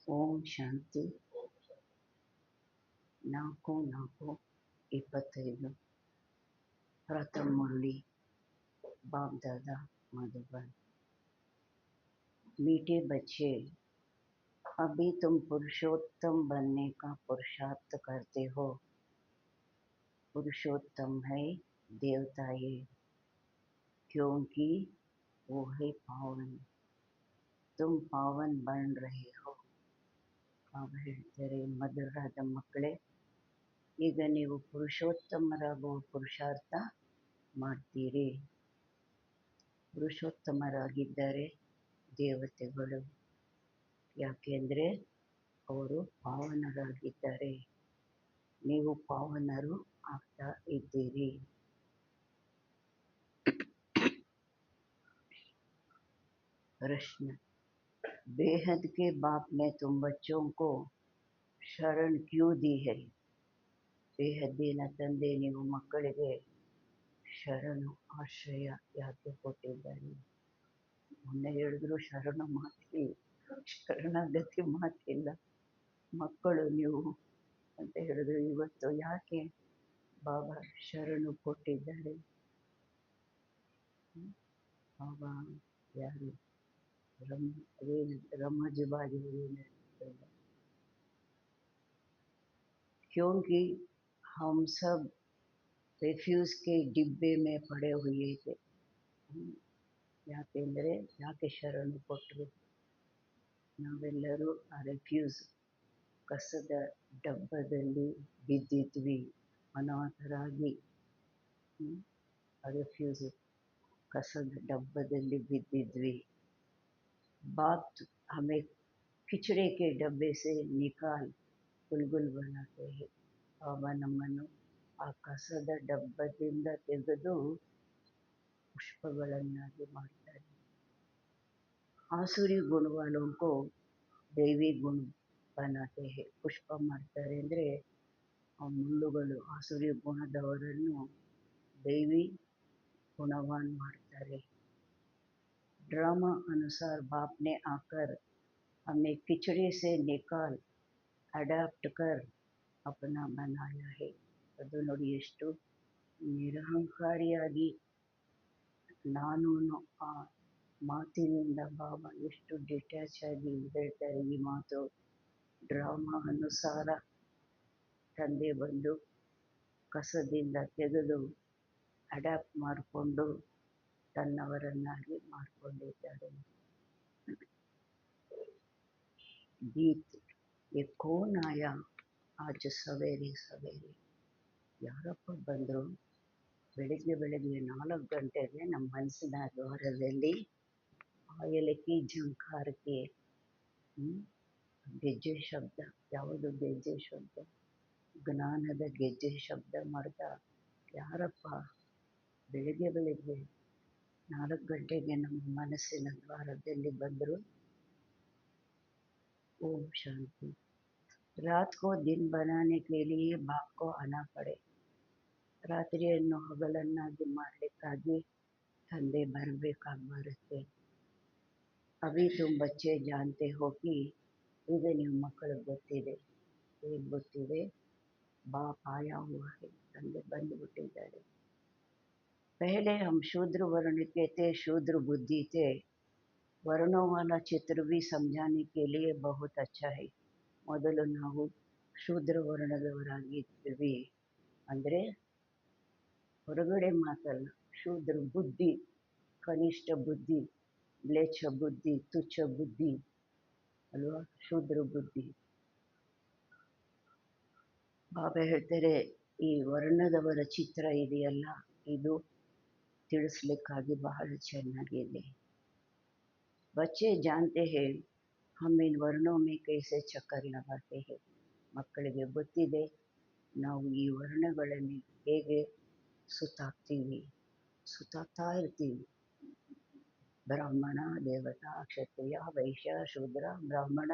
ಓಂ ಶಾಂತಿ 4-4-25 प्रथम मुरली बाप दादा मधुबन। मीठे बच्चे, अभी तुम पुरुषोत्तम बनने का पुरुषार्थ करते हो। पुरुषोत्तम है देवता ये, क्योंकि वो है पावन। तुम पावन बन रहे हो। अब ಹೇಳ್ತಾರೆ ಮಧುರಾದ ಮಕ್ಕಳೇ, ಈಗ ನೀವು ಪುರುಷೋತ್ತಮರಾಗುವ ಪುರುಷಾರ್ಥ ಮಾಡ್ತೀರಿ. ಪುರುಷೋತ್ತಮರಾಗಿದ್ದಾರೆ ದೇವತೆಗಳು, ಯಾಕೆಂದ್ರೆ ಅವರು ಪಾವನರಾಗಿದ್ದಾರೆ. ನೀವು ಪಾವನರು ಆಗ್ತಾ ಇದ್ದೀರಿ. प्रश्न, बेहद के बाप ने तुम बच्चों को शरण क्यों दी है? ಬೇಹದ್ದಿನ ತಂದೆ ನೀವು ಮಕ್ಕಳಿಗೆ ಶರಣು ಆಶ್ರಯ ಯಾಕೆ ಕೊಟ್ಟಿದ್ದಾರೆ? ಮೊನ್ನೆ ಹೇಳಿದ್ರು ಶರಣ ಮಾತಿ, ಶರಣಾಗತಿ ಮಾತಿಲ್ಲ. ಮಕ್ಕಳು ನೀವು ಅಂತ ಹೇಳಿದ್ರು. ಇವತ್ತು ಯಾಕೆ ಬಾಬಾ ಶರಣು ಕೊಟ್ಟಿದ್ದಾರೆ? ಬಾಬಾ ಯಾರು? रमज बाजी क्योंकि हम सब रिफ्यूज के डिब्बे में पड़े हुए थे. ಯಾಕೆಂದರೆ ಯಾಕೆ ಶರಣು ಕೊಟ್ಟರು? ನಾವೆಲ್ಲರೂ ಆ ರೆಫ್ಯೂಸ್ ಕಸದ ಡಬ್ಬದಲ್ಲಿ ಬಿದ್ದಿದ್ವಿ, ಅನಾಥರಾಗಿ. ರೆಫ್ಯೂಸ್ ಕಸದ ಡಬ್ಬದಲ್ಲಿ ಬಿದ್ದಿದ್ವಿ. बाप हमें किचड़े के डब्बे से निकाल गुलगुल बनाते हैं. बाबा ನಮ್ಮನ್ನು ಆ ಕಸದ ಡಬ್ಬದಿಂದ ತೆಗೆದು ಪುಷ್ಪಗಳನ್ನಾಗಿ ಮಾಡ್ತಾರೆ. ಆಸುರಿ ಗುಣ वालों को ದೈವಿ ಗುಣ बनाते हैं. ಪುಷ್ಪ ಮಾಡ್ತಾರೆ ಅಂದರೆ ಆ ಮುಳ್ಳುಗಳು ಆಸುರಿ ಗುಣದವರನ್ನು ದೈವಿ गुणवान ಮಾಡ್ತಾರೆ. ड्रामा अनुसार बाप ने आकर हमें किचड़े से निकाल अडैप्ट कर अपना बनाया है. ಅದು ನೋಡಿ ಎಷ್ಟು ನಿರಹಂಕಾರಿಯಾಗಿ ನಾನು ಆ ಮಾತಿನಿಂದ ಬಾಬಾ ಎಷ್ಟು ಡಿಟ್ಯಾಚ್ ಆಗಿ ಹೇಳ್ತಾರೆ. ಈ ಮಾತು ಡ್ರಾಮಾ ಅನುಸಾರ ತಂದೆ ಬಂದು ಕಸದಿಂದ ತೆಗೆದು ಅಡ್ಯಾಪ್ಟ್ ಮಾಡಿಕೊಂಡು ತನ್ನವರನ್ನಾಗಿ ಮಾಡಿಕೊಂಡಿದ್ದಾರೆ. ಗೀತ್ ये कौन आया आज सवेरे सवेरे? ಯಾರಪ್ಪ ಬಂದರು? ಬೆಳಗ್ಗೆ 4 ಗಂಟೆಗೆ ನಮ್ಮ ಮನಸ್ಸಿನ ದ್ವಾರದಲ್ಲಿ ಆ ಏಲಕ್ಕಿ ಝಂಕಾರಕ್ಕೆ ಗೆಜ್ಜೆ ಶಬ್ದ. ಯಾವುದು ಗೆಜ್ಜೆ ಶಬ್ದ? ಜ್ಞಾನದ ಗೆಜ್ಜೆ ಶಬ್ದ ಮಾಡ್ತಾ ಯಾರಪ್ಪ ಬೆಳಗ್ಗೆ 4 ಗಂಟೆಗೆ ನಮ್ಮ ಮನಸ್ಸಿನ ದ್ವಾರದಲ್ಲಿ ಬಂದರು? ओम शांति. रात को दिन बनाने के लिए बाप को आना पड़े. ರಾತ್ರಿಯನ್ನು ಹಗಲನ್ನಾಗಿ ಮಾಡಲಿಕ್ಕಾಗಿ ತಂದೆ ಬರಬೇಕಾಗುತ್ತೆ. ಅಭಿ ತುಮ್ ಬಚ್ಚೆ ಜಾನ್ತೆ ಹೋ ಕಿ, ಈಗ ನೀವು ಮಕ್ಕಳಿಗೆ ಗೊತ್ತಿದೆ. ಏನು ಗೊತ್ತಿದೆ? ಬಾಪ್ ಆಯಾ ಹುವಾ ಹೈ, ತಂದೆ ಬಂದುಬಿಟ್ಟಿದ್ದಾರೆ. पहले हम शूद्र वर्ण के थे, शूद्र बुद्धि थे. वर्णों वाला चित्र भी समझाने के लिए बहुत अच्छा है. ಮೊದಲು ನಾವು ಶೂದ್ರ ವರ್ಣದವರಾಗಿದ್ವಿ ಅಂದರೆ ಹೊರಗಡೆ ಮಾತಲ್ಲ, ಶೂದ್ರ ಬುದ್ಧಿ, ಕನಿಷ್ಠ ಬುದ್ಧಿ, ಮ್ಲೇಚ್ಛ ಬುದ್ಧಿ, ತುಚ್ಛ ಬುದ್ಧಿ ಅಲ್ವಾ? ಶೂದ್ರ ಬುದ್ಧಿ. ಬಾಬಾ ಹೇಳ್ತಾರೆ ಈ ವರ್ಣದವರ ಚಿತ್ರ ಇದೆಯಲ್ಲ, ಇದು ತಿಳಿಸ್ಲಿಕ್ಕಾಗಿ ಬಹಳ ಚೆನ್ನಾಗಿದೆ. बच्चे जानते हैं हम इन वर्णों में कैसे चक्कर लगाते हैं. ಮಕ್ಕಳಿಗೆ ಗೊತ್ತಿದೆ ನಾವು ಈ ವರ್ಣಗಳಲ್ಲಿ ಹೇಗೆ ಸುತ್ತಾಗ್ತಾ ಇರ್ತೀವಿ. ಬ್ರಾಹ್ಮಣ, ದೇವತಾ, ಕ್ಷತ್ರಿಯ, ವೈಶ್ಯ, ಶೂದ್ರ, ಬ್ರಾಹ್ಮಣ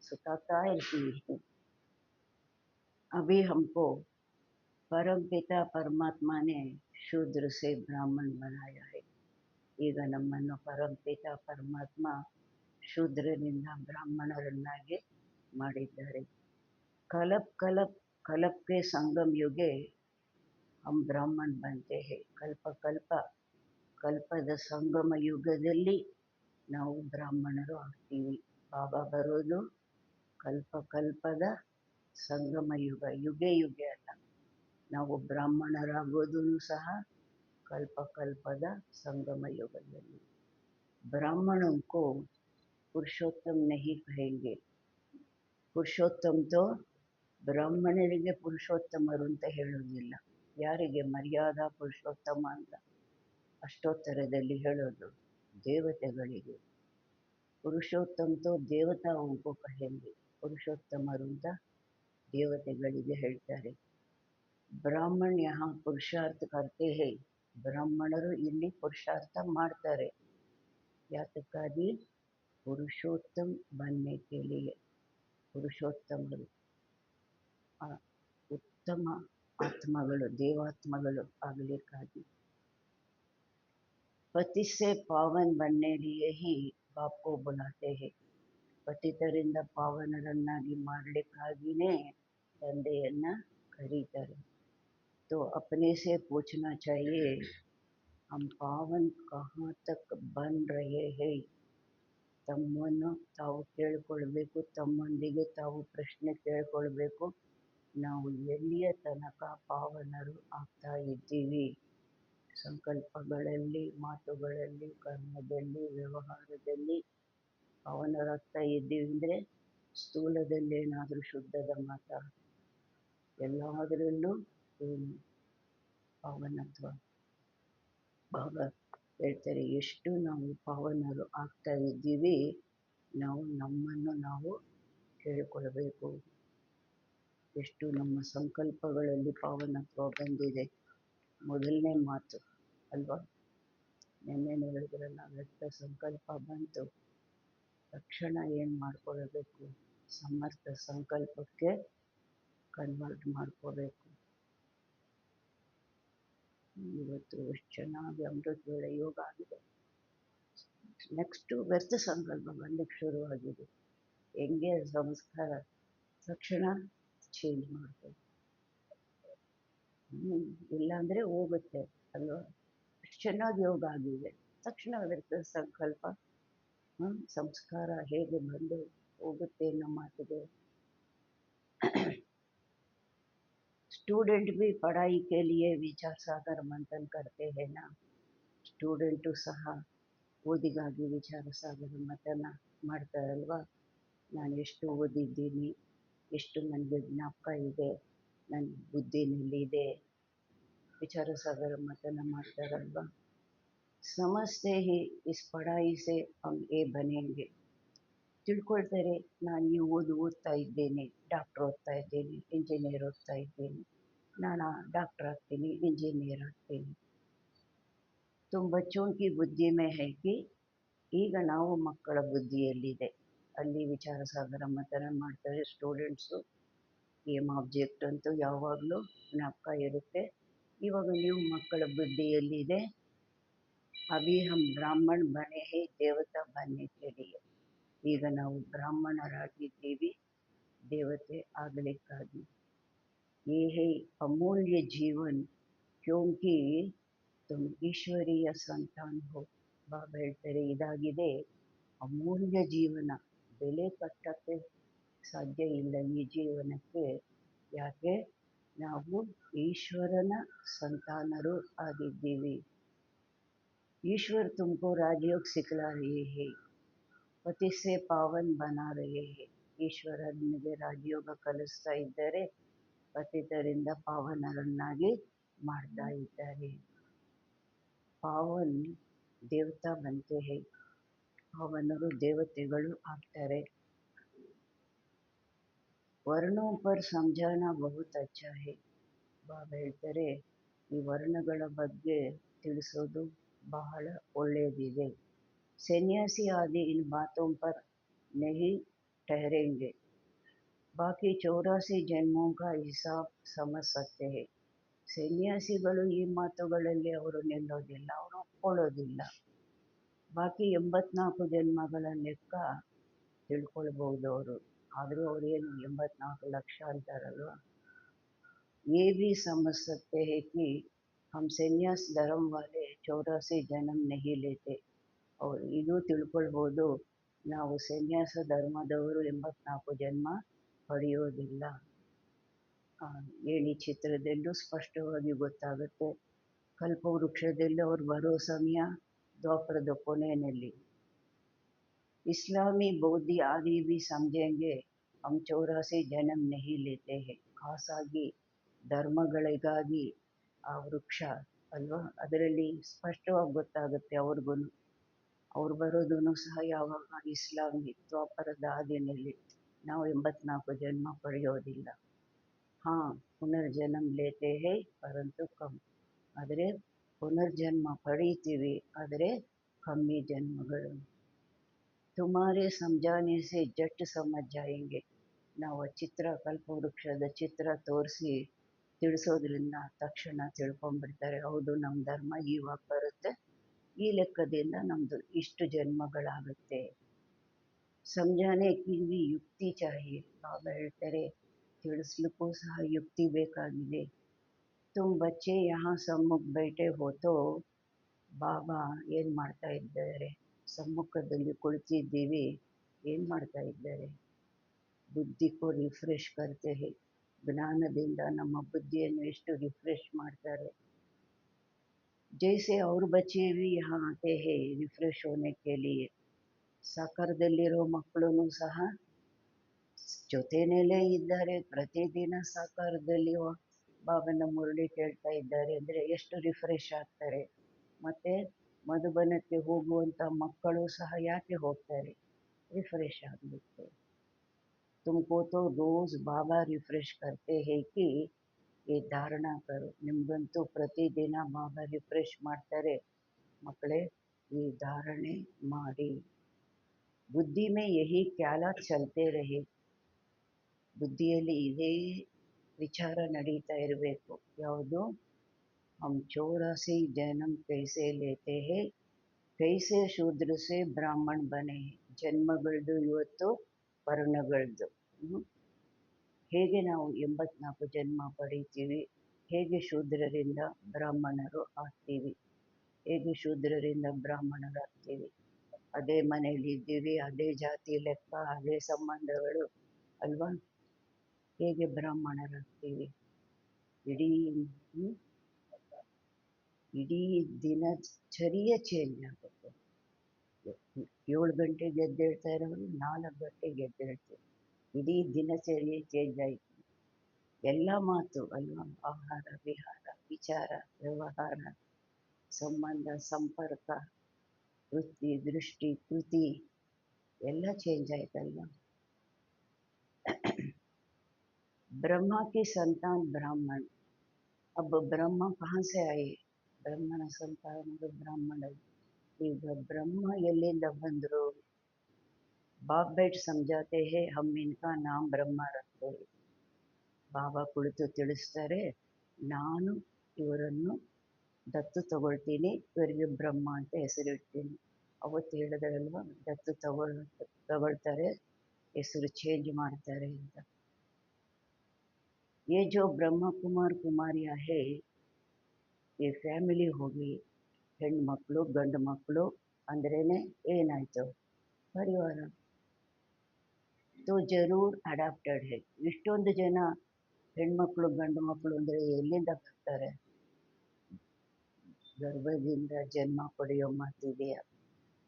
ಸುತ್ತಾಗ್ತಾ ಇರ್ತೀವಿ. अभी हमको परमपिता परमात्मा ने शूद्र से ब्राह्मण बनाया है. ಈಗ ನಮ್ಮನ್ನು ಪರಂಪಿತ ಪರಮಾತ್ಮ ಶೂದ್ರನಿಂದ ಬ್ರಾಹ್ಮಣರನ್ನಾಗಿ ಮಾಡಿದ್ದಾರೆ. कलप कलप कलप के संगम युगे हम ಬ್ರಾಹ್ಮಣ बनते हैं. ಕಲ್ಪ ಕಲ್ಪ ಕಲ್ಪದ ಸಂಗಮ ಯುಗದಲ್ಲಿ ನಾವು ಬ್ರಾಹ್ಮಣರು ಆಗ್ತೀವಿ. ಬಾಬಾ ಬರೋದು ಕಲ್ಪ ಕಲ್ಪದ ಸಂಗಮ ಯುಗ, ಯುಗೆ ಯುಗೆ ಅಲ್ಲ. ನಾವು ಬ್ರಾಹ್ಮಣರಾಗೋದು ಸಹ ಕಲ್ಪ ಕಲ್ಪದ ಸಂಗಮ ಯುಗದಲ್ಲಿ. ब्राह्मणों को पुरुषोत्तम नहीं कहेंगे. पुरुषोत्तम तो ಬ್ರಾಹ್ಮಣರಿಗೆ ಪುರುಷೋತ್ತಮರು ಅಂತ ಹೇಳೋದಿಲ್ಲ. ಯಾರಿಗೆ ಮರ್ಯಾದಾ ಪುರುಷೋತ್ತಮ ಅಂತ ಅಷ್ಟೋತ್ತರದಲ್ಲಿ ಹೇಳೋದು ದೇವತೆಗಳಿಗೆ. ಪುರುಷೋತ್ತಮ ತೋ ದೇವತಾओं ಕಹೆಂಗೆ. ಪುರುಷೋತ್ತಮರು ಅಂತ ದೇವತೆಗಳಿಗೆ ಹೇಳ್ತಾರೆ. ಬ್ರಾಹ್ಮಣ ಯಹಾ ಪುರುಷಾರ್ಥ ಕರ್ತೆ ಹೇ. ಬ್ರಾಹ್ಮಣರು ಇಲ್ಲಿ ಪುರುಷಾರ್ಥ ಮಾಡ್ತಾರೆ. ಯಾತಕ್ಕಾಗಿ? ಪುರುಷೋತ್ತಮ ಬನ್ನೆ ಕೆ ಲಿಯೆ. ಪುರುಷೋತ್ತಮರು ಉತ್ತಮ ಆತ್ಮಗಳು, ದೇವಾತ್ಮಗಳು ಆಗಲಿಕ್ಕಾಗಿ. ಪತಿ ಸೆ ಪಾವನ್ ಬನ್ನೆ ಲಿಯೆ ಹಿ ಬಾಪ್ ಕೋ ಬುಲಾತೆ ಹೇ. ಪತಿತರಿಂದ ಪಾವನರನ್ನಾಗಿ ಮಾಡಲಿಕ್ಕಾಗಿಯೇ ತಂದೆಯನ್ನ ಕರೀತಾರೆ. तो अपने से पूछना चाहिए हम पावन कहाँ तक बन रहे हैं. ತಮ್ಮನ್ನು ತಾವು ಕೇಳಿಕೊಳ್ಬೇಕು, ತಮ್ಮೊಂದಿಗೆ ತಾವು ಪ್ರಶ್ನೆ ಕೇಳಿಕೊಳ್ಬೇಕು. ನಾವು ಎಲ್ಲಿಯ ತನಕ ಪಾವನರು ಆಗ್ತಾ ಇದ್ದೀವಿ? ಸಂಕಲ್ಪಗಳಲ್ಲಿ, ಮಾತುಗಳಲ್ಲಿ, ಕರ್ಮದಲ್ಲಿ, ವ್ಯವಹಾರದಲ್ಲಿ ಪಾವನರಾಗ್ತಾ ಇದ್ದೀವಿ ಅಂದರೆ ಸ್ಥೂಲದಲ್ಲೇನಾದರೂ ಶುದ್ಧದ ಮಾತ, ಎಲ್ಲದರಲ್ಲೂ ಪಾವನತ್ವ. ಬಾಬಾ ಹೇಳ್ತಾರೆ, ಎಷ್ಟು ನಾವು ಪಾವನರು ಆಗ್ತಾ ಇದ್ದೀವಿ, ನಾವು ನಮ್ಮನ್ನು ನಾವು ಕೇಳಿಕೊಳ್ಬೇಕು. ಎಷ್ಟು ನಮ್ಮ ಸಂಕಲ್ಪಗಳಲ್ಲಿ ಪಾವನತ್ವ ಬಂದಿದೆ. ಮೊದಲನೇ ಮಾತು ಅಲ್ವಾ? ನೆನ್ನೆನೇ ಹೇಳಿದ್ರಲ್ಲ, ವ್ಯಕ್ತ ಸಂಕಲ್ಪ ಬಂತು, ತಕ್ಷಣ ಏನು ಮಾಡ್ಕೊಳ್ಬೇಕು? ಸಮರ್ಥ ಸಂಕಲ್ಪಕ್ಕೆ ಕನ್ವರ್ಟ್ ಮಾಡ್ಕೋಬೇಕು. ಇವತ್ತು ಎಷ್ಟು ಚೆನ್ನಾಗಿ ಅಮೃತ ವೇಳೆ ಯೋಗ ಆಗಿದೆ. ನೆಕ್ಸ್ಟು ವ್ಯರ್ಥ ಸಂಕಲ್ಪ ಬಂದಕ್ಕೆ ಶುರುವಾಗಿದೆ. ಹೆಂಗೆ ಸಂಸ್ಕಾರ ತಕ್ಷಣ ಚೇಂಜ್ ಮಾಡ್ಬೇಕು. ಇಲ್ಲಾಂದರೆ ಹೋಗುತ್ತೆ ಅಲ್ವಾ? ಎಷ್ಟು ಚೆನ್ನಾಗಿ ಯೋಗ ಆಗಿದೆ, ತಕ್ಷಣ ವ್ಯರ್ಥ ಸಂಕಲ್ಪ, ಸಂಸ್ಕಾರ ಹೇಗೆ ಬಂದು ಹೋಗುತ್ತೆ ನಮ್ಮ ಮಾತಿಗೆ. स्टूडेंट भी पढ़ाई के लिए विचार सागर मंथन करते हैं ना. ಸ್ಟೂಡೆಂಟು ಸಹ ಓದಿಗಾಗಿ ವಿಚಾರ ಸಾಗರ ಮಂಥನ ಮಾಡ್ತಾರಲ್ವಾ? ನಾನು ಎಷ್ಟು ಓದಿದ್ದೀನಿ, ಎಷ್ಟು ನನಗೆ ಜ್ಞಾಪಕ ಇದೆ, ನನ್ನ ಬುದ್ಧಿನಲ್ಲಿದೆ, ವಿಚಾರ ಸಾಗರ ಮಂಥನ ಮಾಡ್ತಾರಲ್ವಾ? ಸಮಸ್ತೆ ಹಿ ಇಸ್ ಪಢಾಯಿ ಸೆ ಹಮ್ ಏ ಬನೆಂಗೆ. ತಿಳ್ಕೊಳ್ತಾರೆ, ನಾನು ಈ ಓದ್ತಾ ಇದ್ದೇನೆ, ಡಾಕ್ಟರ್ ಓದ್ತಾ ಇದ್ದೇನೆ, ಇಂಜಿನಿಯರ್ ಓದ್ತಾ ಇದ್ದೇನೆ, ನಾನು ಡಾಕ್ಟರ್ ಆಗ್ತೀನಿ, ಇಂಜಿನಿಯರ್ ಆಗ್ತೀನಿ. तुम बच्चों की बुद्धि में है कि ಈಗ ನಾವು ಮಕ್ಕಳ ಬುದ್ಧಿಯಲ್ಲಿದೆ. ಅಲ್ಲಿ ವಿಚಾರ ಸಾಗರ ಮಂಥನ ಮಾಡ್ತಾರೆ ಸ್ಟೂಡೆಂಟ್ಸು. ಏಮ್ ಆಬ್ಜೆಕ್ಟ್ ಅಂತೂ ಯಾವಾಗಲೂ ಜ್ಞಾಪಕ ಇರುತ್ತೆ. ಇವಾಗ ನೀವು ಮಕ್ಕಳ ಬುದ್ಧಿಯಲ್ಲಿದೆ. ಅಭಿ ಹಮ್ ಬ್ರಾಹ್ಮಣ ಬನೆ ಹೇ ದೇವತಾ ಬನ್ನೆ ಕೆ ಲಿಯೆ. ಈಗ ನಾವು ಬ್ರಾಹ್ಮಣರಾಗಿದ್ದೀವಿ ದೇವತೆ ಆಗಲಿಕ್ಕಾಗಿ. ये है अमूल्य जीवन क्योंकि तुम ಈಶ್ವರೀಯ ಸಂತಾನ ಹೋ. ಬಾಬಾ ಹೇಳ್ತಾರೆ, ಇದಾಗಿದೆ ಅಮೂಲ್ಯ ಜೀವನ, ಬೆಲೆ ಕಟ್ಟಕ್ಕೆ ಸಾಧ್ಯ ಇಲ್ಲ ಈ ಜೀವನಕ್ಕೆ. ಯಾಕೆ? ನಾವು ಈಶ್ವರನ ಸಂತಾನರು ಆಗಿದ್ದೀವಿ. ಈಶ್ವರ ತುಮಕೋ ರಾಜಯೋಗ ಸಿಖಲಾ ರಹೆ ಹೇ, ಪತಿ ಸೆ ಪಾವನ್ ಬನಾ ರಹೆ ಹೇ. ಈಶ್ವರ ನಿಮಗೆ ರಾಜಯೋಗ ಕಲಿಸ್ತಾ ಇದ್ದಾರೆ, ಪತಿತರಿಂದ ಪಾವನರನ್ನಾಗಿ ಮಾಡ್ತಾ ಇದ್ದಾರೆ. ಪಾವನ್ ದೇವತಾ ಬಂತೆ ಹೇ. ಪಾವನರು ದೇವತೆಗಳು ಆಗ್ತಾರೆ. ವರ್ಣೋ ಪರ್ ಸಮझाना ಬಹುತ್ ಅಚ್ಚಾ ಹೇ. ಬಾಬಾ ಹೇಳ್ತಾರೆ, ಈ ವರ್ಣಗಳ ಬಗ್ಗೆ ತಿಳಿಸೋದು ಬಹಳ ಒಳ್ಳೆಯದಿದೆ. ಸನ್ಯಾಸಿ ಆದಿ ಇನ್ ಬಾತೋಂ ಪರ್ ನಹಿ ठहरेंगे. ಬಾಕಿ 84 ಜನ್ಮೋಂ ಕಾ ಹಿಸಾಬ್ ಸಮझ सकते हैं. ಸನ್ಯಾಸಿಗಳು ಈ ಮಾತುಗಳಲ್ಲಿ ಅವರು ನಿಲ್ಲೋದಿಲ್ಲ, ಅವರು ಒಪ್ಕೊಳ್ಳೋದಿಲ್ಲ. ಬಾಕಿ 84 ಜನ್ಮಗಳ ಲೆಕ್ಕ ತಿಳ್ಕೊಳ್ಬಹುದು ಅವರು. ಆದರೂ ಅವ್ರೇನು 84 ಲಕ್ಷ ಅಂತಾರಲ್ವ. ये भी समझ सकते हैं कि हम संन्यास धर्म वाले 84 जन्म नहीं लेते. ಅವ್ರು ಇದು ತಿಳ್ಕೊಳ್ಬೋದು, ನಾವು ಸನ್ಯಾಸ ಧರ್ಮದವರು 84 ಜನ್ಮ ಪಡೆಯೋದಿಲ್ಲ. ಏಣಿ ಚಿತ್ರದಲ್ಲೂ ಸ್ಪಷ್ಟವಾಗಿ ಗೊತ್ತಾಗುತ್ತೆ. ಕಲ್ಪವೃಕ್ಷದಲ್ಲಿ ಅವ್ರು ಬರೋ ಸಮಯ ದ್ವಾಪರದ ಕೊನೆಯಲ್ಲಿ. ಇಸ್ಲಾಮಿ ಬೌದ್ಧಿ ಆದಿ भी समझेंगे हम 84 जन्म नहीं लेते हैं. ಖಾಸಾಗಿ ಧರ್ಮಗಳಿಗಾಗಿ ಆ ವೃಕ್ಷ ಅಲ್ವಾ, ಅದರಲ್ಲಿ ಸ್ಪಷ್ಟವಾಗಿ ಗೊತ್ತಾಗುತ್ತೆ ಅವ್ರಿಗೂ. ಅವ್ರು ಬರೋದೂ ಸಹ ಯಾವಾಗ ಇಸ್ಲಾಮಿ ದ್ವಾಪರದ ಆದಿನಲ್ಲಿ. ನಾವು 84 ಜನ್ಮ ಪಡೆಯೋದಿಲ್ಲ. ಹಾಂ, ಪುನರ್ಜನ್ಮ ಲೇತೆ ಹೇ ಪರಂತು ಕಮ್. ಆದರೆ ಪುನರ್ಜನ್ಮ ಪಡೀತೀವಿ, ಆದರೆ ಕಮ್ಮಿ ಜನ್ಮಗಳು. ತುಮಾರೆ ಸಮझाने से झट समझ जाएंगे. ನಾವು ಚಿತ್ರ ಕಲ್ಪವೃಕ್ಷದ ಚಿತ್ರ ತೋರಿಸಿ ತಿಳಿಸೋದ್ರಿಂದ ತಕ್ಷಣ ತಿಳ್ಕೊಂಡ್ಬಿಡ್ತಾರೆ. ಹೌದು, ನಮ್ಮ ಧರ್ಮ ಇವಾಗ ಬರುತ್ತೆ, ಈ ಲೆಕ್ಕದಿಂದ ನಮ್ಮದು ಇಷ್ಟು ಜನ್ಮಗಳಾಗುತ್ತೆ. ಸಮझाने की भी ಯುಕ್ತಿ चाहिए. ಬಾಬಾ ಹೇಳ್ತಾರೆ, ತಿಳಿಸ್ಲಿಕ್ಕೂ ಸಹ ಯುಕ್ತಿ ಬೇಕಾಗಿದೆ. ತುಮ್ ಬಚ್ಚೆ ಯಹಾ ಸಮ್ಮುಖ ಬೈಠೆ ಹೋತೋ. ಬಾಬಾ ಏನು ಮಾಡ್ತಾ ಇದ್ದಾರೆ? ಸಮ್ಮುಖದಲ್ಲಿ ಕುಳಿತಿದ್ದೀವಿ, ಏನು ಮಾಡ್ತಾ ಇದ್ದಾರೆ? ಬುದ್ಧಿ ಕೋ ರಿಫ್ರೆಶ್ ಕರ್ತೆ ಹೇ. ಜ್ಞಾನದಿಂದ ನಮ್ಮ ಬುದ್ಧಿಯನ್ನು ಎಷ್ಟು ರಿಫ್ರೆಶ್ ಮಾಡ್ತಾರೆ. ಜೈಸೆ ಅವ್ರ ಬಚ್ಚೆ ಭಿ ಯಹಾ ಆತೆ ಹೇ ರಿಫ್ರೆಶ್ ಹೋನೆ ಕೆ ಲಿಯೆ. ಸಾಕಾರದಲ್ಲಿರೋ ಮಕ್ಕಳು ಸಹ ಜೊತೆಯಲ್ಲೇ ಇದ್ದಾರೆ, ಪ್ರತಿದಿನ ಸಾಕಾರದಲ್ಲಿ ಬಾಬನ ಮುರಳಿ ಕೇಳ್ತಾ ಇದ್ದಾರೆ ಅಂದರೆ ಎಷ್ಟು ರಿಫ್ರೆಶ್ ಆಗ್ತಾರೆ. ಮತ್ತು ಮಧುಬನಕ್ಕೆ ಹೋಗುವಂಥ ಮಕ್ಕಳು ಸಹ ಯಾಕೆ ಹೋಗ್ತಾರೆ? ರಿಫ್ರೆಶ್ ಆಗಲಿಕ್ಕೆ. ತುಮಕೋ ತೋ ರೋಜ್ ಬಾಬಾ ರಿಫ್ರೆಶ್ ಕರ್ತೆ ಹೇ ಕಿ ಈ ಧಾರಣ ಕರು. ನಿಮಗಂತೂ ಪ್ರತಿದಿನ ಬಾಬಾ ರಿಫ್ರೆಶ್ ಮಾಡ್ತಾರೆ. ಮಕ್ಕಳೇ, ಈ ಧಾರಣೆ ಮಾಡಿ. ಬುದ್ಧಿ ಮೇ ಯಹಿ ಖ್ಯಾಲಾತ್ ಚಲ್ತೆ ರಹೆ. ಬುದ್ಧಿಯಲ್ಲಿ ಇದೇ ವಿಚಾರ ನಡೀತಾ ಇರಬೇಕು. ಯಾವುದು? हम 84 जन्म कैसे लेते हैं, कैसे ಶೂದ್ರ से ಬ್ರಾಹ್ಮಣ ಬನೆ. ಜನ್ಮಗಳದು ಇವತ್ತು ವರ್ಣಗಳದು. ಹೇಗೆ ನಾವು 84 ಜನ್ಮ ಪಡೀತೀವಿ, ಹೇಗೆ ಶೂದ್ರರಿಂದ ಬ್ರಾಹ್ಮಣರು ಆಗ್ತೀವಿ, ಹೇಗೆ ಶೂದ್ರರಿಂದ ಬ್ರಾಹ್ಮಣರಾಗ್ತೀವಿ. ಅದೇ ಮನೆಯಲ್ಲಿ ಇದ್ದೀವಿ, ಅದೇ ಜಾತಿ ಲೆಕ್ಕ, ಅದೇ ಸಂಬಂಧಗಳು ಅಲ್ವಾ. ಹೇಗೆ ಬ್ರಾಹ್ಮಣರಾಗ್ತೀವಿ? ಇಡೀ ದಿನಚರ್ಯೆ ಚೇಂಜ್ ಆಗುತ್ತೆ. 7 ಗಂಟೆಗೆ ಎದ್ದೇಳ್ತಾ ಇರೋರು 4 ಗಂಟೆಗೆ ಎದ್ದೇಳ್ತೀವಿ. ಇಡೀ ದಿನಚರ್ಯೆ ಚೇಂಜ್ ಆಯಿತು. ಎಲ್ಲ ಮಾತು ಅಲ್ವಾ, ಆಹಾರ ವಿಹಾರ ವಿಚಾರ ವ್ಯವಹಾರ ಸಂಬಂಧ ಸಂಪರ್ಕ ವೃತ್ತಿ ದೃಷ್ಟಿ ಕೃತಿ ಎಲ್ಲ ಚೇಂಜ್ ಆಯ್ತಲ್ವ. ब्रह्मा की संतान ब्राह्मण. अब ब्रह्मा कहाँ से आए? ब्रह्मನ ಸಂತಾನಗಳು ಬ್ರಾಹ್ಮಣರು. ಈಗ ಬ್ರಹ್ಮ ಎಲ್ಲಿಂದ ಬಂದರು? बाप बैठ समझाते हैं, हम इनका नाम ब्रह्मा रखते हैं. ಬಾಬಾ ಕುಳಿತು ತಿಳಿಸ್ತಾರೆ, ನಾನು ಇವರನ್ನು ದತ್ತು ತಗೊಳ್ತೀನಿ, ಇವರಿಗೆ ಬ್ರಹ್ಮ ಅಂತ ಹೆಸರಿಡ್ತೀನಿ. ಅವತ್ತು ಹೇಳಿದ್ರಲ್ವ, ದತ್ತು ತಗೊಳ್ತಾರೆ, ಹೆಸರು ಚೇಂಜ್ ಮಾಡ್ತಾರೆ ಅಂತ. ये जो ब्रह्मा कुमार कुमारियाँ है, ये ಫ್ಯಾಮಿಲಿ ಹೋಗಿ ಹೆಣ್ಮಕ್ಳು ಗಂಡು ಮಕ್ಕಳು ಅಂದ್ರೇನೆ ಏನಾಯ್ತು? ಪರಿವಾರ. तो जरूर ಅಡಾಪ್ಟೆಡ್ है. ಇಷ್ಟೊಂದು ಜನ ಹೆಣ್ಮಕ್ಳು ಗಂಡು ಮಕ್ಕಳು ಅಂದರೆ ಎಲ್ಲಿಂದ ಬರ್ತಾರೆ? ಗರ್ಭದಿಂದ ಜನ್ಮ ಪಡೆಯೋ ಮಾತಿದೆಯಾ?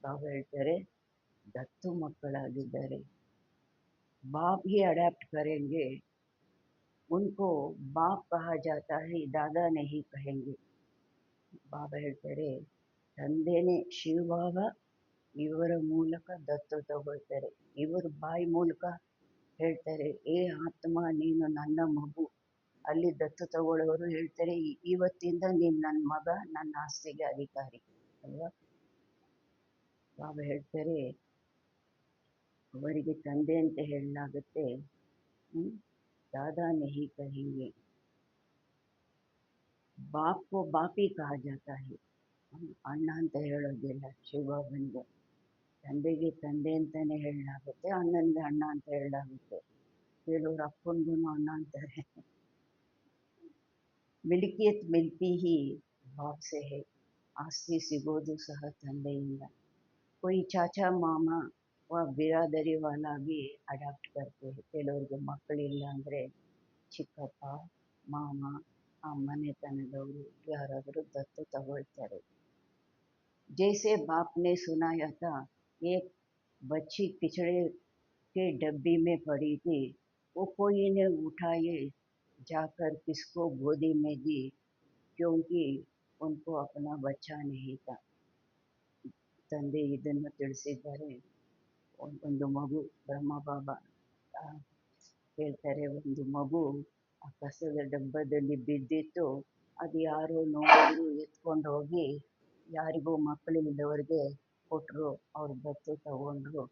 ಬಾಬಾ ಹೇಳ್ತಾರೆ, ದತ್ತು ಮಕ್ಕಳಾಗಿದ್ದಾರೆ. बाप ही अडैप्ट करेंगे, उनको बाप कहा जाता है, दादा नहीं कहेंगे. ಬಾಬಾ ಹೇಳ್ತಾರೆ, ತಂದೆನೇ ಶಿವಬಾಬಾ ಇವರ ಮೂಲಕ ದತ್ತು ತಗೊಳ್ತಾರೆ. ಇವರು ಬಾಯಿ ಮೂಲಕ ಹೇಳ್ತಾರೆ, ಏ ಆತ್ಮ ನೀನು ನನ್ನ ಮಗು. ಅಲ್ಲಿ ದತ್ತು ತಗೊಳ್ಳೋರು ಹೇಳ್ತಾರೆ, ಇವತ್ತಿಂದ ನೀನು ನನ್ನ ಮಗ, ನನ್ನ ಆಸ್ತಿಗೆ ಅಧಿಕಾರಿ ಅಲ್ವಾ. ಬಾಬಾ ಹೇಳ್ತಾರೆ, ಅವರಿಗೆ ತಂದೆ ಅಂತ ಹೇಳಲಾಗುತ್ತೆ, ದಾದಾ ನಹಿ ಕಹೆಂಗೆ. बाप को बाप ही कहा जाता है, ಅಣ್ಣ ಅಂತ ಹೇಳೋದಿಲ್ಲ ಶಿವಬಾಬನಿಗೆ. ತಂದೆಗೆ ತಂದೆ ಅಂತಾನೆ ಹೇಳಲಾಗುತ್ತೆ, ಅಣ್ಣನಿಗೆ ಅಣ್ಣ ಅಂತ ಹೇಳಲಾಗುತ್ತೆ. ಕೆಲವರು ಅಪ್ಪನಿಗೂ ಅಣ್ಣ ಅಂತಾರೆ. ಮಿಲ್ಕಿಯತ್ ಮಿಲ್ತಿ ಹಿ ಬಾಪ್ ಸೆ ಹೈ, ಆಸ್ತಿ ಸಿಗೋದು ಸಹ ತಂದೆಯಿಂದ. कोई ಚಾಚಾ ಮಾಮ ವ ಬಿರಾದರಿ ವಾಲಾ भी ಅಡಾಪ್ಟ್ करते हैं. ಕೆಲವರಿಗೆ ಮಕ್ಕಳಿಲ್ಲ ಅಂದರೆ ಚಿಕ್ಕಪ್ಪ ಮಾಮ ಆ ಮನೆತನದವರು ಯಾರಾದರೂ ದತ್ತು ತಗೊಳ್ತಾರೆ. जैसे बाप ने सुनाया था, एक बच्ची पिछड़े के डब्बी में पड़ी थी, वो कोई ने उठाए जाकर किसको गोदी में दी, क्योंकि उनको अपना बच्चा नहीं था. ತಂದೆ ಇದನ್ನು ತಿಳಿಸಿದ್ದಾರೆ. ಒಂದು ಮಗು, ಬ್ರಹ್ಮ ಬಾಬಾ ಹೇಳ್ತಾರೆ, ಒಂದು ಮಗು ಆ ಕಸದ ಡಬ್ಬದಲ್ಲಿ ಬಿದ್ದಿತ್ತು. ಅದು ಯಾರೋ ನೋಡಿದ್ರು ಎತ್ಕೊಂಡು ಹೋಗಿ ಯಾರಿಗೂ ಮಕ್ಕಳಿಲ್ಲದವ್ರಿಗೆ ಕೊಟ್ಟರು. ಅವ್ರು ದತ್ತು ತಗೊಂಡ್ರು.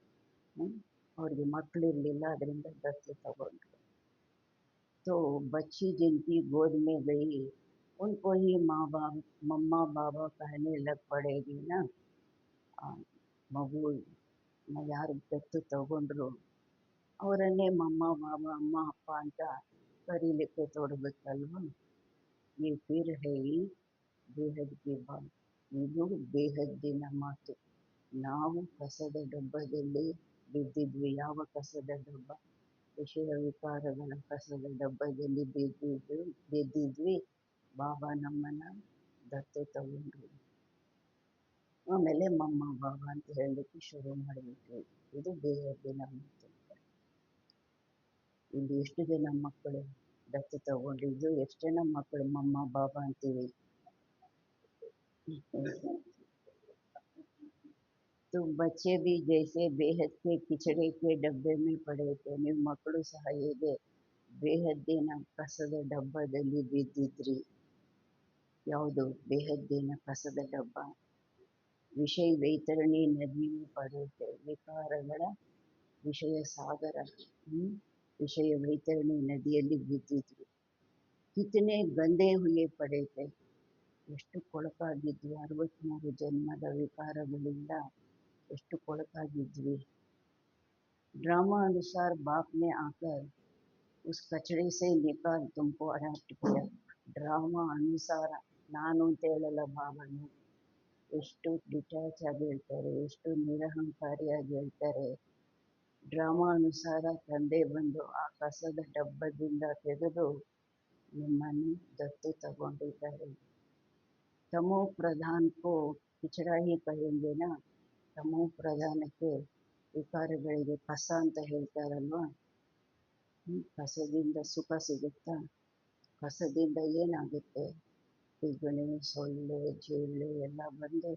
ಅವ್ರಿಗೆ ಮಕ್ಕಳಿರಲಿಲ್ಲ, ಅದರಿಂದ ದತ್ತು ತಗೊಂಡ್ರು. तो बच्ची जिनकी गोद में गई उनको ही माँ बाप मम्मा बाबा कहने लग पड़ेगी ना. ಮಗು ಯಾರು ದತ್ತು ತಗೊಂಡ್ರು ಅವರನ್ನೇ ಮಮ್ಮ ಬಾಬಾ ಅಮ್ಮ ಅಪ್ಪ ಅಂತ ಕರೀಲಿಕ್ಕೆ ತೊಡಗುತ್ತಲ್ವ. ಈ ಫಿರ್ ಹೈ ಬೇಹದ್ದಿ ಬಾತ್, ಇದು ಬೇಹದ್ದಿನ ಮಾತು. ನಾವು ಕಸದ ಡಬ್ಬದಲ್ಲಿ ಬಿದ್ದಿದ್ವಿ. ಯಾವ ಕಸದ ಡಬ್ಬ? ವಿಷಯ ವಿಕಾರಗಳ ಕಸದ ಡಬ್ಬದಲ್ಲಿ ಬಿದ್ದಿದ್ವಿ. ಬಾಬಾ ನಮ್ಮನ್ನ ದತ್ತು ತಗೊಂಡ್ರು. ಆಮೇಲೆ ಮಮ್ಮ ಬಾಬಾ ಅಂತ ಹೇಳಲಿಕ್ಕೆ ಶುರು ಮಾಡಬೇಕು. ಇದು ಬೇಹದ್ದಿನ ಮಾತು. ಇಲ್ಲಿ ಎಷ್ಟು ಜನ ಮಕ್ಕಳು ದತ್ತು ತಗೊಂಡಿದ್ದು, ಎಷ್ಟು ಜನ ಮಕ್ಕಳು ಮಮ್ಮ ಬಾಬಾ ಅಂತೀವಿ. तो बच्चे भी जैसे बेहद के किचड़े के डब्बे में पड़े थे. ನಿಮ್ಮ ಮಕ್ಕಳು ಸಹ ಹೇಗೆ ಬೇಹದ್ದಿನ ಕಸದ ಡಬ್ಬದಲ್ಲಿ ಬಿದ್ದಿದ್ರಿ. ಯಾವುದು ಬೇಹದ್ದಿನ ಕಸದ ಡಬ್ಬ? ವಿಷಯ ವೈತರಣಿ ನದಿ ಪಡೆಯುತ್ತೆ. ವಿಕಾರಗಳ ವಿಷಯ ಸಾಗರ, ವಿಷಯ ವೈತರಣಿ ನದಿಯಲ್ಲಿ ಬಿದ್ದಿದ್ವಿ. ಕಿತನೆ ಗಂದೆ ಹುಯೆ ಪಡೆಯುತ್ತೆ. ಎಷ್ಟು ಕೊಳಕಾಗಿದ್ವಿ. 63 ಜನ್ಮದ ವಿಕಾರಗಳಿಂದ ಎಷ್ಟು ಕೊಳಕಾಗಿದ್ವಿ. ड्रामा अनुसार बाप ने आकर उस कचड़े से निकाल तुमको अडॉप्ट किया. ಡ್ರಾಮಾ ಅನುಸಾರ, ನಾನು ಅಂತ ಹೇಳಲ್ಲ ಬಾಬಾನು. ಎಷ್ಟು ಡಿಟ್ಯಾಚ್ ಆಗಿ ಹೇಳ್ತಾರೆ, ಎಷ್ಟು ನಿರಹಂಕಾರಿಯಾಗಿ ಹೇಳ್ತಾರೆ. ಡ್ರಾಮಾ ಅನುಸಾರ ತಂದೆ ಬಂದು ಆ ಕಸದ ಡಬ್ಬದಿಂದ ತೆಗೆದು ನಿಮ್ಮನ್ನು ದತ್ತು ತಗೊಂಡಿದ್ದಾರೆ. ತಮೋ ಪ್ರಧಾನಕ್ಕೂ ಪಿಚಡ ಹಿ ಕहेंगे. ತಮೋ ಪ್ರಧಾನಕ್ಕೆ ವಿಕಾರಗಳಿಗೆ ಕಸ ಅಂತ ಹೇಳ್ತಾರಲ್ವ. ಕಸದಿಂದ ಸುಖ ಸಿಗುತ್ತಾ? ಕಸದಿಂದ ಏನಾಗುತ್ತೆ? ತಿಗಣೆ, ಸೊಳ್ಳೆ, ಜಿರಳೆ ಎಲ್ಲ ಬಂದು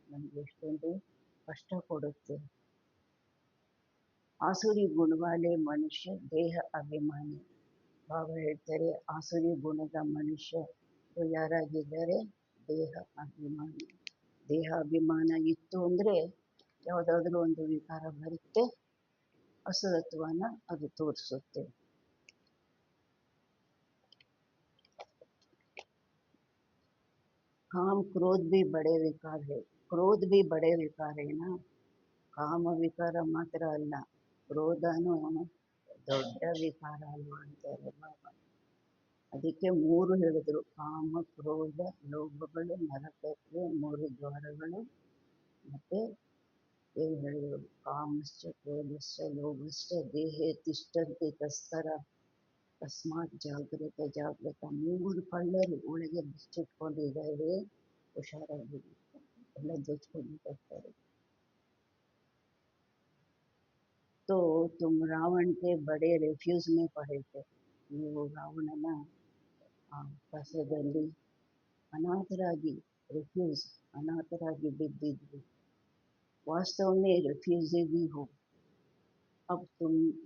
ನಮಗೆ ಎಷ್ಟೊಂದು ಕಷ್ಟ ಕೊಡುತ್ತೆ. ಆಸುರಿ ಗುಣವಾಲೆ ಮನುಷ್ಯ ದೇಹ ಅಭಿಮಾನಿ. ಬಾಬಾ ಹೇಳ್ತಾರೆ, ಆಸುರಿ ಗುಣದ ಮನುಷ್ಯ ಯಾರಾಗಿದ್ದಾರೆ? ದೇಹ ಅಭಿಮಾನಿ. ದೇಹಾಭಿಮಾನ ಇತ್ತು ಅಂದರೆ ಯಾವುದಾದ್ರೂ ಒಂದು ವಿಕಾರ ಬರುತ್ತೆ, ಅಸುರತ್ವನ ಅದು ತೋರಿಸುತ್ತೆ. काम क्रोध भी बड़े विकार है. क्रोध भी बड़े विकार है ना. ಕಾಮ ವಿಕಾರ ಮಾತ್ರ ಅಲ್ಲ, ಕ್ರೋಧನೂ ದೊಡ್ಡ ವಿಕಾರ ಅಲ್ವಾ ಅಂತಾರೆ ಬಾಬಾ. ಅದಕ್ಕೆ 3 ಹೇಳಿದ್ರು, ಕಾಮ ಕ್ರೋಧ ಲೋಭಗಳು ನರಕಕ್ಕೆ 3 ದ್ವಾರಗಳು. ಮತ್ತೆ ಏನು ಹೇಳಿದ್ರು? ಕಾಮಶ್ಚ ಕ್ರೋಧಶ್ಚ ಲೋಭಶ್ಚ ದೇಹೇ ತಿಷ್ಠಂತಿ ತಸ್ಕರ ತಸ್ಮಾತ್ ಜಾಗ್ರತ ಜಾಗ್ರತ. 3 ಕಳ್ಳರು ಒಳಗೆ ಬಿಚ್ಚಿಟ್ಕೊಂಡಿದ್ದಾರೆ, ಹುಷಾರಾಗಿ, ಎಲ್ಲ ಜಜ್ಕೊಂಡು ಬರ್ತಾರೆ. तो तुम रावण के बड़े ರೆಫ್ಯೂಸ್ में पड़े थे. ನೀವು ರಾವಣನ ಕಸದಲ್ಲಿ ಅನಾಥರಾಗಿ, ರೆಫ್ಯೂಸ್ ಅನಾಥರಾಗಿ ಬಿದ್ದಿದ್ವಿ. वास्तव में रेफ्यूजी भी हो. अब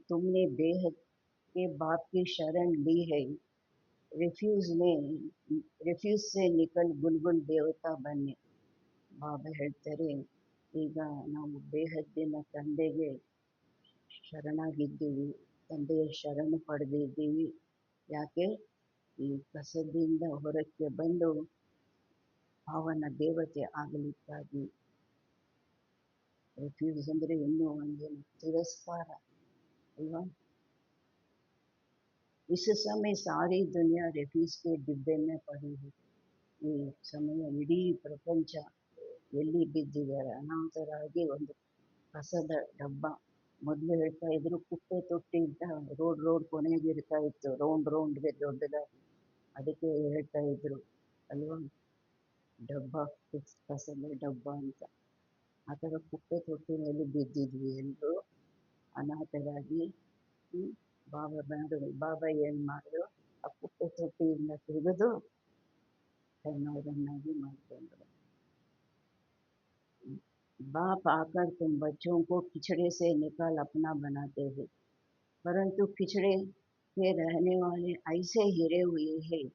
तुमने बेहद के बाप की शरण ली है. ರೆಫ್ಯೂಸ್ से निकल बुलबुल देवता बने. ಬಾಬಾ ಹೇಳ್ತಾರೆ, ಈಗ ನಾವು ಬೇಹದ್ದಿನ ತಂದೆಗೆ ಶರಣಾಗಿದ್ದೀವಿ, ತಂದೆಯ ಶರಣು ಪಡೆದಿದ್ದೀವಿ. ಯಾಕೆ? ಈ ಕಸದಿಂದ ಹೊರಕ್ಕೆ ಬಂದು ಪಾವನ ದೇವತೆ ಆಗಲಿಕ್ಕಾಗಿ. ರೆಫ್ಯೂಸ್ ಅಂದರೆ ಇನ್ನೂ ಒಂದೇನು ತಿರಸ್ಕಾರ अल्वा। इस समय सारी दुनिया रेफ्यूज के डिब्बे में पड़ी है। ಈ ಸಮಯ ಇಡೀ ಪ್ರಪಂಚ ಎಲ್ಲಿ ಬಿದ್ದಿದ್ದಾರೆ ಅನಾಥರಾಗಿ ಒಂದು ಕಸದ ಡಬ್ಬ. ಮೊದಲು ಹೇಳ್ತಾ ಇದ್ರು ಕುಪ್ಪೆ ತೊಟ್ಟಿ ಅಂತ ರೋಡ್ ಕೊನೆಗೆ ಇರ್ತಾ ಇತ್ತು, ರೌಂಡ್ಗೆ ದೊಡ್ಡದಾಗಿ, ಅದಕ್ಕೆ ಹೇಳ್ತಾ ಇದ್ರು ಅಲ್ವಾ ಡಬ್ಬ, ಕಸದ ಡಬ್ಬ ಅಂತ. ಆ ಥರ ಕುಪ್ಪೆ ತೊಟ್ಟಿನಲ್ಲಿ ಬಿದ್ದಿದ್ವಿ ಎಲ್ಲರೂ ಅನಾಥರಾಗಿ. ಬಾಬಾ ಏನು ಮಾಡಿದ್ರು, ಆ ಕುಪ್ಪೆ ತೊಟ್ಟಿಯಿಂದ ತೆಗೆದು तन्नवरನ್ನಾಗಿ ಮಾಡಿಕೊಂಡ್ರು। बाप आकर तुम बच्चों को खिचड़े से निकाल अपना बनाते हैं, परंतु खिचड़े के रहने वाले ऐसे हीरे हुए हैं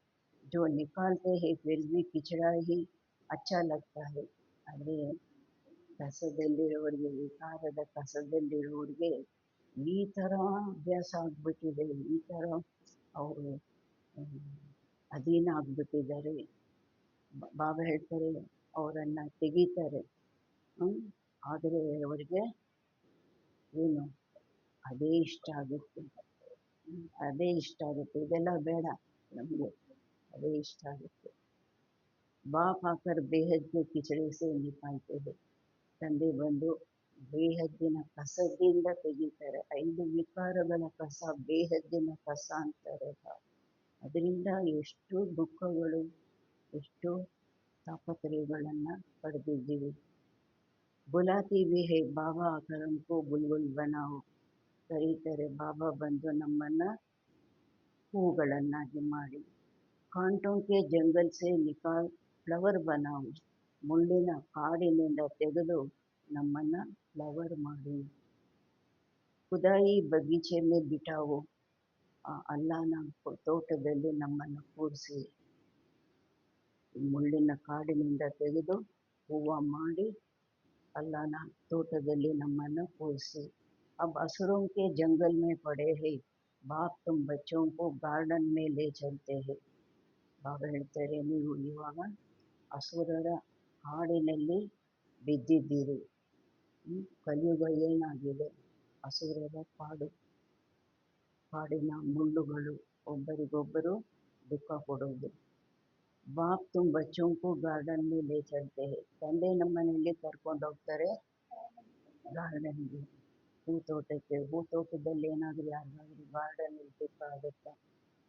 जो निकालते हैं फिर भी खिचड़ा ही अच्छा लगता है। अरे ಕಸದಲ್ಲಿರೋರಿಗೆ, ವಿಕಾರದ ಕಸದಲ್ಲಿರೋರಿಗೆ ಈ ಥರ ಅಭ್ಯಾಸ ಆಗ್ಬಿಟ್ಟಿದೆ, ಈ ಥರ ಅವರು ಅಧೀನ ಆಗ್ಬಿಟ್ಟಿದ್ದಾರೆ। ಬಾಬಾ ಹೇಳ್ತಾರೆ ಅವರನ್ನು ತೆಗೀತಾರೆ, ಆದರೆ ಅವರಿಗೆ ಏನು ಅದೇ ಇಷ್ಟ ಆಗುತ್ತೆ, ಅದೇ ಇಷ್ಟ ಆಗುತ್ತೆ, ಇದೆಲ್ಲ ಬೇಡ ನಮಗೆ, ಅದೇ ಇಷ್ಟ ಆಗುತ್ತೆ। ಬಾಪ್ ಆಕರ್ ಬೇಹದ್ಗೆ ಕಿಚಡಿ ಸೇ ನಿಕಾಲ್ತೆ ಹೈ, ತಂದೆ ಬಂದು ಬೇಹದ್ದಿನ ಕಸದಿಂದ ತೆಗೀತಾರೆ। 5 ವಿಕಾರಗಳ ಕಸ ಬೇಹದ್ದಿನ ಕಸ ಅಂತಾರೆ। ಅದರಿಂದ ಎಷ್ಟು ದುಃಖಗಳು, ಎಷ್ಟು ತಾಪತ್ರಯಗಳನ್ನು ಪಡೆದಿದ್ದೀವಿ। ಬುಲಾತಿ भी है ಬಾಬಾ ಆಕರ್ हमको ಬುಲ್ಬುಲ್ बनाओ, ಕರೀತಾರೆ ಬಾಬಾ ಬಂದು ನಮ್ಮನ್ನು ಹೂಗಳನ್ನಾಗಿ ಮಾಡಿ। ಕಾಂಟೋं के जंगल से निकाल ಫ್ಲವರ್ बनाओ, ಮುಳ್ಳಿನ ಕಾಡಿನಿಂದ ತೆಗೆದು ನಮ್ಮನ್ನು ಫ್ಲವರ್ ಮಾಡಿ। ಖುದಾಯಿ ಬಗೀಚೆ में बिठाओ, ಅಲ್ಲಾನ ತೋಟದಲ್ಲಿ ನಮ್ಮನ್ನು ಕೂರಿಸಿ, ಮುಳ್ಳಿನ ಕಾಡಿನಿಂದ ತೆಗೆದು ಹೂವು ಮಾಡಿ ಅಲ್ಲಾನ ತೋಟದಲ್ಲಿ ನಮ್ಮನ್ನು ಕೂರಿಸಿ। अब असुरों के जंगल में पड़े हैं, बाप तुम बच्चों को गार्डन में ले चलते हैं। ಬಾಬಾ ಹೇಳ್ತಾರೆ ನೀವು ಇವಾಗ ಅಸುರರ ಕಾಡಿನಲ್ಲಿ ಬಿದ್ದಿದ್ದೀರಿ। ಕಲಿಯುಗ ಏನಾಗಿದೆ, ಅಸುರರ ಕಾಡಿನ ಮುಳ್ಳುಗಳು, ಒಬ್ಬರಿಗೊಬ್ಬರು ದುಃಖ ಕೊಡೋದು। ಬಾಪ್ ತುಮ್ ಬಚ್ಚೋं को गार्डन में ले चलते हैं, ತಂದೆ ನಮ್ಮನೆಯಲ್ಲಿ ಕರ್ಕೊಂಡು ಹೋಗ್ತಾರೆ ಗಾರ್ಡನ್ಗೆ, ಹೂತೋಟಕ್ಕೆ। ಹೂತೋಟದಲ್ಲಿ ಏನಾದರೂ ಯಾರಿಗಾದ್ರೂ ಗಾರ್ಡನ್ ದುಃಖ ಆಗುತ್ತಾ,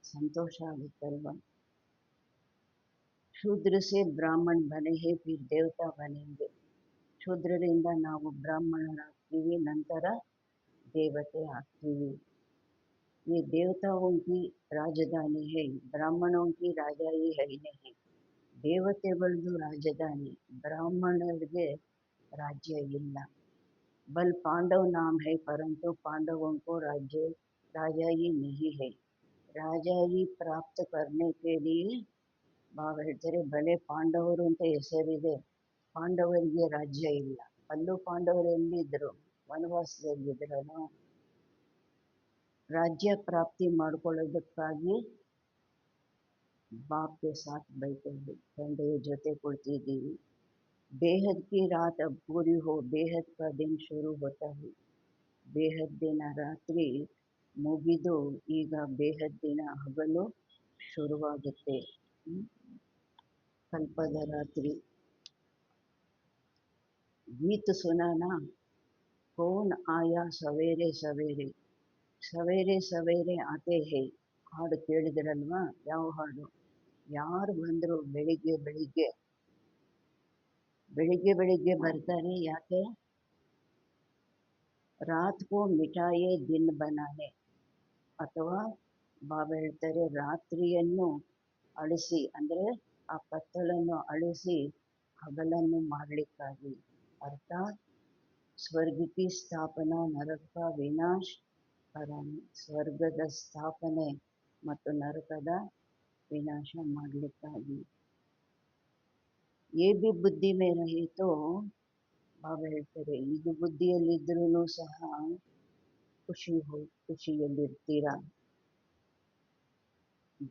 ಸಂತೋಷ ಆಗುತ್ತಲ್ವ। ಶೂದ್ರ ಸೇ ಬ್ರಾಹ್ಮಣ ಬನೆ ಹೇ ಫಿರ್ ದೇವತಾ ಬನೆಂಗೆ, ಶೂದ್ರರಿಂದ ನಾವು ಬ್ರಾಹ್ಮಣರಾಗ್ತೀವಿ, ನಂತರ ದೇವತೆ ಆಗ್ತೀವಿ। ये देवताओं की राजधानी है, ब्राह्मणों की राजाई है नहीं। ದೇವತೆಗಳದ್ದು ರಾಜಧಾನಿ, ಬ್ರಾಹ್ಮಣರಿಗೆ ರಾಜ್ಯ ಇಲ್ಲ। बल पांडव नाम है परंतु पांडवों को राजाई नहीं है। राजाई प्राप्त करने के लिए ಬಾಬಾ ಹೇಳ್ತಾರೆ ಬಲೆ ಪಾಂಡವರು ಅಂತ ಹೆಸರಿದೆ, ಪಾಂಡವರಿಗೆ ರಾಜ್ಯ ಇಲ್ಲ। ಅಲ್ಲೂ ಪಾಂಡವರು ಎಲ್ಲಿದ್ದರು, ವನವಾಸದಲ್ಲಿದ್ರಲ್ಲ। ರಾಜ್ಯ ಪ್ರಾಪ್ತಿ ಮಾಡ್ಕೊಳ್ಳೋದಕ್ಕಾಗಿ ಬಾಪ್ಗೆ ಸಾಥ್ ಬೈತೇವೆ, ತಂದೆಯ ಜೊತೆ ಕುಳಿತಿದ್ದೀವಿ। ಬೇಹದ್ ಕಿ ರಾತ್ ಅಬ್ ಪೂರಿ ಹೋ, ಬೇಹದ್ ಕಾ ದಿನ್ ಶುರು ಹೋತಾ ಹೈ, ಬೇಹದ್ದಿನ ರಾತ್ರಿ ಮುಗಿದು ಈಗ ಬೇಹದ್ದಿನ ಹಗಲು ಶುರುವಾಗುತ್ತೆ। ಕಲ್ಪದ ರಾತ್ರಿ ಗೀತ್ ಸುನಾನಾ, ಕೌನ್ ಆಯಾ ಸವೇರೆ ಸವೇರೆ, ಸವೇರೆ ಸವೇರೆ ಆತೆ ಹೇ, ಹಾಡು ಕೇಳಿದ್ರಲ್ವಾ, ಯಾವ ಹಾಡು, ಯಾರು ಬಂದರು ಬೆಳಿಗ್ಗೆ ಬೆಳಿಗ್ಗೆ ಬರ್ತಾರೆ, ಯಾಕೆ, ರಾತ್ ಕೋ ಮಿಠಾಯೇ ದಿನ್ ಬನಾನೆ, ಅಥವಾ ಬಾಬಾ ಹೇಳ್ತಾರೆ ರಾತ್ರಿಯನ್ನು ಅಳಿಸಿ, ಅಂದರೆ ಆ ಕತ್ತಲನ್ನು ಅಳಿಸಿ ಹಗಲನ್ನು ಮಾಡಲಿಕ್ಕಾಗಿ। ಅರ್ಥಾತ್ ಸ್ವರ್ಗ ಕಿ ಸ್ಥಾಪನಾ ನರಕ ಕಾ ವಿನಾಶ ಕರಾನೆ, ಸ್ವರ್ಗದ ಸ್ಥಾಪನೆ ಮತ್ತು ನರಕದ ವಿನಾಶ ಮಾಡಲಿಕ್ಕಾಗಿ। ये भी ಬುದ್ಧಿ में रहे तो, ಬಾಬಾ ಹೇಳ್ತಾರೆ ಇದು ಬುದ್ಧಿಯಲ್ಲಿದ್ದರೂ ಸಹ ಖುಷಿಯಲ್ಲಿರ್ತೀರಾ।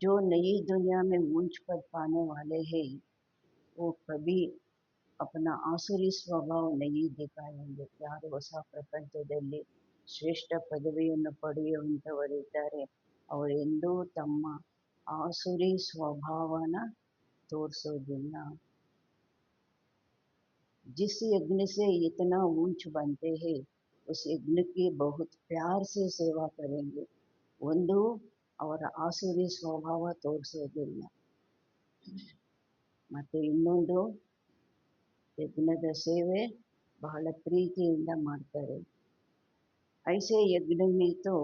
जो नई दुनिया में ऊंच पद पाने वाले हैं वो कभी अपना आसुरी ಸ್ವಭಾವ नहीं दिखाएंगे. ಯಾರು ಹೊಸ ಪ್ರಪಂಚದಲ್ಲಿ ಶ್ರೇಷ್ಠ ಪದವಿಯನ್ನು ಪಡೆಯುವಂಥವರಿದ್ದಾರೆ ಅವರೆಂದೂ ತಮ್ಮ ಆಸುರಿ ಸ್ವಭಾವನ ತೋರಿಸೋದಿಲ್ಲ. जिस यज्ञ से इतना ऊंच बनते हैं उस यज्ञ की बहुत प्यार से सेवा करेंगे. ಒಂದು ಅವರ ಆಸುರಿ ಸ್ವಭಾವ ತೋರಿಸೋದಿಲ್ಲ, ಮತ್ತೆ ಇನ್ನೊಂದು ಯಜ್ಞದ ಸೇವೆ ಬಹಳ ಪ್ರೀತಿಯಿಂದ ಮಾಡ್ತಾರೆ. ಐಸೆ ಯಜ್ಞ में तो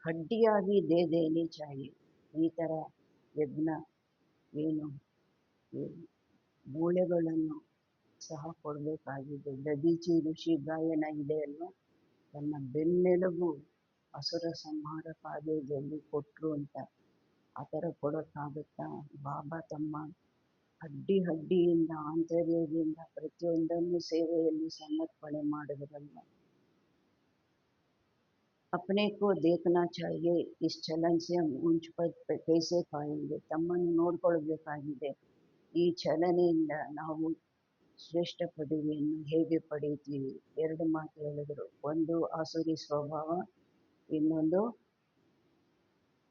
हड्डियाँ भी दे देनी चाहिए. ಈ ಥರ ಯಜ್ಞ ಏನು ಮೂಳೆಗಳನ್ನು ಸಹ ಕೊಡಬೇಕಾಗಿದೆ. ದದೀಚಿ ಋಷಿ ಗಾಯನ ಇದೆ ಅಲ್ವಾ, ತನ್ನ ಬೆನ್ನೆಲುಬು ಅಸುರ ಸಂಹಾರ ಕಾರ್ಯದಲ್ಲಿ ಕೊಟ್ಟರು ಅಂತ. ಆ ಥರ ಕೊಡೋಕ್ಕಾಗುತ್ತಾ? ಬಾಬಾ ತಮ್ಮ ಹಡ್ಡಿಯಿಂದ ಆಂತರ್ಯದಿಂದ ಪ್ರತಿಯೊಂದನ್ನು ಸೇವೆಯಲ್ಲಿ ಸಮರ್ಪಣೆ ಮಾಡಿದ್ರಲ್ವ. अपने को देखना चाहिए इस चलन से हम ऊंच पद पे कैसे पाएंगे. ತಮ್ಮನ್ನು ನೋಡ್ಕೊಳ್ಬೇಕಾಗಿದೆ. ಈ ಚಲನೆಯಿಂದ ನಾವು ಶ್ರೇಷ್ಠ ಪದವಿಯನ್ನು ಹೇಗೆ ಪಡೆಯುತ್ತೀವಿ. ಎರಡು ಮಾತು ಹೇಳಿದರು. ಒಂದು ಆಸುರಿ ಸ್ವಭಾವ, ಇನ್ನೊಂದು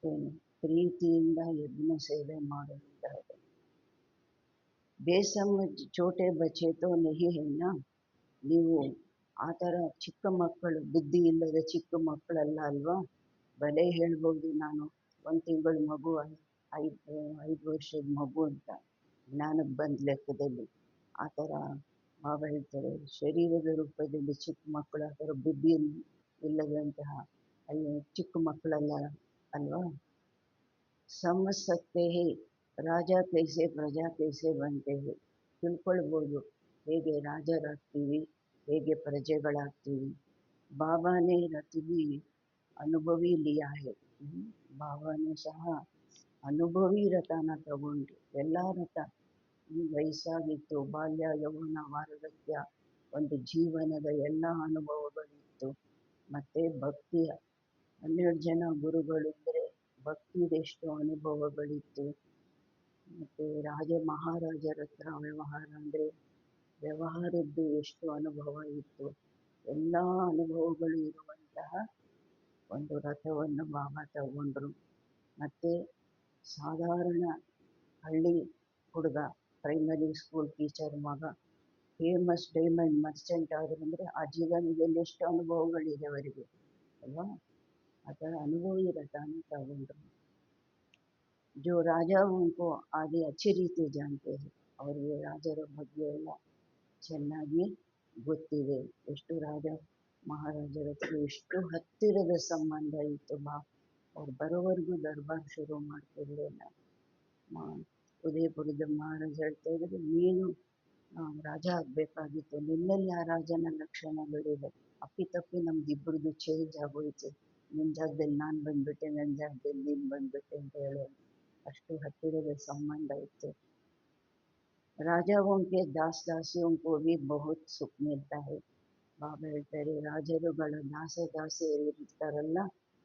ಏನು ಪ್ರೀತಿಯಿಂದ ಯಜ್ಞ ಸೇವೆ ಮಾಡುತ್ತಾರೆ. ಬೇಸಮझ छोटे बच्चे तो नहीं है ना. ನೀವು ಆ ಥರ ಚಿಕ್ಕ ಮಕ್ಕಳು, ಬುದ್ಧಿ ಇಲ್ಲದ ಚಿಕ್ಕ ಮಕ್ಕಳಲ್ಲ ಅಲ್ವಾ. ಬಲೆ ಹೇಳ್ಬೋದು ನಾನು 1 ತಿಂಗಳ ಮಗು, 5 ವರ್ಷದ ಮಗು ಅಂತ, ಜ್ಞಾನಕ್ಕೆ ಬಂದ ಲೆಕ್ಕದಲ್ಲಿ. ಆ ಥರ ಬಾಬಾ ಹೇಳ್ತಾರೆ, ಶರೀರದ ರೂಪದಲ್ಲಿ ಚಿಕ್ಕ ಮಕ್ಕಳು, ಆ ಥರ ಬುದ್ಧಿ ಇಲ್ಲದಂತಹ ಚಿಕ್ಕ ಮಕ್ಕಳಲ್ಲ ಅಲ್ವಾ. समझ सकते हैं ರಾಜ कैसे ಪ್ರಜಾ कैसे बनते हैं. ತಿಳ್ಕೊಳ್ಬೋದು ಹೇಗೆ ರಾಜರಾಗ್ತೀವಿ, ಹೇಗೆ ಪ್ರಜೆಗಳಾಗ್ತೀವಿ. ಬಾಬಾನೇ ರಥ भी ಅನುಭವಿ लिया है. ಬಾಬಾನು ಸಹ ಅನುಭವಿ ರಥನ ತಗೊಂಡು, ಎಲ್ಲ ರಥ ವಯಸ್ಸಾಗಿತ್ತು, ಬಾಲ್ಯ ಯೌವನ ವಾರ್ಧಕ್ಯ, ಒಂದು ಜೀವನದ ಎಲ್ಲ ಅನುಭವಗಳಿತ್ತು. ಮತ್ತು ಭಕ್ತಿಯ 12 ಜನ ಗುರುಗಳು ಇದ್ದರೆ ಭಕ್ತಿದೆಷ್ಟು ಅನುಭವಗಳಿತ್ತು. ಮತ್ತು ಮಹಾರಾಜರ ಹತ್ರ ವ್ಯವಹಾರ ಅಂದರೆ ವ್ಯವಹಾರದ್ದು ಎಷ್ಟು ಅನುಭವ ಇತ್ತು. ಎಲ್ಲ ಅನುಭವಗಳು ಇರುವಂತಹ ಒಂದು ರಥವನ್ನು ಬಾಬಾ ತಗೊಂಡ್ರು. ಮತ್ತು ಸಾಧಾರಣ ಹಳ್ಳಿ ಹುಡುಗ, ಪ್ರೈಮರಿ ಸ್ಕೂಲ್ ಟೀಚರ್ ಮಗ ಫೇಮಸ್ ಡೈಮಂಡ್ ಮರ್ಚೆಂಟ್ ಆದ್ರು ಅಂದರೆ ಆ ಜೀವನದಲ್ಲಿ ಎಷ್ಟು ಅನುಭವಗಳಿದೆ ಅವರಿಗೆ ಅಲ್ವಾ. ಆ ಥರ ಅನುಭವಿ ರಥನ ತಗೊಂಡ್ರು. जो राजा उनको आगे अच्छी ರೀತಿ जानते हैं. ಅವರಿಗೆ ರಾಜರ ಬಗ್ಗೆ ಎಲ್ಲ ಚೆನ್ನಾಗಿ ಗೊತ್ತಿದೆ. ಎಷ್ಟು ರಾಜ ಮಹಾರಾಜರ ಹತ್ರ ಎಷ್ಟು ಹತ್ತಿರದ ಸಂಬಂಧ ಇತ್ತು. ಅವ್ರು ಬರೋವರೆಗೂ ದರ್ಬಾರ್ ಶುರು ಮಾಡ್ತಿರ್ಲಿಲ್ಲ. ಉದಯಪುರದ ಮಹಾರಾಜ ಹೇಳ್ತಾ ಇದ್ರು, ನೀನು ರಾಜ ಆಗಬೇಕಾಗಿತ್ತು, ನಿನ್ನಲ್ಲಿ ಆ ರಾಜನ ಲಕ್ಷಣಗಳಿವೆ. ಅಪ್ಪಿತಪ್ಪಿ ನಮ್ದಿಬ್ಬರದು ಚೇಂಜ್ ಆಗೋಯ್ತು. ನಿನ್ನ ಜಾಗದಲ್ಲಿ ನಾನು ಬಂದ್ಬಿಟ್ಟೆ, ನನ್ನ ಜಾಗದಲ್ಲಿ ನೀನು ಬಂದ್ಬಿಟ್ಟೆ ಅಂತ ಹೇಳೋದು. ಅಷ್ಟು ಹತ್ತಿರದ ಸಂಬಂಧ ಇತ್ತು. ರಾಜಾओं के दास दासियों को भी बहुत सुख मिलता है. ಬಾಬಾ ಹೇಳ್ತಾರೆ, ರಾಜರುಗಳ ದಾಸದಾಸಿಯರು ಇರ್ತಾರಲ್ಲ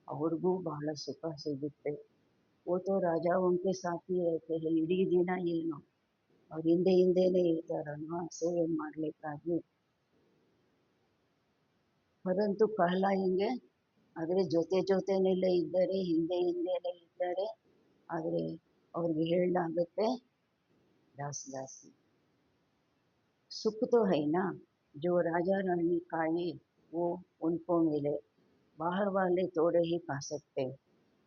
ಅವ್ರಿಗೂ ಬಹಳ ಸುಖ ಸಿಗುತ್ತೆ. ಓತೋ ರಾಜಾओं के साथ ही रहते हैं. ಇಡೀ ದಿನ ಏನು ಅವ್ರ ಹಿಂದೆನೇ ಇರ್ತಾರಲ್ವಾ ಸೇವೆ ಮಾಡಲಿಕ್ಕಾಗಿ. ಪರಂತು ಕಹಲಾಯಂಗೆ, ಆದರೆ ಜೊತೆಯಲ್ಲೇ ಇದ್ದಾರೆ, ಹಿಂದೆನೇ ಇದ್ದಾರೆ. ಆದರೆ ಅವ್ರಿಗೆ ಹೇಳಲಾಗುತ್ತೆ दासी. सुख तो है ना, जो राजा रानी खाए वो उनको मिले. बाहर वाले थोड़े ही खा सकते.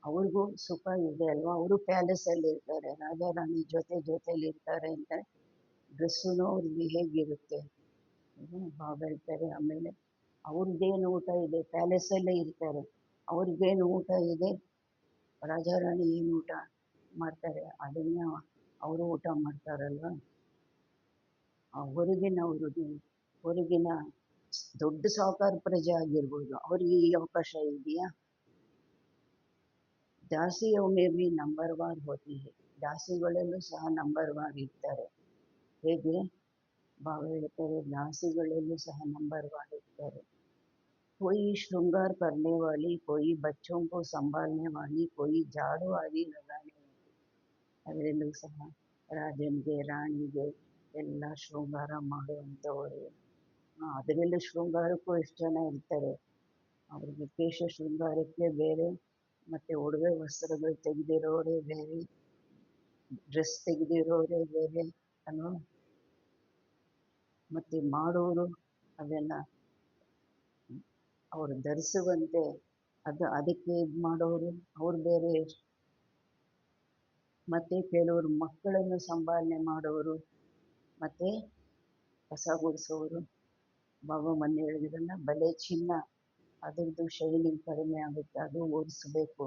ಅವ್ರಿಗೂ ಸುಖ ಇದೆ ಅಲ್ವಾ. ಅವರು ಪ್ಯಾಲೇಸಲ್ಲಿ ಇರ್ತಾರೆ, ರಾಜಾ ರಾಣಿ ಜೊತೆಲಿ ಇರ್ತಾರೆ ಅಂತ ಡ್ರೆಸ್ಸುನೂ ಅವ್ರಿಗೆ ಹೇಗಿರುತ್ತೆ. ಬಾಬಾ ಹೇಳ್ತಾರೆ, ಆಮೇಲೆ ಅವ್ರದ್ದೇನು ಊಟ ಇದೆ, ಪ್ಯಾಲೇಸಲ್ಲೇ ಇರ್ತಾರೆ, ಅವ್ರಿಗೇನು ಊಟ ಇದೆ, ರಾಜಾ ರಾಣಿ ಏನು ಊಟ ಮಾಡ್ತಾರೆ ಅದನ್ನ ಅವರು ಊಟ ಮಾಡ್ತಾರಲ್ವ. ಹೊರಗಿನ ದೊಡ್ಡ ಸಾಹುಕಾರ ಪ್ರಜೆ ಆಗಿರ್ಬೋದು, ಅವ್ರಿಗೆ ಈ ಅವಕಾಶ ಇದೆಯಾ. ದಾಸಿಯೊಮ್ಮೆ ಬಿ ನಂಬರ್ ವಾರ್ ಹೋತಿ ಹೈ. ದಾಸಿಗಳಲ್ಲೂ ಸಹ ನಂಬರ್ ವಾರ್ ಇರ್ತಾರೆ. ಹೇಗೆ ಬಾಬಾ ಹೇಳ್ತಾರೆ, ದಾಸಿಗಳಲ್ಲೂ ಸಹ ನಂಬರ್ ವಾರ್ ಇರ್ತಾರೆ. कोई श्रृंगार करने वाली, कोई बच्चों को संभालने वाली, कोई झाड़ू आदि लगाने वाली. ಅದರಲ್ಲೂ ಸಹ ರಾಜನಿಗೆ, ರಾಣಿಗೆ, ಎಲ್ಲ ಶೃಂಗಾರ ಮಾಡುವಂಥವರು. ಅದರಲ್ಲೂ ಶೃಂಗಾರಕ್ಕೂ ಎಷ್ಟು ಜನ ಇರ್ತಾರೆ. ಅವ್ರಿಗೆ ಕೇಶ ಶೃಂಗಾರಕ್ಕೆ ಬೇರೆ, ಮತ್ತು ಒಡವೆ ವಸ್ತ್ರಗಳು ತೆಗೆದಿರೋರೇ ಬೇರೆ, ಡ್ರೆಸ್ ತೆಗೆದಿರೋರೇ ಬೇರೆ ಅಲ್ವಾ. ಮತ್ತು ಮಾಡೋರು ಅದನ್ನು ಅವರು ಧರಿಸುವಂತೆ ಅದಕ್ಕೆ ಇದು ಮಾಡೋರು ಅವ್ರು ಬೇರೆ. ಮತ್ತು ಕೆಲವರು ಮಕ್ಕಳನ್ನು ಸಂಭಾಲನೆ ಮಾಡೋರು, ಮತ್ತು ಕಸ ಗುಡಿಸೋರು. ಬಾಬಾ ಮೊನ್ನೆ ಹೇಳಿದ್ರಲ್ಲ, ಬಲೆ ಚಿನ್ನ ಅದ್ರದ್ದು ಶೈನಿಂಗ್ ಕಡಿಮೆ ಆಗುತ್ತೆ, ಅದು ಓಡಿಸ್ಬೇಕು.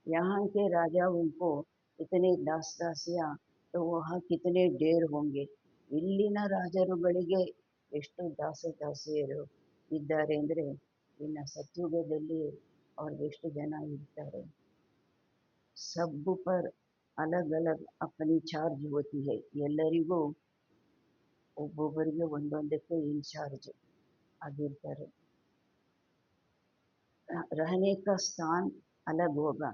यहाँ के राजाओं को इतने दास दासिया तो वहाँ कितने ढेर होंगे. ಇಲ್ಲಿನ ರಾಜರುಗಳಿಗೆ ಎಷ್ಟು ದಾಸ ದಾಸಿಯರು ಇದ್ದಾರೆ ಅಂದರೆ ಇನ್ನು ಸತ್ಯುಗದಲ್ಲಿ ಅವ್ರಿಗೆ ಎಷ್ಟು ಜನ ಇರ್ತಾರೆ. सब पर अलग अलग अपनी ಚಾರ್ಜ್ ಹೋತಿ है. ಎಲ್ಲರಿಗೂ ಒಬ್ಬೊಬ್ಬರಿಗೆ ಒಂದೊಂದಕ್ಕೆ ಇನ್ಚಾರ್ಜ್ ಆಗಿರ್ತಾರೆ. रहने का स्थान अलग होगा.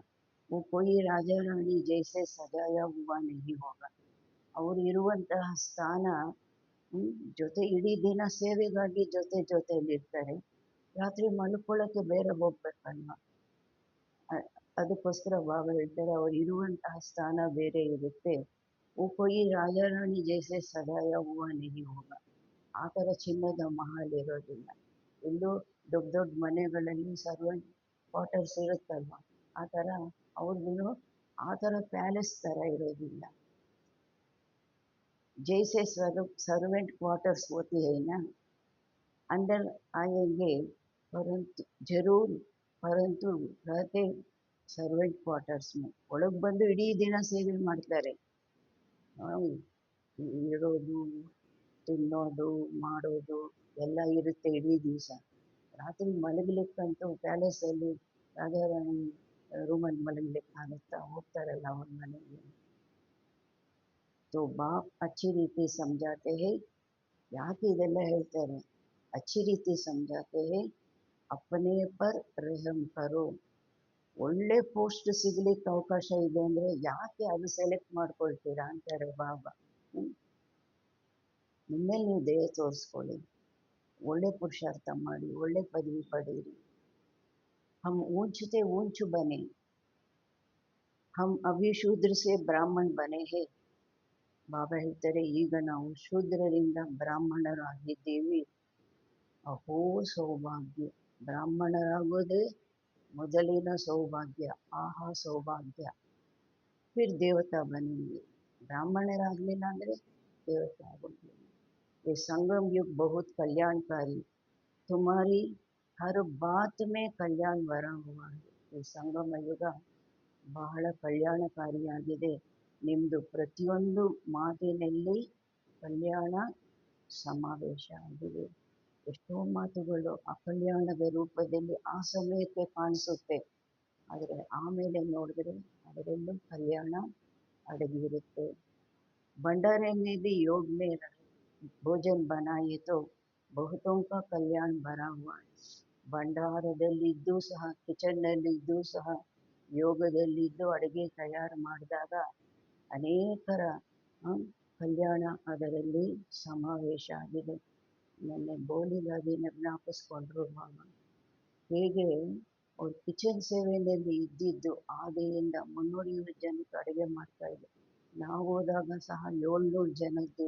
वो कोई राजा रानी जैसे सजाया हुआ नहीं होगा. ಅವರು ಇರುವಂತಹ ಸ್ಥಾನ ಜೊತೆ ಇಡೀ ದಿನ ಸೇವೆಗಾಗಿ ಜೊತೆಯಲ್ಲಿರ್ತಾರೆ. ರಾತ್ರಿ ಮಲ್ಕೊಳ್ಳೋಕ್ಕೆ ಬೇರೆ ಹೋಗ್ಬೇಕಲ್ವ. ಅದಕ್ಕೋಸ್ಕರ ಬಾಬಾ ಹೇಳ್ತಾರೆ ಅವರು ಇರುವಂತಹ ಸ್ಥಾನ ಬೇರೆ ಇರುತ್ತೆ. वो कोई राजा रानी जैसे सजाया हुआ नहीं होगा. ಆ ಥರ ಚಿನ್ನದ ಮಹಲ್ ಇರೋದಿಲ್ಲ. ಎಲ್ಲೋ ದೊಡ್ಡ ದೊಡ್ಡ ಮನೆಗಳಲ್ಲಿ ಸರ್ವೆಂಟ್ ಕ್ವಾರ್ಟರ್ಸ್ ಇರುತ್ತಲ್ವ, ಆ ಥರ ಅವ್ರಿಗೂ ಆ ಥರ ಪ್ಯಾಲೇಸ್ ಥರ ಇರೋದಿಲ್ಲ. जैसे सर्वेंट क्वार्टर्स होती है ना, अंदर आएंगे परंतु रहते ಸರ್ವೆಂಟ್ ಕ್ವಾರ್ಟರ್ಸ್ ಒಳಗೆ ಬಂದು ಇಡೀ ದಿನ ಸೇವೆ ಮಾಡ್ತಾರೆ. ಇರೋದು, ತಿನ್ನೋದು, ಮಾಡೋದು ಎಲ್ಲ ಇರುತ್ತೆ ಇಡೀ ದಿವಸ. ರಾತ್ರಿ ಮಲಗಲಿಕ್ಕಂತೂ ಪ್ಯಾಲೇಸಲ್ಲಿ ರಾಜಾರಾಣಿ ರೂಮಲ್ಲಿ ಮಲಗಲಿಕ್ಕಾಗುತ್ತಾ, ಹೋಗ್ತಾರಲ್ಲ ಅವ್ರ ಮನೆಗೆ. तो बाप अच्छी रीति समझाते हैं. ಯಾಕೆ ಇದೆಲ್ಲ ಹೇಳ್ತಾರೆ? अच्छी रीति समझाते हैं. अपने पर रहम करो. ಒಳ್ಳೆ ಪೋಸ್ಟ್ ಸಿಗ್ಲಿಕ್ಕೆ ಅವಕಾಶ ಇದೆ ಅಂದರೆ ಯಾಕೆ ಅದು ಸೆಲೆಕ್ಟ್ ಮಾಡ್ಕೊಳ್ತೀರಾ ಅಂತಾರೆ ಬಾಬಾ. ನಿಮ್ಮಲ್ಲಿ ನೀವು ದಯೆ ತೋರಿಸ್ಕೊಳ್ಳಿ, ಒಳ್ಳೆ ಪುರುಷಾರ್ಥ ಮಾಡಿ, ಒಳ್ಳೆ ಪದವಿ ಪಡೀರಿ. ಹಮ್ ಊಂಚತೆ ಊಂಚು ಬನೆ, ಹಮ್ ಅಭಿ ಶೂದ್ರ ಸೆ ಬ್ರಾಹ್ಮಣ್ ಬನೆ ಹೇ. ಬಾಬಾ ಹೇಳ್ತಾರೆ, ಈಗ ನಾವು ಶೂದ್ರರಿಂದ ಬ್ರಾಹ್ಮಣರಾಗಿದ್ದೀವಿ. ಅಹೋ ಸೌಭಾಗ್ಯ. ಬ್ರಾಹ್ಮಣರಾಗೋದೇ ಮೊದಲಿನ ಸೌಭಾಗ್ಯ. ಆಹಾ ಸೌಭಾಗ್ಯ. ಫಿರ್ ದೇವತಾ ಬನೆಂಗೆ. ಬ್ರಾಹ್ಮಣರಾಗಲಿಲ್ಲ ಅಂದರೆ ದೇವತೆ ಆಗೋದಿಲ್ಲ. ये संगम युग बहुत कल्याणकारी. तुम्हारी हर बात में कल्याण भरा हुआ है. ಈ ಸಂಗಮ ಯುಗ ಬಹಳ ಕಲ್ಯಾಣಕಾರಿಯಾಗಿದೆ. ನಿಮ್ಮದು ಪ್ರತಿಯೊಂದು ಮಾತಿನಲ್ಲಿ ಕಲ್ಯಾಣ ಸಮಾವೇಶ ಆಗಿದೆ. ಎಷ್ಟೋ ಮಾತುಗಳು ಅಕಲ್ಯಾಣದ ರೂಪದಲ್ಲಿ ಆ ಸಮಯಕ್ಕೆ ಕಾಣಿಸುತ್ತೆ, ಆದರೆ ಆಮೇಲೆ ನೋಡಿದ್ರೆ ಅದರಲ್ಲೂ ಕಲ್ಯಾಣ ಅಡಗಿರುತ್ತೆ. भंडारे में भी योग में भोजन बनाए तो बहुतों का कल्याण भरा हुआ है. ಭಂಡಾರದಲ್ಲಿದ್ದು ಸಹ, ಕಿಚನ್ನಲ್ಲಿದ್ದು ಸಹ, ಯೋಗದಲ್ಲಿದ್ದು ಅಡುಗೆ ತಯಾರು ಮಾಡಿದಾಗ ಅನೇಕರ ಕಲ್ಯಾಣ ಅದರಲ್ಲಿ ಸಮಾವೇಶ ಆಗಿದೆ. ನೆನ್ನೆ ಬೋಲಿಗಾದಿನ ಜ್ಞಾಪಿಸ್ಕೊಂಡ್ರು ಬಾಬಾ. ಹೇಗೆ ಅವ್ರು ಕಿಚನ್ ಸೇವೆಯಲ್ಲಿ ಇದ್ದಿದ್ದು ಆದಿಯಿಂದ 350 ಜನಕ್ಕೆ ಅಡುಗೆ ಮಾಡ್ತಾಯಿದ್ರು. ನಾವು ಹೋದಾಗ ಸಹ 700 ಜನದ್ದು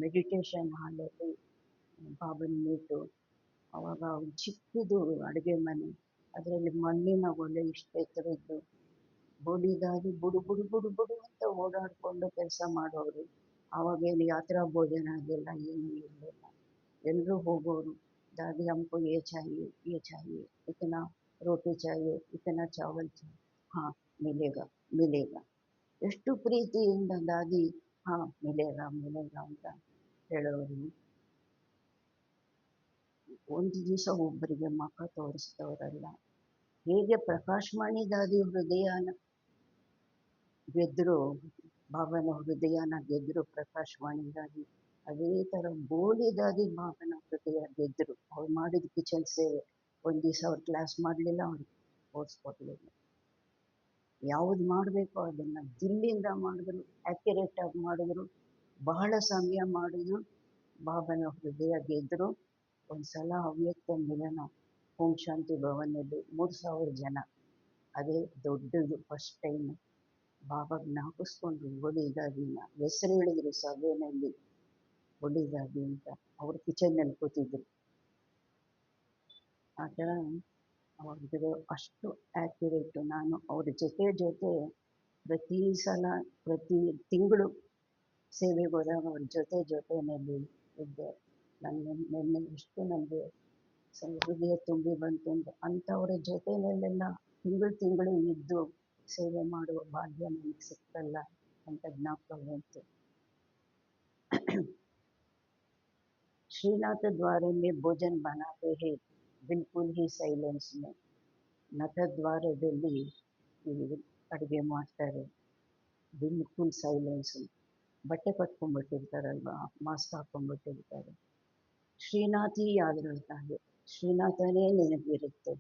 ಮೆಡಿಟೇಷನ್ ಹಾಲಲ್ಲಿ ಬಾಬನ ಮೀಟು. ಆವಾಗ ಅವ್ರು ಚಿಕ್ಕದು ಅಡುಗೆ ಮನೆ, ಅದರಲ್ಲಿ ಮಣ್ಣಿನ ಒಲೆ ಇಷ್ಟು ಎತ್ತರದ್ದು. ಬೋಲಿದಾದಿ ಬುಡು ಬುಡು ಬುಡು ಬುಡು ಅಂತ ಓಡಾಡಿಕೊಂಡು ಕೆಲಸ ಮಾಡೋರು. ಆವಾಗೇನು ಯಾತ್ರಾ ಭೋಜನ ಆಗಿಲ್ಲ, ಏನೂ ಇರಲಿಲ್ಲ. ಎಲ್ಲರೂ ಹೋಗೋರು. दादी हमको ये चाहिए, इतना रोटी चाहिए, इतना चावल चाहिए. हाँ मिलेगा मिलेगा. ಎಷ್ಟು ಪ್ರೀತಿಯಿಂದ ದಾದಿ ಹಾಂ ಮಿಲೇಗಾ ಮಿಲೇಗಾ ಅಂತ ಹೇಳೋರು. ಒಂದು ದಿವಸ ಒಬ್ಬರಿಗೆ ಮುಖ ತೋರಿಸಿದವರಲ್ಲ. ಹೇಗೆ ಪ್ರಕಾಶವಾಣಿ ದಾದಿ ಹೃದಯನ ಗೆದ್ದರು, ಬಾಬನ ಹೃದಯನ ಗೆದ್ದರು ಪ್ರಕಾಶವಾಣಿ ದಾದಿ, ಅದೇ ಥರ ಬೋಲಿ ದಾದಿ ಬಾಬನ ಹೃದಯ ಗೆದ್ದರು. ಅವ್ರು ಮಾಡಿದ ಕಿಚನ್ ಸೇವೆ. ಒಂದು ದಿವಸ ಅವ್ರು ಕ್ಲಾಸ್ ಮಾಡಲಿಲ್ಲ, ಅವ್ರಿಗೆ ಓಡಿಸ್ಕೊಡ್ಲಿಲ್ಲ. ಯಾವುದು ಮಾಡಬೇಕು ಅದನ್ನು ದಿಲ್ಲಿಂದ ಮಾಡಿದ್ರು, ಆ್ಯಕ್ಯುರೇಟಾಗಿ ಮಾಡಿದ್ರು, ಬಹಳ ಸಮಯ ಮಾಡಿದ್ರು. ಬಾಬನ ಹೃದಯ ಗೆದ್ದರು. ಒಂದು ಸಲ ಅವ್ಯಕ್ತ ಮಿಲನ ಓಂ ಶಾಂತಿ ಭವನಲ್ಲಿ 3000 ಜನ, ಅದೇ ದೊಡ್ಡದು ಫಸ್ಟ್ ಟೈಮ್. ಬಾಬಾ ಜ್ಞಾಪಿಸ್ಕೊಂಡ್ರು ಒಳ್ಳೆಯದಾಗಿನ ಹೆಸರು ಹೇಳಿದ್ರು ಸಭೆಯಲ್ಲಿ ಒಳ್ಳೆಯದಾಗಿ ಅಂತ. ಅವ್ರು ಕಿಚನ್ನಲ್ಲಿ ಕೂತಿದ್ರು. ಆ ಥರ ಅವ್ರಿಗೆ ಅಷ್ಟು ಆ್ಯಕ್ಯುರೇಟು. ನಾನು ಅವ್ರ ಜೊತೆ ಪ್ರತಿ ಸಲ ಪ್ರತಿ ತಿಂಗಳು ಸೇವೆಗೆ ಹೋದಾಗ ಅವ್ರ ಜೊತೆಯಲ್ಲಿ ಇದ್ದೆ. ನಿನ್ನೆ ಎಷ್ಟು ನನಗೆ ಹೃದಯ ತುಂಬಿ ಬಂತು ಅಂದರೆ ಅಂಥವ್ರ ಜೊತೆಯಲ್ಲೆಲ್ಲ ತಿಂಗಳು ಇದ್ದು ಸೇವೆ ಮಾಡುವ ಭಾಗ್ಯ ನನಗೆ ಸಿಕ್ಕಲ್ಲ ಅಂತ ಜ್ಞಾಪಕ ಬಂತು. श्रीनाथ द्वारे में भोजन बनाते हैं बिल्कुल ही ಸೈಲೆನ್ಸ್ में. ನಥದ್ವಾರದಲ್ಲಿ ಅಡುಗೆ ಮಾಡ್ತಾರೆ, ಬಿಲ್ಕುಲ್ ಸೈಲೆನ್ಸು. ಬಟ್ಟೆ ಕಟ್ಕೊಂಡ್ಬಿಟ್ಟಿರ್ತಾರಲ್ವ, ಮಾಸ್ಕ್ ಹಾಕೊಂಡ್ಬಿಟ್ಟಿರ್ತಾರೆ. ಶ್ರೀನಾಥ್ ही याद रहता है, ಶ್ರೀನಾಥನೇ ನೆನಪಿರುತ್ತೆ.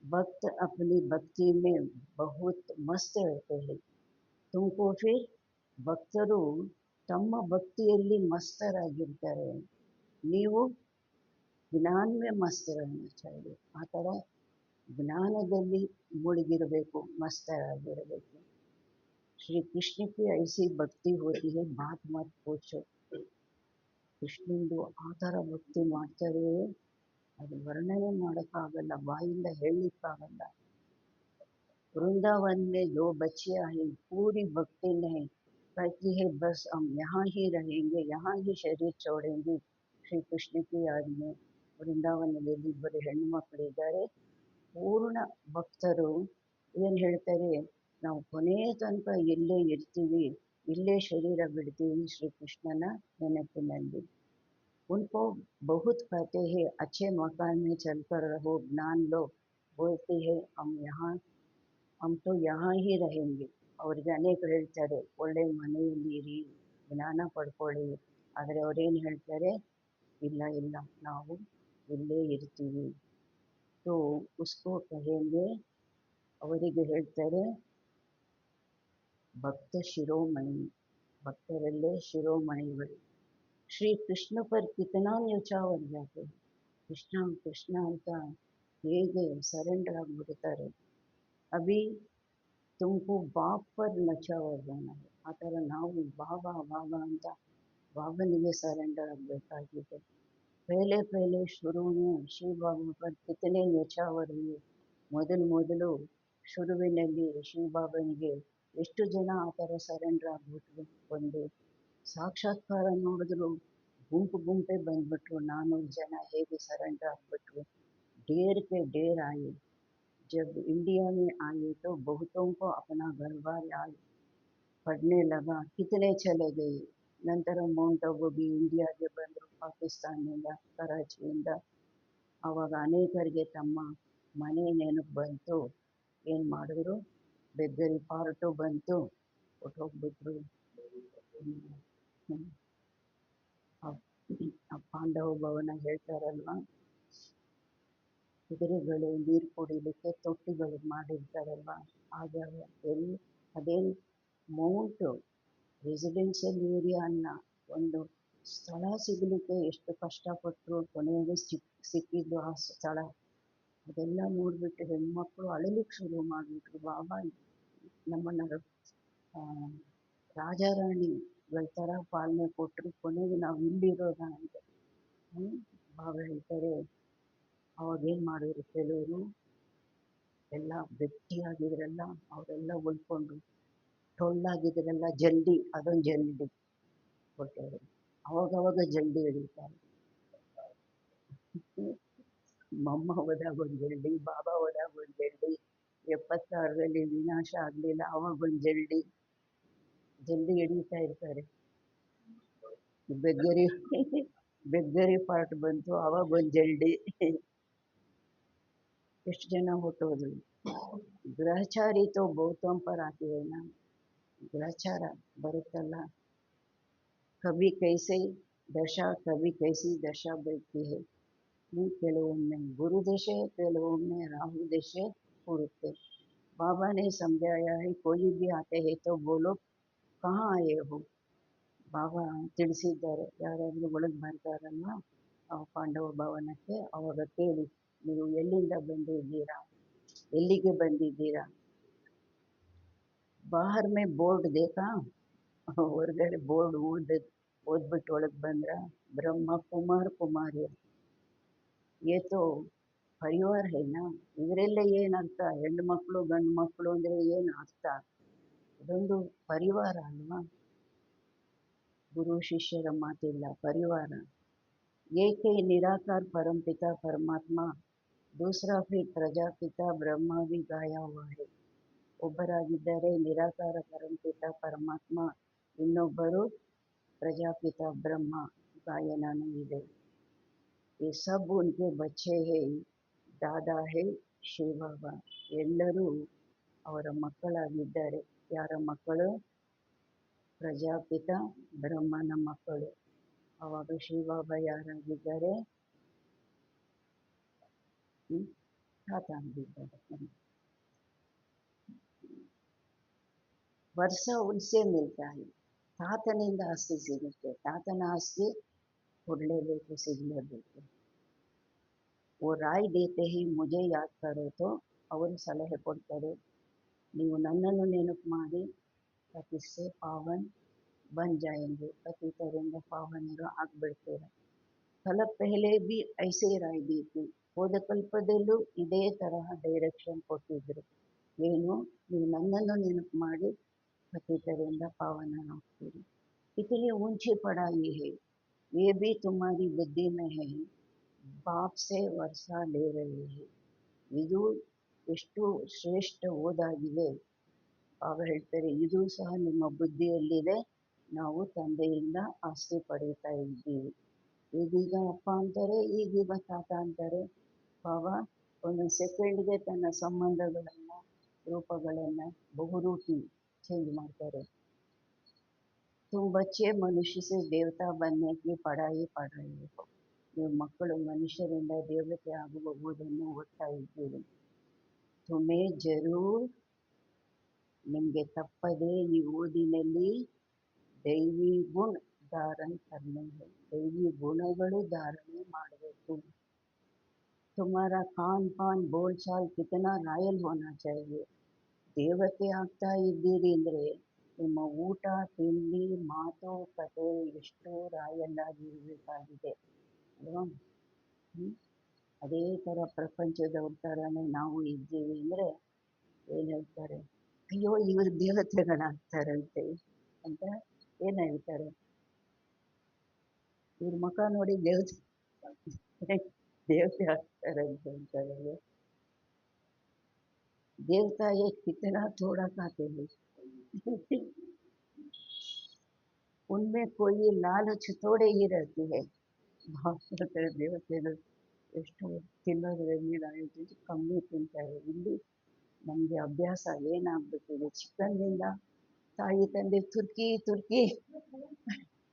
भक्त अपनी भक्ति में बहुत मस्त रहते हैं. तुमको फिर ಭಕ್ತರು ತಮ್ಮ ಭಕ್ತಿಯಲ್ಲಿ ಮಸ್ತರಾಗಿರ್ತಾರೆ, ನೀವು ಜ್ಞಾನವೇ ಮಸ್ತರನ್ನ चाहिए. ಆ ಥರ ಜ್ಞಾನದಲ್ಲಿ ಮುಳುಗಿರಬೇಕು, ಮಸ್ತರಾಗಿರಬೇಕು. ಶ್ರೀ ಕೃಷ್ಣ की ऐसी भक्ति होती है बात मत पूछो. ಕೃಷ್ಣಂದು ಆ ಥರ ಭಕ್ತಿ ಮಾಡ್ತಾರೆ, ಅದು ವರ್ಣನೆ ಮಾಡೋಕ್ಕಾಗಲ್ಲ, ಬಾಯಿಂದ ಹೇಳಲಿಕ್ಕಾಗಲ್ಲ. वृंदावन में 2 बच्चियां हैं, पूरी भक्ति में कहती है बस हम यहाँ ही रहेंगे, यहाँ ही शरीर छोड़ेंगे ಶ್ರೀ ಕೃಷ್ಣ की याद में. ವೃಂದಾವನದಲ್ಲಿ ಇಬ್ಬರು ಹೆಣ್ಣು ಮಕ್ಕಳಿದ್ದಾರೆ, ಪೂರ್ಣ ಭಕ್ತರು. ಏನು ಹೇಳ್ತಾರೆ, ನಾವು ಕೊನೆಯ ತನಕ ಇಲ್ಲೇ ಇರ್ತೀವಿ, ಇಲ್ಲೇ ಶರೀರ ಬಿಡ್ತೀವಿ ಶ್ರೀ ಕೃಷ್ಣನ ನೆನಪಿನಲ್ಲಿ. उनको बहुत कहते हैं अच्छे मकान में चलकर रहो, ज्ञान लो. बोलती है हम तो यहाँ ही रहेंगे. ಅವ್ರಿಗೆ ಅನೇಕ ಹೇಳ್ತಾರೆ ಒಳ್ಳೆ ಮನೆಯಲ್ಲಿ ಇರಿ, ಜ್ಞಾನ ಪಡ್ಕೊಳ್ಳಿ. ಆದರೆ ಅವರೇನು ಹೇಳ್ತಾರೆ, ಇಲ್ಲ ನಾವು ಇಲ್ಲೇ ಇರ್ತೀವಿ. तो उसको कहेंगे, ಅವರಿಗೆ ಹೇಳ್ತಾರೆ ಭಕ್ತ ಶಿರೋಮಣಿ, ಭಕ್ತರಲ್ಲೇ ಶಿರೋಮಣಿಗಳು. श्री कृष्ण पर कितना न्यौछावर जाते हैं. ಕೃಷ್ಣ ಅಂತ ಹೇಗೆ ಸರೆಂಡರ್ ಆಗಿಬಿಡ್ತಾರೆ. ಅಭಿ ತುಮಕು ಬಾಪ್ ಪರ್ ನಚಾವರ್ ಜಾನ है. ಆ ಥರ ನಾವು ಬಾಬಾ ಅಂತ ಬಾಬನಿಗೆ ಸರೆಂಡರ್ ಆಗಬೇಕಾಗಿದೆ. ಪಹಲೆ ಶುರು ಶಿವ ಬಾಬಾ ಪರ್ ಕಿತನೆ ನ್ಯಚಾವರ್ ಹುए. ಮೊದಲು ಶುರುವಿನಲ್ಲಿ ಶಿವಬಾಬನಿಗೆ ಎಷ್ಟು ಜನ ಆ ಥರ ಸರೆಂಡರ್ ಆಗಿಬಿಟ್ರು. ಒಂದು ಸಾಕ್ಷಾತ್ಕಾರ ನೋಡಿದ್ರು ಗುಂಪೇ ಬಂದ್ಬಿಟ್ರು, 400 ಜನ ಹೇಗೆ ಸರೆಂಡರ್ ಆಗಿಬಿಟ್ರು. ढेर के ढेर आए. जब इंडिया में आए तो बहुतों को अपना घर बार याद पड़ने लगा, कितने चले गए. ನಂತರ ಮೌಂಟ್ ಆಬೂಗೆ ಇಂಡಿಯಾಗೆ ಬಂದರು, ಪಾಕಿಸ್ತಾನದಿಂದ, ಕರಾಚಿಯಿಂದ. ಆವಾಗ ಅನೇಕರಿಗೆ ತಮ್ಮ ಮನೆ ನೆನಪು ಬಂತು. ಏನು ಮಾಡಿದ್ರು, ಬೆಗ್ಗರಿ ಪಾರ್ಟು ಬಂತು, ಹೊಟ್ಟೋಗ್ಬಿಟ್ರು. ಆ ಪಾಂಡವ ಭವನ ಹೇಳ್ತಾರಲ್ವ, ಕುದುರೆಗಳು ನೀರು ಕುಡಿಲಿಕ್ಕೆ ತೊಟ್ಟಿಗಳು ಮಾಡಿರ್ತಾರಲ್ವ, ಆಗ ಅದೇ ಮೌಂಟು ರೆಸಿಡೆನ್ಷಿಯಲ್ ಏರಿಯಾ ಅನ್ನ ಒಂದು ಸ್ಥಳ ಸಿಗಲಿಕ್ಕೆ ಎಷ್ಟು ಕಷ್ಟಪಟ್ಟರು, ಕೊನೆಗೆ ಸಿಕ್ಕಿದ್ದು ಆ ಸ್ಥಳ. ಅದೆಲ್ಲ ನೋಡ್ಬಿಟ್ಟು ಹೆಣ್ಮಕ್ಳು ಅಳಲಿಕ್ಕೆ ಶುರು ಮಾಡಿಬಿಟ್ರು. ಬಾಬಾ ನಮ್ಮನ್ನ ರಾಜಾರಾಣಿಗಳ ಥರ ಪಾಲನೆ ಕೊಟ್ಟರು, ಕೊನೆಗೆ ನಾವು ಇಲ್ಲಿರೋದ ಅಂತ. ಬಾಬಾ ಹೇಳ್ತಾರೆ, ಅವಾಗೇನು ಮಾಡಿದ್ರು, ಕೆಲವರು ಎಲ್ಲ ಗಟ್ಟಿಯಾಗಿದ್ರಲ್ಲ ಅವರೆಲ್ಲ ಉಳ್ಕೊಂಡ್ರು, ಟೊಳ್ಳಾಗಿದ್ರಲ್ಲ ಜಲ್ದಿ, ಅದೊಂದು ಜಲ್ದಿ ಕೊಟ್ಟವರು. ಅವಾಗವಾಗ ಜಲ್ದಿ ಹಿಡಿತಾರೆ. ಮಮ್ಮ ಹೋದಾಗ ಒಂದು ಜಲ್ದಿ, ಬಾಬಾ ಹೋದಾಗ ಒಂದು ಜಲ್ದಿ. 76ರಲ್ಲಿ ವಿನಾಶ ಆಗಲಿಲ್ಲ, ಅವಾಗ ಒಂದು ಜಲ್ದಿ ಹಿಡಿತಾ ಇರ್ತಾರೆ. ಬೆಗ್ಗರಿ ಪಾರ್ಟ್ ಬಂತು, ಅವಾಗ ಒಂದು ಜಲ್ದಿ. ಎಷ್ಟು ಜನ ಹೊಟ್ಟೋದ್ರು. ಗ್ರಹಚಾರಿ ತೋ ಬಹುತೋಂ ಪರ್ ಆತಿ ಹೈ ನಾ. ಗ್ರಹಚಾರ ಬರುತ್ತಲ್ಲ, ಕಭಿ ಕೈಸಿ ದಶಾ ಬೈತಿ ಹೈ. ಕೆಲವೊಮ್ಮೆ ಗುರು ದಶೆ, ಕೆಲವೊಮ್ಮೆ ರಾಹು ದಶೆ ಕೂರುತ್ತೆ. बाबा ने समझाया है, कोई भी आते हैं तो बोलो कहाँ आए हो. ಬಾಬಾ ತಿಳಿಸಿದ್ದಾರೆ, ಯಾರಾದರೂ ಒಳಗೆ ಬರ್ತಾರಲ್ಲ ಪಾಂಡವ ಭವನಕ್ಕೆ, ಅವಾಗ ಕೇಳಿ ನೀವು ಎಲ್ಲಿಂದ ಬಂದಿದ್ದೀರಾ, ಎಲ್ಲಿಗೆ ಬಂದಿದ್ದೀರಾ. ಬಾಹರ್ ಮೇ ಬೋರ್ಡ್ ದೇಖಾ, ಹೊರಗಡೆ ಬೋರ್ಡ್ ಓದ್ಬಿಟ್ಟು ಒಳಗೆ ಬಂದ್ರ, ಬ್ರಹ್ಮ ಕುಮಾರ್ ಕುಮಾರಿ ಏ ತೋ ಪರಿವಾರ ಹೇನ, ಇದರೆಲ್ಲ ಏನರ್ಥ, ಹೆಣ್ಣು ಮಕ್ಕಳು ಗಂಡು ಮಕ್ಕಳು ಅಂದ್ರೆ ಏನು ಅರ್ಥ, ಇದೊಂದು ಪರಿವಾರ ಅಲ್ವಾ. ಗುರು ಶಿಷ್ಯರ ಮಾತಿಲ್ಲ, ಪರಿವಾರ. एक ही निराकार परमपिता परमात्मा, दूसरा फिर प्रजापिता ब्रह्मा भी गाया हुआ है. ಒಬ್ಬರಾಗಿದ್ದಾರೆ ನಿರಾಕಾರ ಪರಂಪಿತ ಪರಮಾತ್ಮ, ಇನ್ನೊಬ್ಬರು ಪ್ರಜಾಪಿತ ಬ್ರಹ್ಮ, ಗಾಯನನೂ ಇದೆ. ये सब उनके बच्चे है, ದಾದಾ ಹೇ ಶಿವ ಬಾಬಾ. ಎಲ್ಲರೂ ಅವರ ಮಕ್ಕಳಾಗಿದ್ದಾರೆ. ಯಾರ ಮಕ್ಕಳು? ಪ್ರಜಾಪಿತ ಬ್ರಹ್ಮನ ಮಕ್ಕಳು. ಅವಾಗ ಶಿವಬಾಬಾ ಯಾರಾಗಿದ್ದಾರೆ? ತಾತ ಆಗಿದ್ದಾರೆ. ವರ್ಷ ಉಲ್ಸೆ ಮಿಲ್ತಾ है. ತಾತನಿಂದ ಆಸ್ತಿ ಸಿಗುತ್ತೆ, ತಾತನ ಆಸ್ತಿ ಕೊಡಲೇಬೇಕು, ಸಿಗಲೇಬೇಕು. ಓ ರಾಯ್ ದೇತೆ ಹಿ ಮುಜೆ ಯಾದ್ ಕರೋ ತೋ, ಅವರು ಸಲಹೆ ಕೊಡ್ತಾರೆ, ನೀವು ನನ್ನನ್ನು ನೆನಪು ಮಾಡಿ ಪತಿಸ್ಸೆ ಪಾವನ್ ಬನ್ ಜಾಯೆಂಗೆ, ಪತಿತರಿಂದ ಪಾವನರು ಆಗ್ಬಿಡ್ತೀರ. ಕಲ ಪೆಹಲೆ ಬಿ ಐಸೆ ರಾಯ್ ದಿ ಥಿ, ಹೋದ ಕಲ್ಪದಲ್ಲೂ ಇದೇ ತರಹ ಡೈರೆಕ್ಷನ್ ಕೊಟ್ಟಿದ್ರು. ಏನು? ನೀವು ನನ್ನನ್ನು ನೆನಪು ಮಾಡಿ ಪತಿತರಿಂದ ಪಾವನರಾಗ್ತೀರಿ. इतनी ऊंची पढ़ाई है, ये भी तुम्हारी बुद्धि में है, बाप से वर्षा ले रहे हैं. ಇದು ಎಷ್ಟು ಶ್ರೇಷ್ಠ ಓದಾಗಿದೆ. ಆಗ ಹೇಳ್ತಾರೆ, ಇದು ಸಹ ನಿಮ್ಮ ಬುದ್ಧಿಯಲ್ಲಿದೆ, ನಾವು ತಂದೆಯಿಂದ ಆಸ್ತಿ ಪಡೀತಾ ಇದ್ದೀವಿ. ಈಗೀಗ ಅಪ್ಪ ಅಂತಾರೆ, ಈಗೀಗ ತಾತ ಅಂತಾರೆ. ಬಾಬಾ ಒಂದೊಂದು ಸೆಕೆಂಡ್ಗೆ ತನ್ನ ಸಂಬಂಧಗಳನ್ನು, ರೂಪಗಳನ್ನು ಬಹುರೂಪಿ ಚೇಂಜ್ ಮಾಡ್ತಾರೆ. तुम बच्चे मनुष्य से देवता बनने की पढ़ाई पढ़ रहे हो. ನೀವು ಮಕ್ಕಳು ಮನುಷ್ಯರಿಂದ ದೇವತೆ ಆಗುವ ಓದನ್ನು ಓದ್ತಾ ಇದ್ದೀರಿ. ತುಮೇ ಜರೂರ್, ನಿಮಗೆ ತಪ್ಪದೆ ಈ ಓದಿನಲ್ಲಿ ದೈವಿ ಗುಣ ಧಾರಣೆ ಕರ್ನೆ है, ದೈವಿ ಗುಣಗಳು ಧಾರಣೆ ಮಾಡಬೇಕು. ತುಮಾರಾ ಖಾನ್ ಪಾನ್ ಬೋಲ್ ಚಾಲ್ ಕಿತನಾ ರಾಯಲ್ ಹೋನಾ ಚಾಹಿಯೆ. ದೇವತೆ ಆಗ್ತಾ ಇದ್ದೀರಿ ಅಂದರೆ ನಿಮ್ಮ ಊಟ ತಿಂಡಿ ಮಾತು ಕತೆ ಎಷ್ಟು ರಾಯಲ್ ಆಗಿರಬೇಕಾಗಿದೆ ಅಲ್ವಾ. ಅದೇ ಥರ ಪ್ರಪಂಚದವ್ರ ಥರನೇ ನಾವು ಇದ್ದೀವಿ ಅಂದರೆ ಏನು ಹೇಳ್ತಾರೆ, ಅಯ್ಯೋ ಇವರು ದೇವತೆಗಳಾಗ್ತಾರಂತೆ ಅಂತ ಏನು ಹೇಳ್ತಾರೆ, ಇವ್ರ ಮುಖ ನೋಡಿ ದೇವತೆ ಆಗ್ತಾರಂತೆ ಅಂತಾರೆ. देवता ये कितना थोड़ा खाते हैं, उनमें कोई लालच थोड़े ही रहती है. ದೇವತೆಗಳು ಎಷ್ಟು ತಿನ್ನೋದ್ರಲ್ಲಿ ಲಾಲಚ್ ಕಮ್ಮಿ ತಿಂತಾರೆ. ಇಲ್ಲಿ ನಮಗೆ ಅಭ್ಯಾಸ ಏನಾಗ್ಬಿಟ್ಟಿದೆ, ಚಿಕ್ಕಂದಿಂದ ತಾಯಿ ತಂದೆ ತುರ್ಕಿ ತುರ್ಕಿ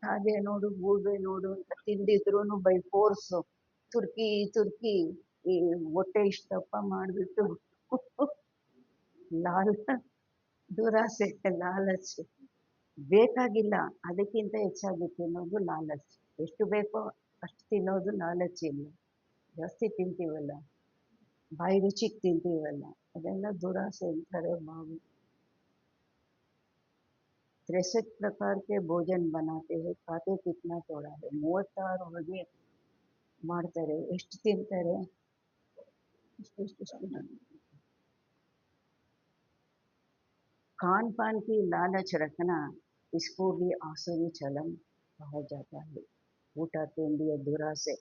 ಹಾಗೆ ನೋಡು ಗೂಬೆ ನೋಡು ಅಂತ ತಿಂದಿದ್ರು ಬೈ ಫೋರ್ಸು ತುರ್ಕಿ ತುರ್ಕಿ ಈ ಹೊಟ್ಟೆ ಇಷ್ಟಪ್ಪ ಮಾಡಿಬಿಟ್ಟು ಲಾಲ ದುರಾಸೆ ಲಾಲಚ್ ಬೇಕಾಗಿಲ್ಲ, ಅದಕ್ಕಿಂತ ಹೆಚ್ಚಾಗಿ ತಿನ್ನೋದು ಲಾಲಚ್. ಎಷ್ಟು ಬೇಕೋ ಅಷ್ಟು ತಿನ್ನೋದು ಲಾಲಚ್ ಇಲ್ಲ. ಜಾಸ್ತಿ ತಿಂತೀವಲ್ಲ, ಬಾಯಿ ರುಚಿಗೆ ತಿಂತೀವಲ್ಲ, ಅದೆಲ್ಲ ದುರಾಸೆ ಅಂತಾರೆ ಬಾವು. 63 प्रकार के भोजन बनाते हैं, खाते कितना थोड़ा है. 36 ಬಗೆ ಮಾಡ್ತಾರೆ, ಎಷ್ಟು ತಿಂತಾರೆ, ಇಷ್ಟು. खान पान की लालच रखना, इसको भी आसुरी चलन कहा जाता है. ಊಟ ತಿಂಡಿಯ ದುರಾಸೆ,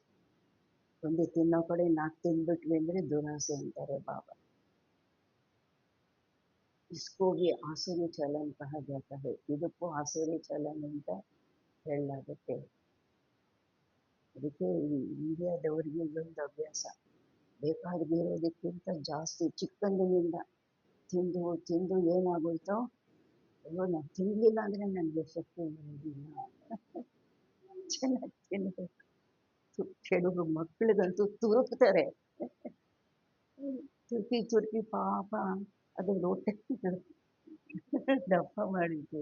ಒಂದು ತಿನ್ನೋ ಕಡೆ 4 ತಿಂದ್ಬಿಟ್ವಿ ಅಂದರೆ ದುರಾಸೆ ಅಂತಾರೆ ಬಾಬಾ. इसको भी आसुरी चलन कहा जाता है, ಇದಕ್ಕೂ ಆಸುರಿ ಚಲನ್ ಅಂತ ಹೇಳಲಾಗುತ್ತೆ. ಅದಕ್ಕೆ ಇಂಡಿಯಾದವ್ರಿಗೆ ಇದೊಂದು ಅಭ್ಯಾಸ, ಬೇಕಾಗಿರೋದಕ್ಕಿಂತ ಜಾಸ್ತಿ ಚಿಕ್ಕಂದಿನಿಂದ ತಿಂದು ತಿಂದು ಏನಾಗೋಯ್ತೋ, ಅಯ್ಯೋ ನಾನು ತಿನ್ನಲಿಲ್ಲ ಅಂದರೆ ನನಗೆ ಶಕ್ತಿ ಬರೋದಿಲ್ಲ, ಚೆನ್ನಾಗಿ ತಿನ್ನಬೇಕು. ಕೆಲವರು ಮಕ್ಕಳಿಗಂತೂ ತುರುಕ್ತಾರೆ, ತುರ್ಕಿ ತುರ್ಕಿ ಪಾಪ ಅದು ರೋಟೆ ದಪ್ಪ ಮಾಡಿದ್ದು.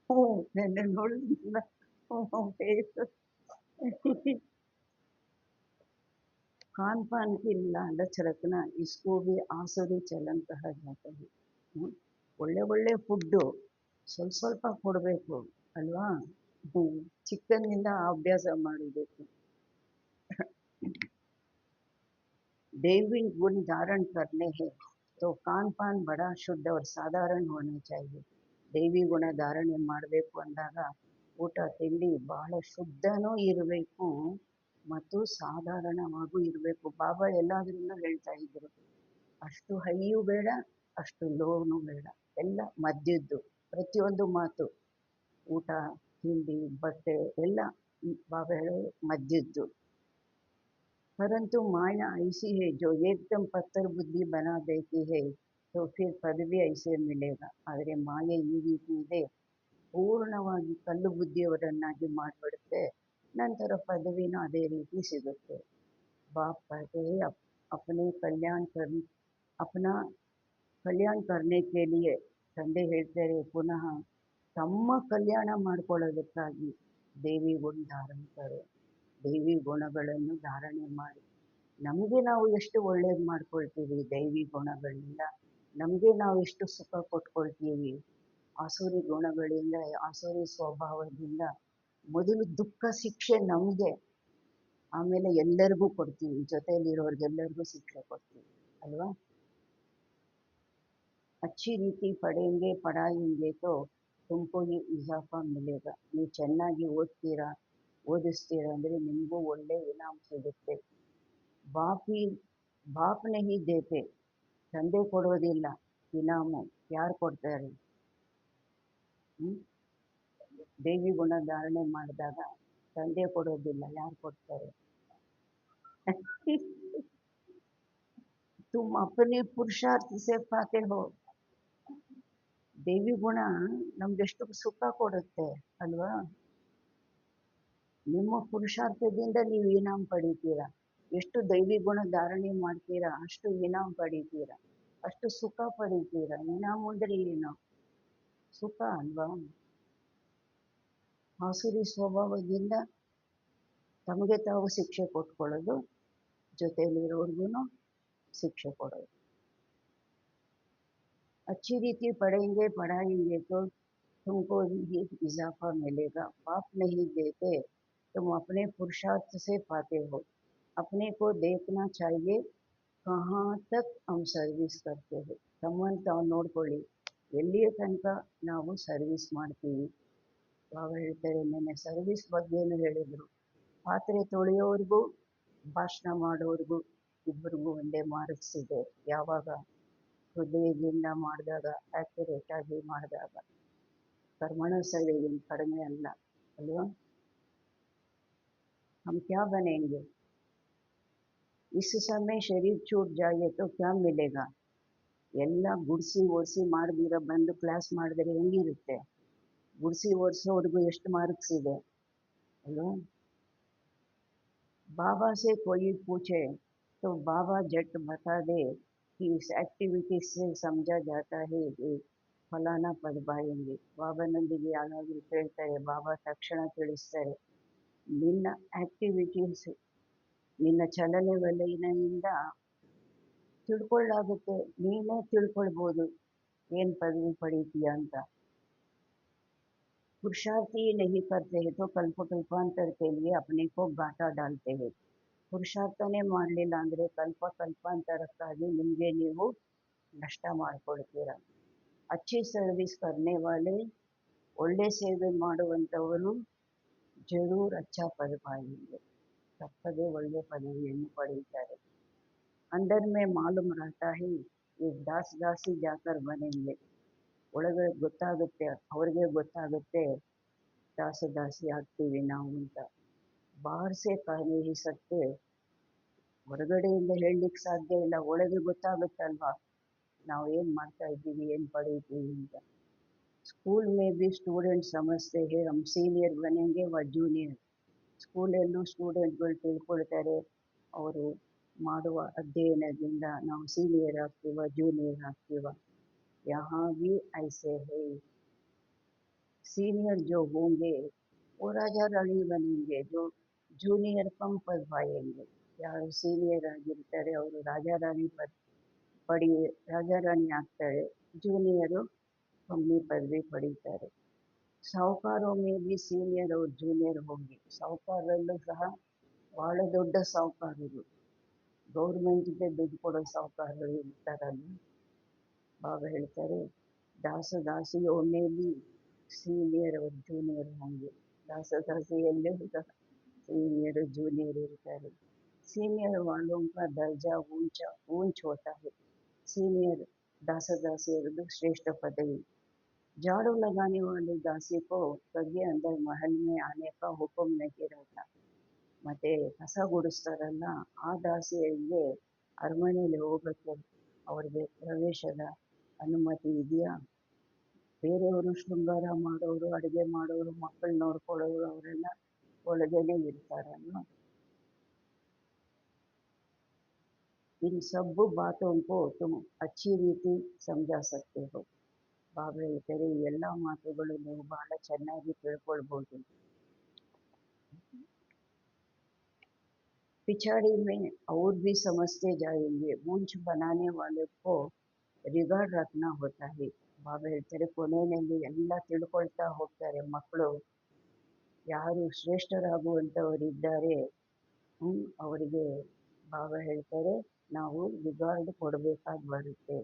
ಹ್ಞೂ ನೆನ್ನೆ ನೋಡಿದ್ನಲ್ಲ ಫೇಸ್ खान पान की लालच रखना इसको भी आसुरी चलन कहा जाता है. ಹ್ಮ್. ಒಳ್ಳೆ ಒಳ್ಳೆ ಫುಡ್ಡು ಸ್ವಲ್ಪ ಸ್ವಲ್ಪ ಕೊಡಬೇಕು ಅಲ್ವಾ. ಚಿಕ್ಕಂದಿನಿಂದ ಅಭ್ಯಾಸ ಮಾಡಬೇಕು. दैवी गुण धारण करने हैं तो खान पान बड़ा शुद्ध और साधारण होना चाहिए. ದೈವಿ ಗುಣ ಧಾರಣೆ ಮಾಡಬೇಕು ಅಂದಾಗ ಊಟ ತಿಂಡಿ ಬಹಳ ಶುದ್ಧನೂ ಇರಬೇಕು ಮತ್ತು ಸಾಧಾರಣವಾಗೂ ಇರಬೇಕು. ಬಾಬಾ ಎಲ್ಲಾದ್ರಲ್ಲೂ ಹೇಳ್ತಾ ಇದ್ರು, ಅಷ್ಟು ಹೈಯೂ ಬೇಡ, ಅಷ್ಟು ಲೋನು ಬೇಡ, ಎಲ್ಲ ಮಧ್ಯದ್ದು. ಪ್ರತಿಯೊಂದು ಮಾತು, ಊಟ ತಿಂಡಿ ಬಟ್ಟೆ ಎಲ್ಲ ಬಾಬಾ ಹೇಳೋದು ಮಧ್ಯದ್ದು. परंतु माया ऐसी है जो एकदम पत्थर बुद्धि बना देती है तो फिर पद भी ऐसे मिलेगा. ಆದರೆ ಮಾಯೆ ಈ ರೀತಿ ಇದೆ, ಪೂರ್ಣವಾಗಿ ಕಲ್ಲು ಬುದ್ಧಿಯವರನ್ನಾಗಿ ಮಾಡಿಬಿಡುತ್ತೆ, ನಂತರ ಪದವಿನ ಅದೇ ರೀತಿ ಸಿಗುತ್ತೆ. ಬಾಪ್ कहते हैं अपने कल्याण कर अपना ಕಲ್ಯಾಣ करने के लिए ತಂದೆ ಹೇಳ್ತಾರೆ ಪುನಃ ತಮ್ಮ ಕಲ್ಯಾಣ ಮಾಡ್ಕೊಳ್ಳೋದಕ್ಕಾಗಿ ದೇವಿ ಗುಣ ಧಾರಣ ಕರೆ, ದೈವಿ ಗುಣಗಳನ್ನು ಧಾರಣೆ ಮಾಡಿ ನಮಗೆ ನಾವು ಎಷ್ಟು ಒಳ್ಳೇದು ಮಾಡ್ಕೊಳ್ತೀವಿ ದೈವಿ ಗುಣಗಳಿಂದ, ನಮಗೆ ನಾವು ಎಷ್ಟು ಸುಖ ಕೊಟ್ಕೊಳ್ತೀವಿ. ಆಸುರಿ ಗುಣಗಳಿಂದ, ಆಸುರಿ ಸ್ವಭಾವದಿಂದ ಮೊದಲು ದುಃಖ ಶಿಕ್ಷೆ ನಮಗೆ, ಆಮೇಲೆ ಎಲ್ಲರಿಗೂ ಕೊಡ್ತೀವಿ, ಜೊತೆಯಲ್ಲಿರೋರ್ಗೆಲ್ಲರಿಗೂ ಶಿಕ್ಷೆ ಕೊಡ್ತೀವಿ ಅಲ್ವಾ. अच्छी रीति पढ़ेंगे पढ़ाएंगे तो तुमको ये इजाफा मिलेगा. ನೀವು ಚೆನ್ನಾಗಿ ಓದ್ತೀರಾ ಓದಿಸ್ತೀರಾ ಅಂದರೆ ನಿಮಗೂ ಒಳ್ಳೆ ಇನಾಮ್ ಸಿಗುತ್ತೆ. ಬಾಪಿ ಬಾಪ್ ನಹಿ ದೇತೆ, ತಂದೆ ಕೊಡೋದಿಲ್ಲ ಇನಾಮು, ಯಾರು ಕೊಡ್ತಾರೆ? ದೇವಿ ಗುಣ ಧಾರಣೆ ಮಾಡಿದಾಗ ತಂದೆ ಕೊಡೋದಿಲ್ಲ, ಯಾರು ಕೊಡ್ತಾರೆ? तुम अपने पुरुषार्थ से पाते हो. ದೇವಿ ಗುಣ ನಮ್ಗೆಷ್ಟು ಸುಖ ಕೊಡುತ್ತೆ ಅಲ್ವಾ. ನಿಮ್ಮ ಪುರುಷಾರ್ಥದಿಂದ ನೀವು ಇನಾಮ್ ಪಡಿತೀರಾ. ಎಷ್ಟು ದೈವಿ ಗುಣ ಧಾರಣೆ ಮಾಡ್ತೀರಾ ಅಷ್ಟು ಇನಾಮ್ ಪಡಿತೀರಾ, ಅಷ್ಟು ಸುಖ ಪಡಿತೀರಾ. ಇನಾಮ್ ಅಂದ್ರೆ ಏನು? ಸುಖ ಅಲ್ವಾ. ಆಸುರಿ ಸ್ವಭಾವದಿಂದ ತಮಗೆ ತಾವು ಶಿಕ್ಷೆ ಕೊಟ್ಕೊಳ್ಳೋದು, ಜೊತೆಯಲ್ಲಿರೋರ್ಗು ಶಿಕ್ಷೆ ಕೊಡೋದು. अच्छी रीति पढ़ेंगे पढ़ाएंगे तो तुमको ये इजाफा मिलेगा. बाप नहीं देते तुम अपने पुरुषार्थ से पाते हो. अपने को देखना चाहिए कहाँ तक हम ಸರ್ವಿಸ್ करते हो. ತಮ್ಮನ್ನು ತಾವು ನೋಡ್ಕೊಳ್ಳಿ, ಎಲ್ಲಿಯ ತನಕ ನಾವು ಸರ್ವಿಸ್ ಮಾಡ್ತೀವಿ. ಬಾಬಾ ಹೇಳ್ತಾರೆ, ನೆನ್ನೆ ಸರ್ವಿಸ್ ಬಗ್ಗೆನೂ ಹೇಳಿದರು. ಪಾತ್ರೆ ತೊಳೆಯೋರ್ಗೂ ಭಾಷಣ ಮಾಡೋರ್ಗೂ ಇಬ್ಬರಿಗೂ ಒಂದೇ ಮಾರ್ಕ್ಸ್ ಇದೆ. ಯಾವಾಗ? ಹೃದಯದಿಂದ ಮಾಡಿದಾಗ, ಆಕ್ಯುರೇಟ್ ಆಗಿ ಮಾಡಿದಾಗ. कर्मण से कड़मे अल्ल अल्वा. हम क्या बनेंगे? इस समय शरीर छूट जाए तो क्या मिलेगा? ಎಲ್ಲ ಗುಡಿಸಿ ಓಡಿಸಿ ಮಾಡಿದಿರ ಬಂದು ಕ್ಲಾಸ್ ಮಾಡಿದ್ರೆ ಹೆಂಗಿರುತ್ತೆ? ಗುಡಿಸಿ ಓಡಿಸೋರ್ಗೂ ಎಷ್ಟು ಮಾರ್ಕ್ಸ್ ಇದೆ ಅಲ್ವಾ. बाबा से कोई पूछे तो बाबा झट बता दे कि इस एक्टिविटी से समझा जाता है कि ಫಲಾನ ಪದ ಬಾಯಂಗೆ. ಬಾಬಾನೊಂದಿಗೆ ಯಾರಾದರೂ ಕೇಳ್ತಾರೆ, ಬಾಬಾ ತಕ್ಷಣ ತಿಳಿಸ್ತಾರೆ, ನಿನ್ನ ಆಕ್ಟಿವಿಟೀಸ್, ನಿನ್ನ ಚಲನೆ ವಲಯದಿಂದ ತಿಳ್ಕೊಳ್ಳಾಗುತ್ತೆ, ನೀನೇ ತಿಳ್ಕೊಳ್ಬೋದು ಏನು ಪದವಿ ಪಡೀತೀಯ ಅಂತ. पुरुषार्थी नहीं करते हैं तो कल्प कल्पांतर के लिए अपने को घाटा डालते हैं. ಪುರುಷಾರ್ಥನೆ ಮಾಡಲಿಲ್ಲ ಅಂದರೆ ಕಲ್ಪ ಕಲ್ಪಾಂತರಕ್ಕಾಗಿ ನಿಮಗೆ ನೀವು ನಷ್ಟ ಮಾಡ್ಕೊಳ್ತೀರ. अच्छी सर्विस करने वाले, ಒಳ್ಳೆ ಸೇವೆ ಮಾಡುವಂಥವರು ಜರೂರ್ ಅಚ್ಚಾ ಪದ ಪಾಯೆಂಗೆ, ತಪ್ಪದೆ ಒಳ್ಳೆ ಪದವಿಯನ್ನು ಪಡೆಯುತ್ತಾರೆ. अंदर में मालूम रहता है ये दास दासी जाकर बनेंगे. ಒಳಗಡೆ ಗೊತ್ತಾಗುತ್ತೆ, ಅವ್ರಿಗೆ ಗೊತ್ತಾಗುತ್ತೆ ದಾಸ ದಾಸಿ ಆಗ್ತೀವಿ ನಾವು ಅಂತ. ಬಾಹರ್ ಸೆ ಕಹ ನಹೀ ಸಕ್ತೆ, ಹೊರಗಡೆಯಿಂದ ಹೇಳಲಿಕ್ಕೆ ಸಾಧ್ಯ ಇಲ್ಲ, ಒಳಗೆ ಗೊತ್ತಾಗುತ್ತಲ್ವಾ ನಾವು ಏನು ಮಾಡ್ತಾ ಇದ್ದೀವಿ, ಏನು ಪಡೀತೀವಿ ಅಂತ. स्कूल में भी स्टूडेंट समझते हैं हम सीनियर बनेंगे व जूनियर. ಸ್ಕೂಲಲ್ಲೂ ಸ್ಟೂಡೆಂಟ್ಗಳು ತಿಳ್ಕೊಳ್ತಾರೆ ಅವರು ಮಾಡುವ ಅಧ್ಯಯನದಿಂದ ನಾವು सीनियर ಆಗ್ತೀವ जूनियर ಆಗ್ತೀವ यहाँ भी ऐसे है सीनियर जो होंगे वो राजा रानी बनेंगे जो जूनियर कम पद पाएंगे ಯಾರು ಸೀನಿಯರ್ ಆಗಿರ್ತಾರೆ ಅವರು ರಾಜಾ ರಾಣಿ ಪಡಿ ರಾಜಾ ರಾಣಿ ಆಗ್ತಾರೆ ಜೂನಿಯರು ಕಮ್ಮಿ ಪದವಿ ಪಡೀತಾರೆ ಸಾಹುಕಾರೋं में भी सीनियर और जूनियर होंगे ಸಾಹುಕಾರರಲ್ಲೂ ಸಹ ಬಹಳ ದೊಡ್ಡ ಸಾಹುಕಾರರು ಗೌರ್ಮೆಂಟ್ಗೆ ದುಡ್ಡು ಕೊಡೋ ಸಾಹುಕಾರರು ಇರ್ತಾರಲ್ಲ ಬಾಬಾ ಹೇಳ್ತಾರೆ दास दासियों में भी सीनियर और जूनियर होंगे दास दासियಲ್ಲೂ ಸಹ सीनियर जूनियर ಇರ್ತಾರೆ सीनियर वालों का दर्जा ऊंचा ऊंच होता है सीनियर दास दासियरದು श्रेष्ठ पदवी झाड़ू लगाने वाली दासी को कभी अंदर महल में आने का हुक्म नहीं रहता ಮತ್ತೆ ಕಸ ಗುಡಿಸ್ತಾರಲ್ಲ ಆ ದಾಸಿಯರಿಗೆ ಅರಮನೆಯಲ್ಲಿ ಹೋಗಕ್ಕೆ ಅವ್ರಿಗೆ ಪ್ರವೇಶದ ಅನುಮತಿ ಇದೆಯಾ ಬೇರೆಯವರು ಶೃಂಗಾರ ಮಾಡೋರು ಅಡುಗೆ ಮಾಡೋರು ಮಕ್ಕಳು ನೋಡ್ಕೊಳ್ಳೋರು ಅವರೆಲ್ಲ ಒಳಗೇನೆ ಇರ್ತಾರಲ್ವ इन सब बातों को तुम अच्छी रीति समझा सकते हो ಬಾಬಾ ಹೇಳ್ತಾರೆ ಈ ಎಲ್ಲ ಮಾತುಗಳು ನೀವು ಬಹಳ ಚೆನ್ನಾಗಿ ತಿಳ್ಕೊಳ್ಬಹುದು पिछाड़ी में और भी समझते जाएंगे मूंछ बनाने वाले को रिगार्ड रखना होता है ಬಾಬಾ ಹೇಳ್ತಾರೆ ಕೊನೆಯಲ್ಲಿ ಎಲ್ಲ ತಿಳ್ಕೊಳ್ತಾ ಹೋಗ್ತಾರೆ ಮಕ್ಕಳು ಯಾರು ಶ್ರೇಷ್ಠರಾಗುವಂಥವರಿದ್ದಾರೆ ಅವರಿಗೆ ಬಾಬಾ ಹೇಳ್ತಾರೆ ನಾವು ರಿಗಾರ್ಡ್ ಕೊಡಬೇಕಾಗಿ ಬರುತ್ತೆ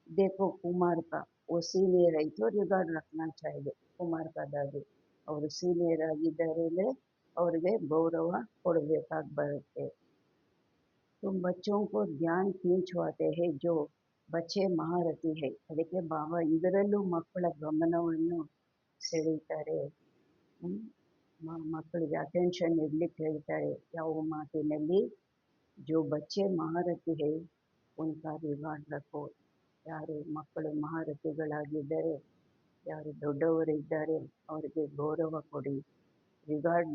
देखो कुमार का वो सीनियर है तो रिगार्ड रखना चाहिए कुमार का दादी ಅವರು ಸೀನಿಯರ್ ಆಗಿದ್ದಾರೆ ಅಂದರೆ ಅವರಿಗೆ ಗೌರವ ಕೊಡಬೇಕಾಗಿ ಬರುತ್ತೆ तुम बच्चों को ध्यान खींचवाते हैं जो बच्चे महारथी है ಅದಕ್ಕೆ ಬಾಬಾ ಇದರಲ್ಲೂ ಮಕ್ಕಳ ಗಮನವನ್ನು ಸೆಳೀತಾರೆ ಮಕ್ಕಳಿಗೆ ಅಟೆನ್ಷನ್ ಇಡ್ಲಿಕ್ಕೆ ಹೇಳ್ತಾರೆ ಯಾವ ಮಾತಿನಲ್ಲಿ जो बच्चे महारथी है उनका रिगार्ड रखो ಯಾರು ಮಕ್ಕಳು ಮಹಾರಥಿಗಳಾಗಿದ್ದಾರೆ ಯಾರು ದೊಡ್ಡವರಿದ್ದಾರೆ ಅವರಿಗೆ ಗೌರವ ಕೊಡಿ ರಿಗಾರ್ಡ್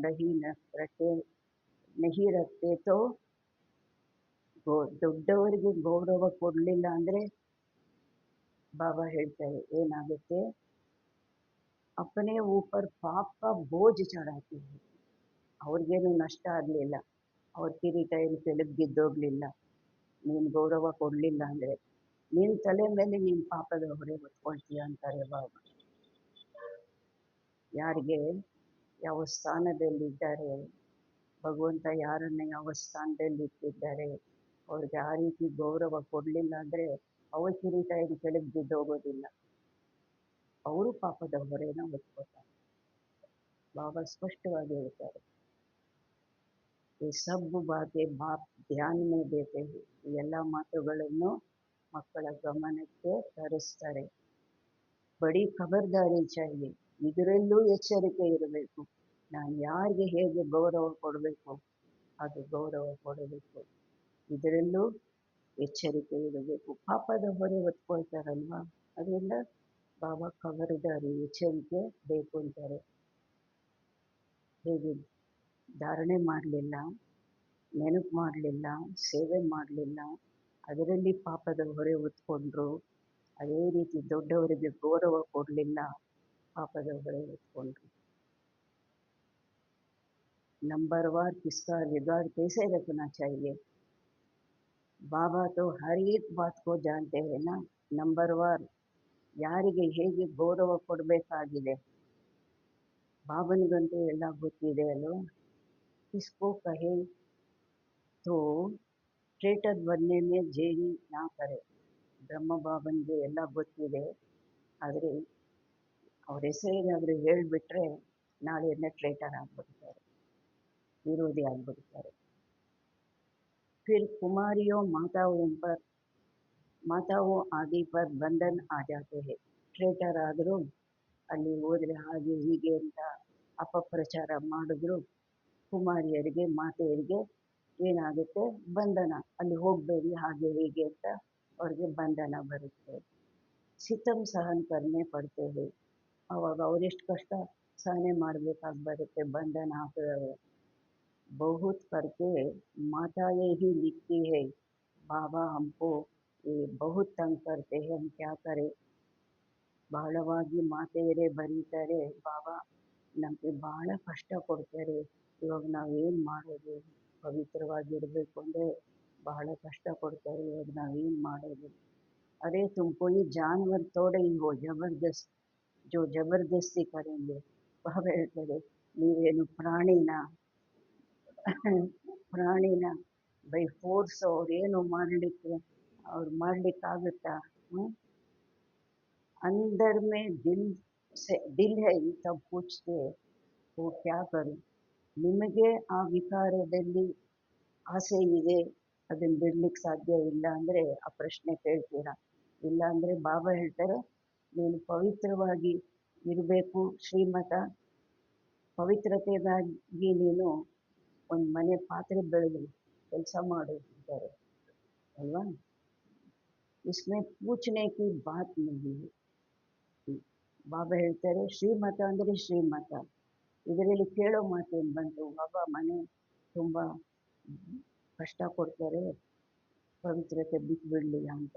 ನಹಿ ರಖತೆ ತೋ ದೊಡ್ಡವರಿಗೆ ಗೌರವ ಕೊಡಲಿಲ್ಲ ಅಂದರೆ ಬಾಬಾ ಹೇಳ್ತಾರೆ ಏನಾಗುತ್ತೆ अपने ऊपर पाप का बोझ चढ़ाती है ಅವ್ರಿಗೇನು ನಷ್ಟ ಆಗಲಿಲ್ಲ ಅವ್ರ ಕಿರೀಟ ಏನು ಕೆಳಗೆ ಬಿದ್ದೋಗ್ಲಿಲ್ಲ ನೀನು ಗೌರವ ಕೊಡಲಿಲ್ಲ ಅಂದರೆ ನಿನ್ನ ತಲೆ ಮೇಲೆ ನೀನು ಪಾಪದ ಹೊರೆ ಹೊತ್ಕೊಳ್ತೀಯ ಅಂತಾರೆ ಬಾಬಾ ಯಾರಿಗೆ ಯಾವ ಸ್ಥಾನದಲ್ಲಿದ್ದಾರೆ ಭಗವಂತ ಯಾರನ್ನ ಯಾವ ಸ್ಥಾನದಲ್ಲಿ ಇಟ್ಟಿದ್ದಾರೆ ಅವ್ರಿಗೆ ಆ ರೀತಿ ಗೌರವ ಕೊಡಲಿಲ್ಲ ಅಂದರೆ ಅವ್ರ ಕಿರೀಟ ಏನು ಕೆಳಗೆ ಬಿದ್ದೋಗೋದಿಲ್ಲ ಅವರು ಪಾಪದ ಹೊರೆನ ಹೊತ್ಕೋತಾರೆ ಬಾಬಾ ಸ್ಪಷ್ಟವಾಗಿ ಹೇಳ್ತಾರೆ ಈ ಸಬ್ ಬಾತೆ ಬಾಪ್ ಧ್ಯಾನ में देते हैं ಈ ಎಲ್ಲ ಮಾತುಗಳನ್ನು ಮಕ್ಕಳ ಗಮನಕ್ಕೆ ತರಿಸ್ತಾರೆ ಬಡಿ ಖಬರ್ದಾರಿ चाहिए ಇದರಲ್ಲೂ ಎಚ್ಚರಿಕೆ ಇರಬೇಕು ನಾನು ಯಾರಿಗೆ ಹೇಗೆ ಗೌರವ ಕೊಡಬೇಕು ಅದು ಗೌರವ ಕೊಡಬೇಕು ಇದರಲ್ಲೂ ಎಚ್ಚರಿಕೆ ಇರಬೇಕು ಪಾಪದ ಹೊರೆ ಹೊತ್ಕೊಳ್ತಾರಲ್ವಾ ಅದರಿಂದ ಬಾಬಾ ಖಬರ್ದಾರಿ ಎಚ್ಚರಿಕೆ ಬೇಕು ಅಂತಾರೆ ಹೇಗೆ ಧಾರಣೆ ಮಾಡಲಿಲ್ಲ ನೆನಪು ಮಾಡಲಿಲ್ಲ ಸೇವೆ ಮಾಡಲಿಲ್ಲ ಅದರಲ್ಲಿ ಪಾಪದ ಹೊರೆ ಹೊತ್ಕೊಂಡ್ರು ಅದೇ ರೀತಿ ದೊಡ್ಡವರಿಗೆ ಗೌರವ ಕೊಡಲಿಲ್ಲ ಪಾಪದ ಹೊರೆ ಹೊತ್ಕೊಂಡ್ರು नंबरवार किसका रिगार्ड कैसे रखना चाहिए बाबा तो हर एक बात को जानते हैं ना नंबरवार ಯಾರಿಗೆ ಹೇಗೆ ಗೌರವ ಕೊಡಬೇಕಾಗಿದೆ ಬಾಬನಿಗಂತೂ ಎಲ್ಲ ಗೊತ್ತಿದೆ ಅಲ್ವಾ किसको कहे तो ट्रेटर बनने में जेरी ना करे ಬ್ರಹ್ಮ ಬಾಬನ್ಗೆ ಎಲ್ಲ ಗೊತ್ತಿದೆ ಆದರೆ ಅವ್ರ ಹೆಸರೇನಾದರೂ ಹೇಳಿಬಿಟ್ರೆ ನಾಳೆಯೇ ಟ್ರೇಟರ್ ಆಗ್ಬಿಡ್ತಾರೆ ವಿರೋಧಿ ಆಗ್ಬಿಡ್ತಾರೆ फिर कुमारियों माताओं आदि पर बंधन आ जाते हैं ट्रेटर ಆದರೂ ಅಲ್ಲಿ ಹೋದರೆ ಹಾಗೆ ಹೀಗೆ ಅಂತ ಅಪಪ್ರಚಾರ ಮಾಡಿದ್ರು ಕುಮಾರಿಯರಿಗೆ ಮಾತೆಯರಿಗೆ ಏನಾಗುತ್ತೆ ಬಂಧನ ಅಲ್ಲಿ ಹೋಗಬೇಡಿ ಹಾಗೆ ಹೀಗೆ ಅಂತ ಅವ್ರಿಗೆ ಬಂಧನ ಬರುತ್ತೆ ಸಿತಂ ಸಹನ್ ಕರ್ನೆ ಪಡ್ತೇವೆ ಅವಾಗ ಅವರೆಷ್ಟು ಕಷ್ಟ ಸಹನೆ ಮಾಡಬೇಕಾಗಿ ಬರುತ್ತೆ ಬಂಧನ ಹಾಕಿದವರು बहुत करके माताएं ही लिखती है, बाबा हमको ये बहुत तंग करते हैं, हम क्या करें. ಬಹಳವಾಗಿ ಮಾತೆಯರೇ ಬರೀತಾರೆ, ಬಾಬಾ ನಮಗೆ ಬಹಳ ಕಷ್ಟ ಕೊಡ್ತಾರೆ, ಇವಾಗ ನಾವೇನು ಮಾಡೋದು, ಪವಿತ್ರವಾಗಿರಬೇಕು ಅಂದರೆ ಬಹಳ ಕಷ್ಟ ಕೊಡ್ತಾರೆ, ಇವಾಗ ನಾವೇನು ಮಾಡೋದು. अरे तुमको ये जानवर थोड़े ही हो जबरदस्त जो जबरदस्ती करेंगे. ಬಾಬಾ ಹೇಳ್ತಾರೆ, ನೀವೇನು ಪ್ರಾಣಿನ ಪ್ರಾಣಿನ ಬೈ ಫೋರ್ಸ್ ಅವ್ರೇನು ಮಾಡಲಿಕ್ಕೆ ಅವ್ರು ಮಾಡ್ಲಿಕ್ಕಾಗುತ್ತಾ. ಹ್ಮ್? अंदर में दिल है तब पूछते वो क्या करूं. ನಿಮಗೆ ಆ ವಿಕಾರದಲ್ಲಿ ಆಸೆ ಇದೆ, ಅದನ್ನ ಬಿಡ್ಲಿಕ್ಕೆ ಸಾಧ್ಯ ಇಲ್ಲ ಅಂದರೆ ಆ ಪ್ರಶ್ನೆ ಕೇಳ್ತೀರಾ. ಇಲ್ಲ ಅಂದರೆ ಬಾಬಾ ಹೇಳ್ತಾರೆ, ನೀನು ಪವಿತ್ರವಾಗಿ ಇರಬೇಕು ಶ್ರೀಮತ, ಪವಿತ್ರತೆಗಾಗಿ ನೀನು ಒಂದು ಮನೆ ಪಾತ್ರೆ ಬೆಳೆದು ಕೆಲಸ ಮಾಡಿದ್ದಾರೆ ಅಲ್ವಾ. इसमें पूछने की बात नहीं है. ಬಾಬಾ ಹೇಳ್ತಾರೆ ಶ್ರೀಮತ ಅಂದರೆ ಶ್ರೀಮತ, ಇದರಲ್ಲಿ ಕೇಳೋ ಮಾತೇನು ಬಂತು. ಬಾಬಾ ಮನೆ ತುಂಬ ಕಷ್ಟ ಕೊಡ್ತಾರೆ, ಪವಿತ್ರತೆ ಬಿಟ್ಬಿಡ್ಲಿ ಅಂತ.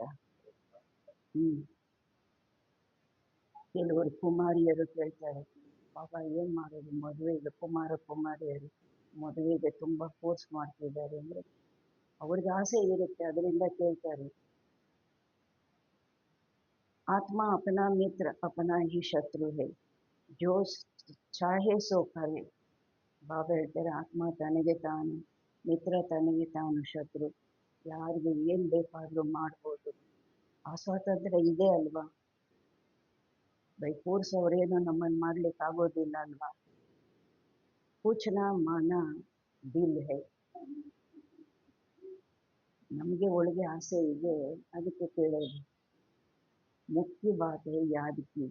ಕೆಲವರು ಕುಮಾರಿಯರು ಕೇಳ್ತಾರೆ, ಬಾಬಾ ಏನು ಮಾಡೋದು, ಮದುವೆಗೆ ಕುಮಾರಿಯರು ಮದುವೆಗೆ ತುಂಬ ಫೋರ್ಸ್ ಮಾಡ್ತಿದ್ದಾರೆ ಅಂದರೆ ಅವ್ರಿಗೆ ಆಸೆ ಇರುತ್ತೆ, ಅದರಿಂದ ಕೇಳ್ತಾರೆ. ಆತ್ಮ ಅಪನಾ ಮಿತ್ರ ಅಪನಾ ಹಿ ಶತ್ರು ಹೇ, ಜೋ ಚಾಹೆ ಸೋ ಕರೆ. ಬಾಬಾ ಹೇಳ್ತಾರೆ, ಆತ್ಮ ತನಗೆ ತಾನು ಮಿತ್ರ, ತನಗೆ ತಾನು ಶತ್ರು. ಯಾರಿಗೆ ಏನು ಬೇಕಾದರೂ ಮಾಡ್ಬೋದು, ಆ ಸ್ವಾತಂತ್ರ್ಯ ಇದೆ ಅಲ್ವಾ. ಬೈ ಫೋರ್ಸ್ ಅವರೇನು ನಮ್ಮನ್ನು ಮಾಡ್ಲಿಕ್ಕೆ ಆಗೋದಿಲ್ಲ ಅಲ್ವಾ. पूछना माना दिल है. ನಮಗೆ ಒಳಗೆ ಆಸೆ ಇದೆ, ಅದಕ್ಕೆ ಕೇಳೋದು. मुख्य बात है याद की,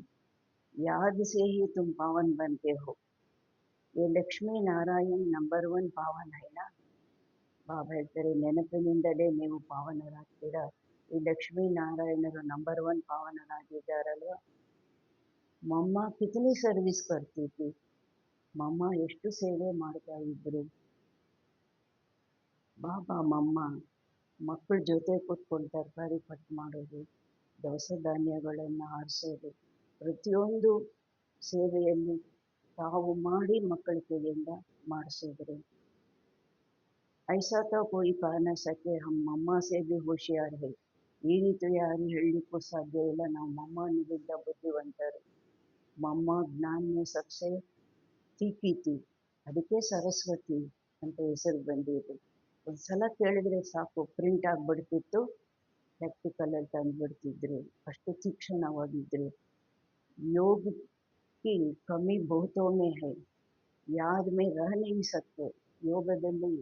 याद से ही तुम पावन बनते हो. ये लक्ष्मी नारायण नंबर 1 पावन है ना. ಬಾಬಾ ಹೇಳ್ತಾರೆ, ನೆನಪಿನಿಂದಲೇ ನೀವು ಪಾವನರಾಗ್ತೀರಾ. ಈ ಲಕ್ಷ್ಮೀ ನಾರಾಯಣರು ನಂಬರ್ 1 ಪಾವನರಾಗಿದ್ದಾರಲ್ವ. ಮಮ್ಮ ಕಿತನಿ ಸರ್ವಿಸ್ ಕರ್ತೀತಿ, ಮಮ್ಮ ಎಷ್ಟು ಸೇವೆ ಮಾಡ್ತಾ ಇದ್ರು. ಬಾಬಾ ಮಮ್ಮ ಮಕ್ಕಳ ಜೊತೆ ಕೂತ್ಕೊಂಡು ತರಕಾರಿ ಕಟ್ ಮಾಡೋದು, ದವಸ ಧಾನ್ಯಗಳನ್ನು ಆರಿಸೋದು, ಪ್ರತಿಯೊಂದು ಸೇವೆಯಲ್ಲಿ ತಾವು ಮಾಡಿ ಮಕ್ಕಳ ಕೈಯಿಂದ ಮಾಡಿಸಿದ್ರು. ऐसा तो कोई कह न सके हम मम्मा से भी होशियार है. ಈ ರೀತಿ ಯಾರು ಹೇಳಲಿಕ್ಕೂ ಸಾಧ್ಯ ಇಲ್ಲ, ನಾವು ಮಮ್ಮನಿಗಿಂತ ಬುದ್ಧಿವಂತರು. ಮಮ್ಮ ಜ್ಞಾನ ಸಬ್ಸೆ ತೀಕಿ ತಿ, ಅದಕ್ಕೆ ಸರಸ್ವತಿ ಅಂತ ಹೆಸರು ಬಂದಿತ್ತು. ಒಂದ್ಸಲ ಕೇಳಿದ್ರೆ ಸಾಕು, ಪ್ರಿಂಟ್ ಆಗಿಬಿಡ್ತಿತ್ತು, ಪ್ರಾಕ್ಟಿಕಲಲ್ಲಿ ತಂದುಬಿಡ್ತಿದ್ರು, ಅಷ್ಟು ತೀಕ್ಷ್ಣವಾಗಿದ್ರು. योग की कमी बहुतों में है, याद में रह नहीं सकते. ಯೋಗದಲ್ಲಿ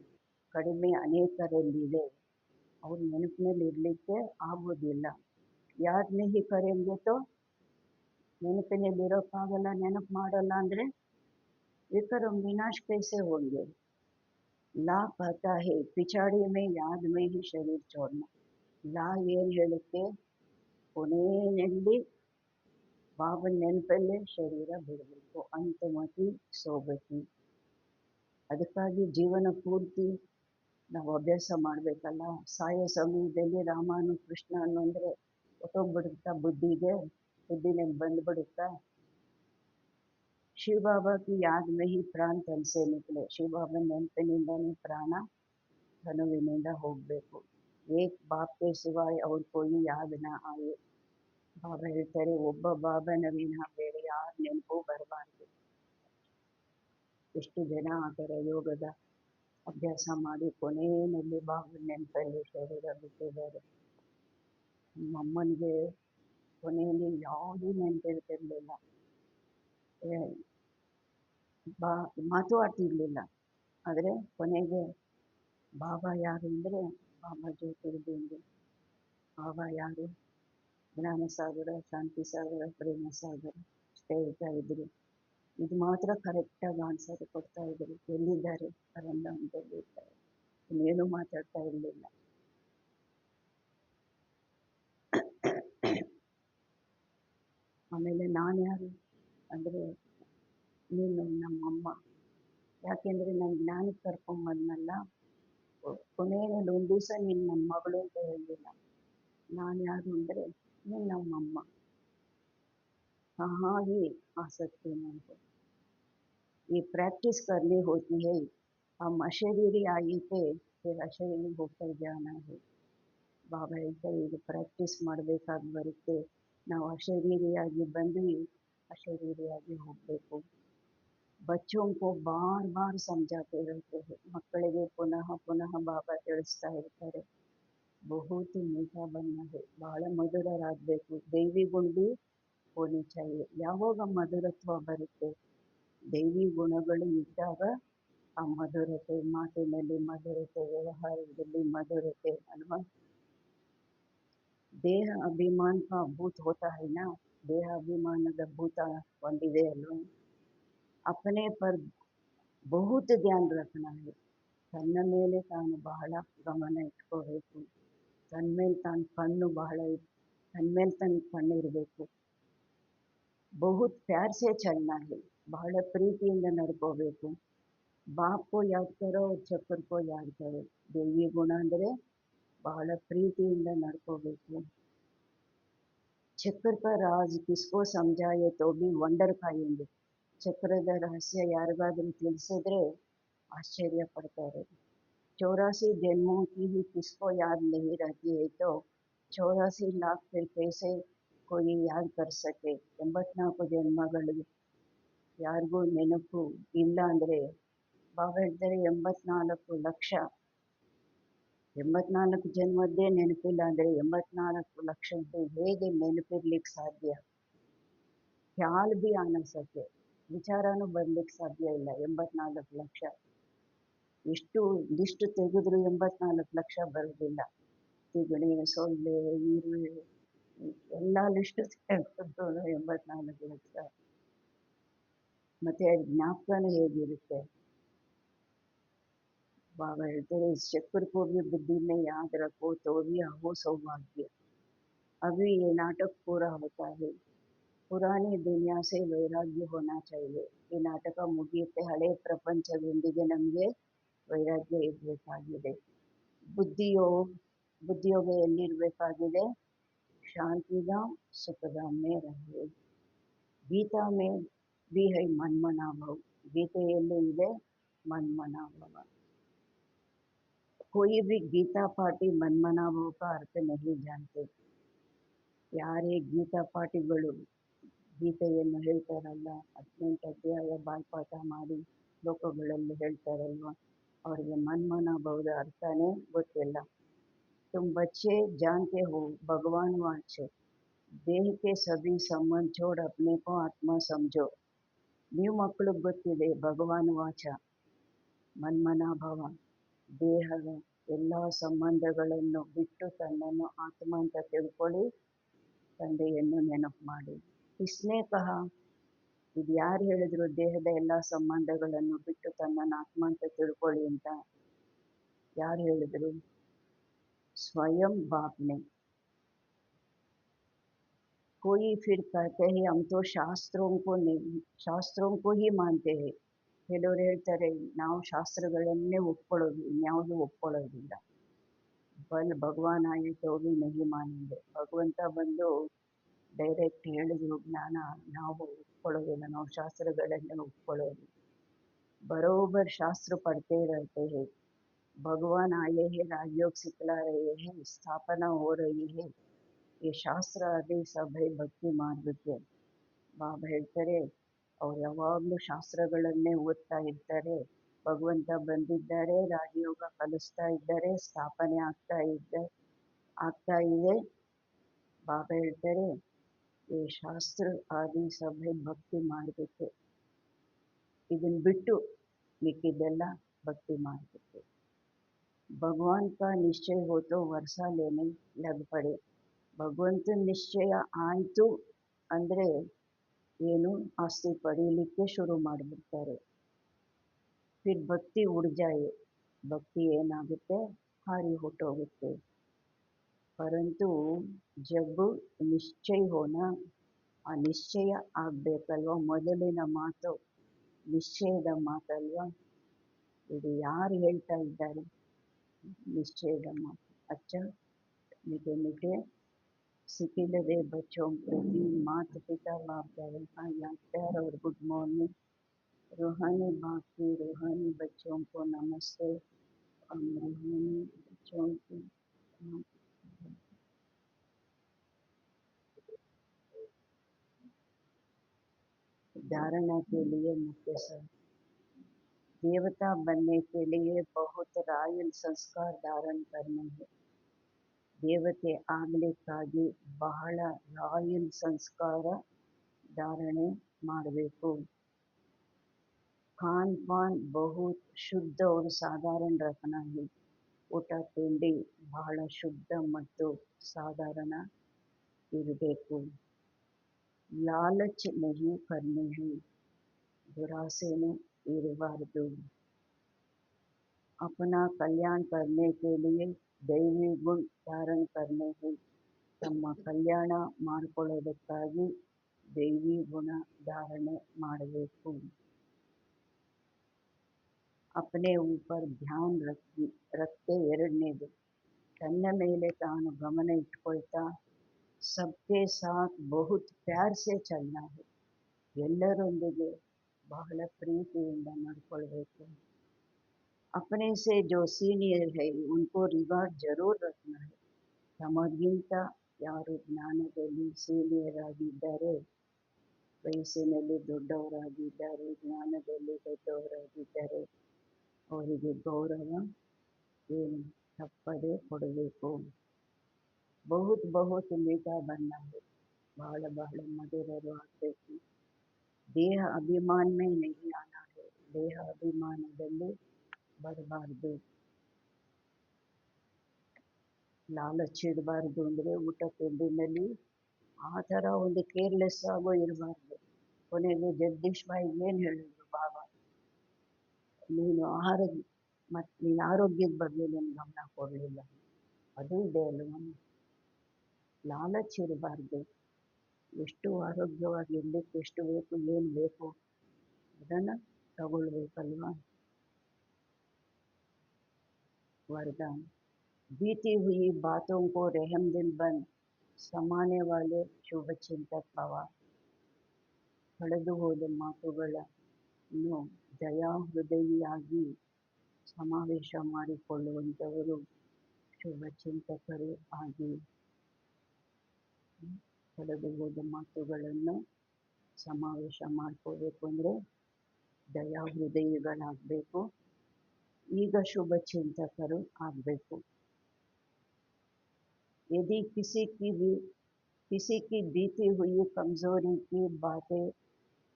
ಕಡಿಮೆ ಅನೇಕರಲ್ಲಿದೆ, ಅವ್ರ ನೆನಪಿನಲ್ಲಿ ಇರಲಿಕ್ಕೆ ಆಗೋದಿಲ್ಲ. ಯಾದ್ नहीं करेंगे तो, ನೆನಪಿನಲ್ಲಿ ಇರೋಕ್ಕಾಗಲ್ಲ, ನೆನಪು ಮಾಡಲ್ಲ ಅಂದರೆ विक्रम विनाश कैसे होंगे. ಲಾ कहता है पिछाड़ी में याद में ही शरीर छोड़ना. ಲಾ ಏನು ಹೇಳುತ್ತೆ, ಕೊನೆಯಲ್ಲಿ ಬಾಬನ ನೆನಪಲ್ಲೇ ಶರೀರ ಬಿಡಬೇಕು, ಅಂತಮತಿ ಸೋಗತಿ. ಅದಕ್ಕಾಗಿ ಜೀವನ ಪೂರ್ತಿ ನಾವು ಅಭ್ಯಾಸ ಮಾಡಬೇಕಲ್ಲ. ಸಾಯೋ ಸಮಯದಲ್ಲಿ ರಾಮನು ಕೃಷ್ಣನು ಅಂದರೆ ಹೊಟ್ಟೋಗ್ಬಿಡುತ್ತಾ, ಬುದ್ಧಿನೇ ಬಂದುಬಿಡುತ್ತಾ. ಶಿವ ಬಾಬಾ ಕಿ ಯಾದ್ ಮೇ ಹಿ ಪ್ರಾಣ ತನ್ ಸೆ ನಿಕಲೆ. ಶಿವ ಬಾಬನ ನೆನಪಿನಿಂದನೇ ಪ್ರಾಣ ತನುವಿನಿಂದ ಹೋಗಬೇಕು. ಏಕ್ ಬಾಪ್ ಕೆ ಸಿವಾಯ್ ಅವ್ರ ಕೋಯಿ ಯಾದ್ ನ ಆಯೆ. ಬಾಬಾ ಹೇಳ್ತಾರೆ, ಒಬ್ಬ ಬಾಬನ ವಿನ ಬೇರೆ ಯಾರ ನೆನಪು ಬರಬಾರ್ದು. ಎಷ್ಟು ಜನ ಆ ಥರ ಯೋಗದ ಅಭ್ಯಾಸ ಮಾಡಿ ಕೊನೆಯಲ್ಲಿ ಬಾಬನ ನೆನಪಲ್ಲಿ ಶರೀರ ಬಿಟ್ಟಿದ್ದಾರೆ. ನಮ್ಮಮ್ಮನಿಗೆ ಕೊನೆಯಲ್ಲಿ ಯಾವುದೂ ನೆನಪಿರ್ತಿರ್ಲಿಲ್ಲ, ಮಾತು ಆಡ್ತಿರ್ಲಿಲ್ಲ. ಆದರೆ ಕೊನೆಗೆ ಬಾಬಾ ಯಾರು ಅಂದರೆ ಬಾಬಾ ಜ್ಯೋತಿರ್ಲಿಂಗ. ಬಾಬಾ ಯಾರು, ಜ್ಞಾನ ಸಾಗರ, ಶಾಂತಿ ಸಾಗರ, ಪ್ರೇಮ ಸಾಗರ ಅಷ್ಟೇ ಹೇಳ್ತಾ ಇದ್ರು. ಇದು ಮಾತ್ರ ಕರೆಕ್ಟಾಗಿ ಆನ್ಸರ್ ಕೊಡ್ತಾ ಇದ್ರು. ಎಲ್ಲಿದ್ದಾರೆ ಪರಂಧಾಮದಲ್ಲಿ ಇರ್ತಾರೆ, ಇನ್ನೇನು ಮಾತಾಡ್ತಾ ಇರಲಿಲ್ಲ. ಆಮೇಲೆ ನಾನು ಯಾರು ಅಂದರೆ, ನೀನು ನಮ್ಮಮ್ಮ, ಯಾಕೆಂದರೆ ನಾನು ಜ್ಞಾನಕ್ಕೆ ಕರ್ಕೊಂಬಂದನಲ್ಲ, ಕೊನೆಯಲ್ಲಿ ಒಂದು ದಿವಸ ನೀನು ನನ್ನ ಮಗಳು ಅಂತ ಹೇಳಿಲ್ಲ. ನಾನು ಯಾರು ಅಂದರೆ ನೀನು ನಮ್ಮಮ್ಮ. कहाँ ही आ सकते हैं वो। ये प्रैक्टिस करनी होती है। हम अशरीरी आई थे, फिर अशरीरी होकर जाना है। ಬಾಬಾ ಹೇಳ್ತಾರೆ, ಇದು ಪ್ರಾಕ್ಟೀಸ್ ಮಾಡಬೇಕಾಗಿ ಬರುತ್ತೆ. ನಾವು ಅಶರೀರಿಯಾಗಿ ಬಂದ್ವಿ, ಅಶರೀರಿಯಾಗಿ ಹೋಗಬೇಕು. बच्चों को बार बार समझाते रहते हैं. ಮಕ್ಕಳಿಗೆ ಪುನಃ ಪುನಃ ಬಾಬಾ ತಿಳಿಸ್ತಾ ಇರ್ತಾರೆ, ಬಹುತ್ ಮೀಠಾ ಬನ್ನ है, ಬಹಳ ಮಧುರರಾಗಬೇಕು. ದೈವಿ ಗುಣ भी होनी चाहिए. ಯಾವಾಗ ಮಧುರತ್ವ ಬರುತ್ತೆ, ದೈವಿ ಗುಣಗಳು ಇದ್ದಾಗ ಆ ಮಧುರತೆ, ಮಾತಿನಲ್ಲಿ ಮಧುರತೆ, ವ್ಯವಹಾರದಲ್ಲಿ ಮಧುರತೆ ಅಲ್ವಾ. ದೇಹ ಅಭಿಮಾನ का भूत होता है ना, ದೇಹ ಅಭಿಮಾನದ ಭೂತ ಒಂದಿದೆ ಅಲ್ವಾ. अपने पर बहुत ध्यान रखना है. ತನ್ನ ಮೇಲೆ ತಾನು ಬಹಳ ಗಮನ ಇಟ್ಕೋಬೇಕು. ತನ್ನ ಮೇಲೆ ತಾನು ಕಣ್ಣು ಬಹಳ, ತನ್ನ ಮೇಲೆ ತನ್ನ ಕಣ್ಣು ಇರಬೇಕು. ಬಹುತ್ ಪ್ಯಾರ್ ಸೆ ಚಲನಾ है, ಬಹಳ ಪ್ರೀತಿಯಿಂದ ನಡ್ಕೋಬೇಕು. ಬಾಪ್ ಕೋ ಯಾದ್ ಕರೋ, ಚಕ್ರ ಕೋ ಯಾದ್ ಕರೋ. ದೈವಿ ಗುಣ ಅಂದರೆ ಬಹಳ ಪ್ರೀತಿಯಿಂದ ನಡ್ಕೋಬೇಕು. ಚಕ್ರ का राज किसको समझाए तो भी ವಂಡರ್ खाएंगे. ಚಕ್ರದ ರಹಸ್ಯ ಯಾರಿಗಾದ್ರೂ ತಿಳಿಸಿದ್ರೆ आश्चर्य पड़ता है। 84 जन्मों की ही किसको याद नहीं रहती है तो 84 लाख फिर कैसे कोई याद कर सके. 84 ಜನ್ಮಗಳು ಯಾರಿಗೂ ನೆನಪು ಇಲ್ಲ ಅಂದರೆ, ಬಾಬಾ ಹೇಳ್ತಾರೆ 84 ಲಕ್ಷ, 84 ಜನ್ಮದ್ದೇ ನೆನಪಿಲ್ಲ ಅಂದರೆ 84 ಲಕ್ಷದ್ದು ಹೇಗೆ ನೆನಪಿರ್ಲಿಕ್ಕೆ ಸಾಧ್ಯ. ಖ್ಯಾಲ್ ಬಿ ಆನ ಸಕೆ, ವಿಚಾರನೂ ಬರ್ಲಿಕ್ಕೆ ಸಾಧ್ಯ ಇಲ್ಲ. 84 ಲಕ್ಷ ಎಷ್ಟು ಲಿಸ್ಟ್ ತೆಗೆದ್ರು 84 ಲಕ್ಷ ಬರೋದಿಲ್ಲ. ತಿಗಣೆ, ಸೊಳ್ಳೆ, ಈರುಳ್ಳಿ ಎಲ್ಲ ಲಿಸ್ಟ್ ತೆಗೆದ್ರು 84 ಲಕ್ಷ. ಮತ್ತೆ ಜ್ಞಾಪಕನೂ ಹೇಗಿರುತ್ತೆ. बाबा कहते हैं, इस चक्र को भी बुद्धि में याद रखो तो भी हो सौभाग्य. अभी ये नाटक पूरा होता है. पुरानी दुनिया से वैराग्य होना चाहिए. ಈ ನಾಟಕ ಮುಗಿಯುತ್ತೆ, ಹಳೆ ಪ್ರಪಂಚದೊಂದಿಗೆ ನಮಗೆ ವೈರಾಗ್ಯ ಇರಬೇಕಾಗಿದೆ. ಬುದ್ಧಿಯೋಗ ಎಲ್ಲಿರಬೇಕಾಗಿದೆ, ಶಾಂತಿಧಾಮ್ ಸುಖಧಾಮ್ ಮೇ ರಹೆ. ಗೀತಾ ಮೇ भी है ಮನ್ಮನಾಭವ. ಗೀತೆಯಲ್ಲೂ ಇದೆ ಮನ್ಮನಾಭವ. कोई भी गीता पाठी ಮನ್ಮನಾಭವ का अर्थ नहीं जानते. ಯಾರೇ ಗೀತಾ ಪಾಠಿಗಳು ಗೀತೆಯನ್ನು ಹೇಳ್ತಾರಲ್ಲ, 18 ಅಧ್ಯಾಯ ಬಾಯ್ಪಾಠ ಮಾಡಿ ಲೋಕಗಳಲ್ಲಿ ಹೇಳ್ತಾರಲ್ವ, ಅವರಿಗೆ ಮನ್ಮನಾಭವದ ಅರ್ಥನೇ ಗೊತ್ತಿಲ್ಲ. तुम बच्चे जानते हो भगवान वाचे, देह के सभी संबंध छोड़ अपने को आत्मा समझो. ನೀವು ಮಕ್ಕಳಿಗೆ ಗೊತ್ತಿದೆ ಭಗವಾನ್ ವಾಚ, ಮನ್ಮನಾಭವ, ದೇಹದ ಎಲ್ಲ ಸಂಬಂಧಗಳನ್ನು ಬಿಟ್ಟು ತನ್ನನ್ನು ಆತ್ಮ ಅಂತ ತಿಳ್ಕೊಳ್ಳಿ, ತಂದೆಯನ್ನು ನೆನಪು ಮಾಡಿ. ಕಿಸ್ನೇ ಕಹ, ಇದು ಯಾರು ಹೇಳಿದ್ರು ದೇಹದ ಎಲ್ಲ ಸಂಬಂಧಗಳನ್ನು ಬಿಟ್ಟು ತನ್ನನ್ನು ಆತ್ಮ ಅಂತ ತಿಳ್ಕೊಳ್ಳಿ ಅಂತ? ಯಾರು ಹೇಳಿದ್ರು? ಸ್ವಯಂ ಬಾಪ್ನೆ. कोई फिर कहते हैं हम तो ಶಾಸ್ತ್ರೋं को ही मानते हैं. ಕೆಲವರು ಹೇಳ್ತಾರೆ ನಾವು ಶಾಸ್ತ್ರಗಳನ್ನೇ ಒಪ್ಕೊಳ್ಳೋದು, ಇನ್ಯಾವುದು ಒಪ್ಕೊಳ್ಳೋದಿಲ್ಲ. ಬಲ್ ಭಗವಾನ್ ಆಯೆ ತೋ ಭಿ ನಹಿ ಮಾನೆಂಗೆ. ಭಗವಂತ ಬಂದು ಡೈರೆಕ್ಟ್ ಹೇಳಿದ್ರು ಜ್ಞಾನ, ನಾವು ಒಪ್ಕೊಳ್ಳೋದಿಲ್ಲ, ನಾವು ಶಾಸ್ತ್ರಗಳನ್ನೇ ಒಪ್ಕೊಳ್ಳೋದು. बरोबर शास्त्र पढ़ते रहते हैं. भगवान आए हैं, राजयोग सिखला रहे हैं, स्थापना हो रही है. ये ಶಾಸ್ತ್ರ ಅದೇ ಸಭೆ ಭಕ್ತಿ ಮಾರ್ಗಕ್ಕೆ. ಬಾಬಾ ಹೇಳ್ತಾರೆ ಅವ್ರು ಯಾವಾಗಲೂ ಶಾಸ್ತ್ರಗಳನ್ನೇ ಓದ್ತಾ ಇರ್ತಾರೆ. ಭಗವಂತ ಬಂದಿದ್ದಾರೆ, ರಾಜಯೋಗ ಕಲಿಸ್ತಾ ಇದ್ದಾರೆ, ಸ್ಥಾಪನೆ ಆಗ್ತಾ ಇದೆ. ಬಾಬಾ ಹೇಳ್ತಾರೆ ಈ ಶಾಸ್ತ್ರ ಆದಿ ಸಭೆ ಭಕ್ತಿ ಮಾರ್ಗಕ್ಕೆ, ಇದನ್ನ ಬಿಟ್ಟು ಮಿಕ್ಕಿದ್ದೆಲ್ಲ ಭಕ್ತಿ ಮಾರ್ಗಕ್ಕೆ. ಭಗವಾನ್ का निश्चय हो तो वर्षा लेने लग पड़े. ಭಗವಂತನ ನಿಶ್ಚಯ ಆಯಿತು ಅಂದರೆ ಏನು, ಆಸ್ತಿ ಪಡೀಲಿಕ್ಕೆ ಶುರು ಮಾಡಿಬಿಡ್ತಾರೆ. ಫಿರ್ ಭಕ್ತಿ ಉಡ್ ಜಾಯೆ, ಭಕ್ತಿ ಏನಾಗುತ್ತೆ, ಹಾರಿ ಹೊಟ್ಟೋಗುತ್ತೆ. ಪರಂತು ಜಬ್ ನಿಶ್ಚಯ ಹೋನ, ಆ ನಿಶ್ಚಯ ಆಗಬೇಕಲ್ವ. ಮೊದಲಿನ ಮಾತು ನಿಶ್ಚಯದ ಮಾತಲ್ವ. ಇದು ಯಾರು ಹೇಳ್ತಾ इದ್ದಾರೆ निश्चय माँ अच्छा मीठे मीठे सिकिलरे बच्चों प्रति माता पिता बाप दादा का याद प्यार और गुड मॉर्निंग रूहानी बाप की रूहानी बच्चों को नमस्ते और रूहानी बच्चों की धारणा के लिए मुख्य सर देवता बनने के लिए बहुत रायल संस्कार धारण करने हैं ದೇವತೆ ಆಗಲಿಕ್ಕಾಗಿ ಬಹಳ ರಾಯಲ್ ಸಂಸ್ಕಾರ ಧಾರಣೆ ಮಾಡಬೇಕು खान पान बहुत शुद्ध और साधारण रखना है ಊಟ ತಿಂಡಿ ಬಹಳ ಶುದ್ಧ ಮತ್ತು ಸಾಧಾರಣ ಇರಬೇಕು लालच नहीं करनी है ದುರಾಸೆನೂ ಇರಬಾರದು अपना कल्याण करने के लिए दैवी गुण धारण करने हैं ತಮ್ಮ ಕಲ್ಯಾಣ ಮಾಡಿಕೊಳ್ಳೋದಕ್ಕಾಗಿ ದೈವಿ ಗುಣ ಧಾರಣೆ ಮಾಡಬೇಕು अपने ऊपर ध्यान रखते ಎರಡನೇದು ತನ್ನ ಮೇಲೆ ತಾನು ಗಮನ ಇಟ್ಕೊಳ್ತಾ सबके साथ बहुत प्यार से चलना है ಎಲ್ಲರೊಂದಿಗೆ ಬಹಳ ಪ್ರೀತಿಯಿಂದ ನಡ್ಕೊಳ್ಬೇಕು अपने से जो सीनियर है उनको रिगार्ड जरूर रखना है ತಮಗಿಂತ ಯಾರು ಜ್ಞಾನದಲ್ಲಿ ಸೀನಿಯರ್ ಆಗಿದ್ದಾರೆ ವಯಸ್ಸಿನಲ್ಲಿ ದೊಡ್ಡವರಾಗಿದ್ದಾರೆ ಜ್ಞಾನದಲ್ಲಿ ದೊಡ್ಡವರಾಗಿದ್ದಾರೆ ಅವರಿಗೆ ಗೌರವ ಏನು ತಪ್ಪದೆ ಕೊಡಬೇಕು ಬಹುತ್ ಬಹುತ್ ಮೀಠಾ ಬನ್ನ ಬಹಳ ಬಹಳ ಮಧುರರು ಆಗಬೇಕು ದೇಹ ಅಭಿಮಾನವೇ नहीं आना है ದೇಹ ಅಭಿಮಾನದಲ್ಲಿ ಬರಬಾರ್ದು ಲಾಲಚ್ಚಿಡಬಾರ್ದು ಅಂದರೆ ಊಟ ತಿಂಡಿನಲ್ಲಿ ಆ ಥರ ಒಂದು ಕೇರ್ಲೆಸ್ ಆಗೋ ಇರಬಾರ್ದು ಕೊನೆಗೆ ಜಗದೀಶ್ ಬಾಯಿ ಏನು ಹೇಳಿದ್ರು ಬಾಬಾ ನೀನು ನೀನು ಆರೋಗ್ಯದ ಬಗ್ಗೆ ನೀನು ಗಮನ ಕೊಡಲಿಲ್ಲ ಅದು ಇದೆ ಅಲ್ವಾ ಲಾಲಚ್ಚಿರಬಾರ್ದು ಎಷ್ಟು ಆರೋಗ್ಯವಾಗಿರ್ಲಿಕ್ಕೆ ಎಷ್ಟು ಬೇಕು ಏನು ಬೇಕು ಅದನ್ನು ತಗೊಳ್ಬೇಕಲ್ವಾ वरदान बीती हुई बातों को रहम दिल बन समाने वाले शुभ चिंतक भव ಕಳೆದು ಹೋದ ಮಾತುಗಳನ್ನು ದಯಾ ಹೃದಯಿಯಾಗಿ ಸಮಾವೇಶ ಮಾಡಿಕೊಳ್ಳುವಂಥವರು ಶುಭ ಚಿಂತಕರು ಆಗಿ ಕಳೆದು ಹೋದ ಮಾತುಗಳನ್ನು ಸಮಾವೇಶ ಮಾಡ್ಕೋಬೇಕು ಅಂದರೆ ದಯಾ ಹೃದಯಿಗಳಾಗಬೇಕು ಈಗ ಶುಭ ಚಿಂತಕರು ಆಗಬೇಕು यदि किसी की बीती हुई कमजोरी की बातें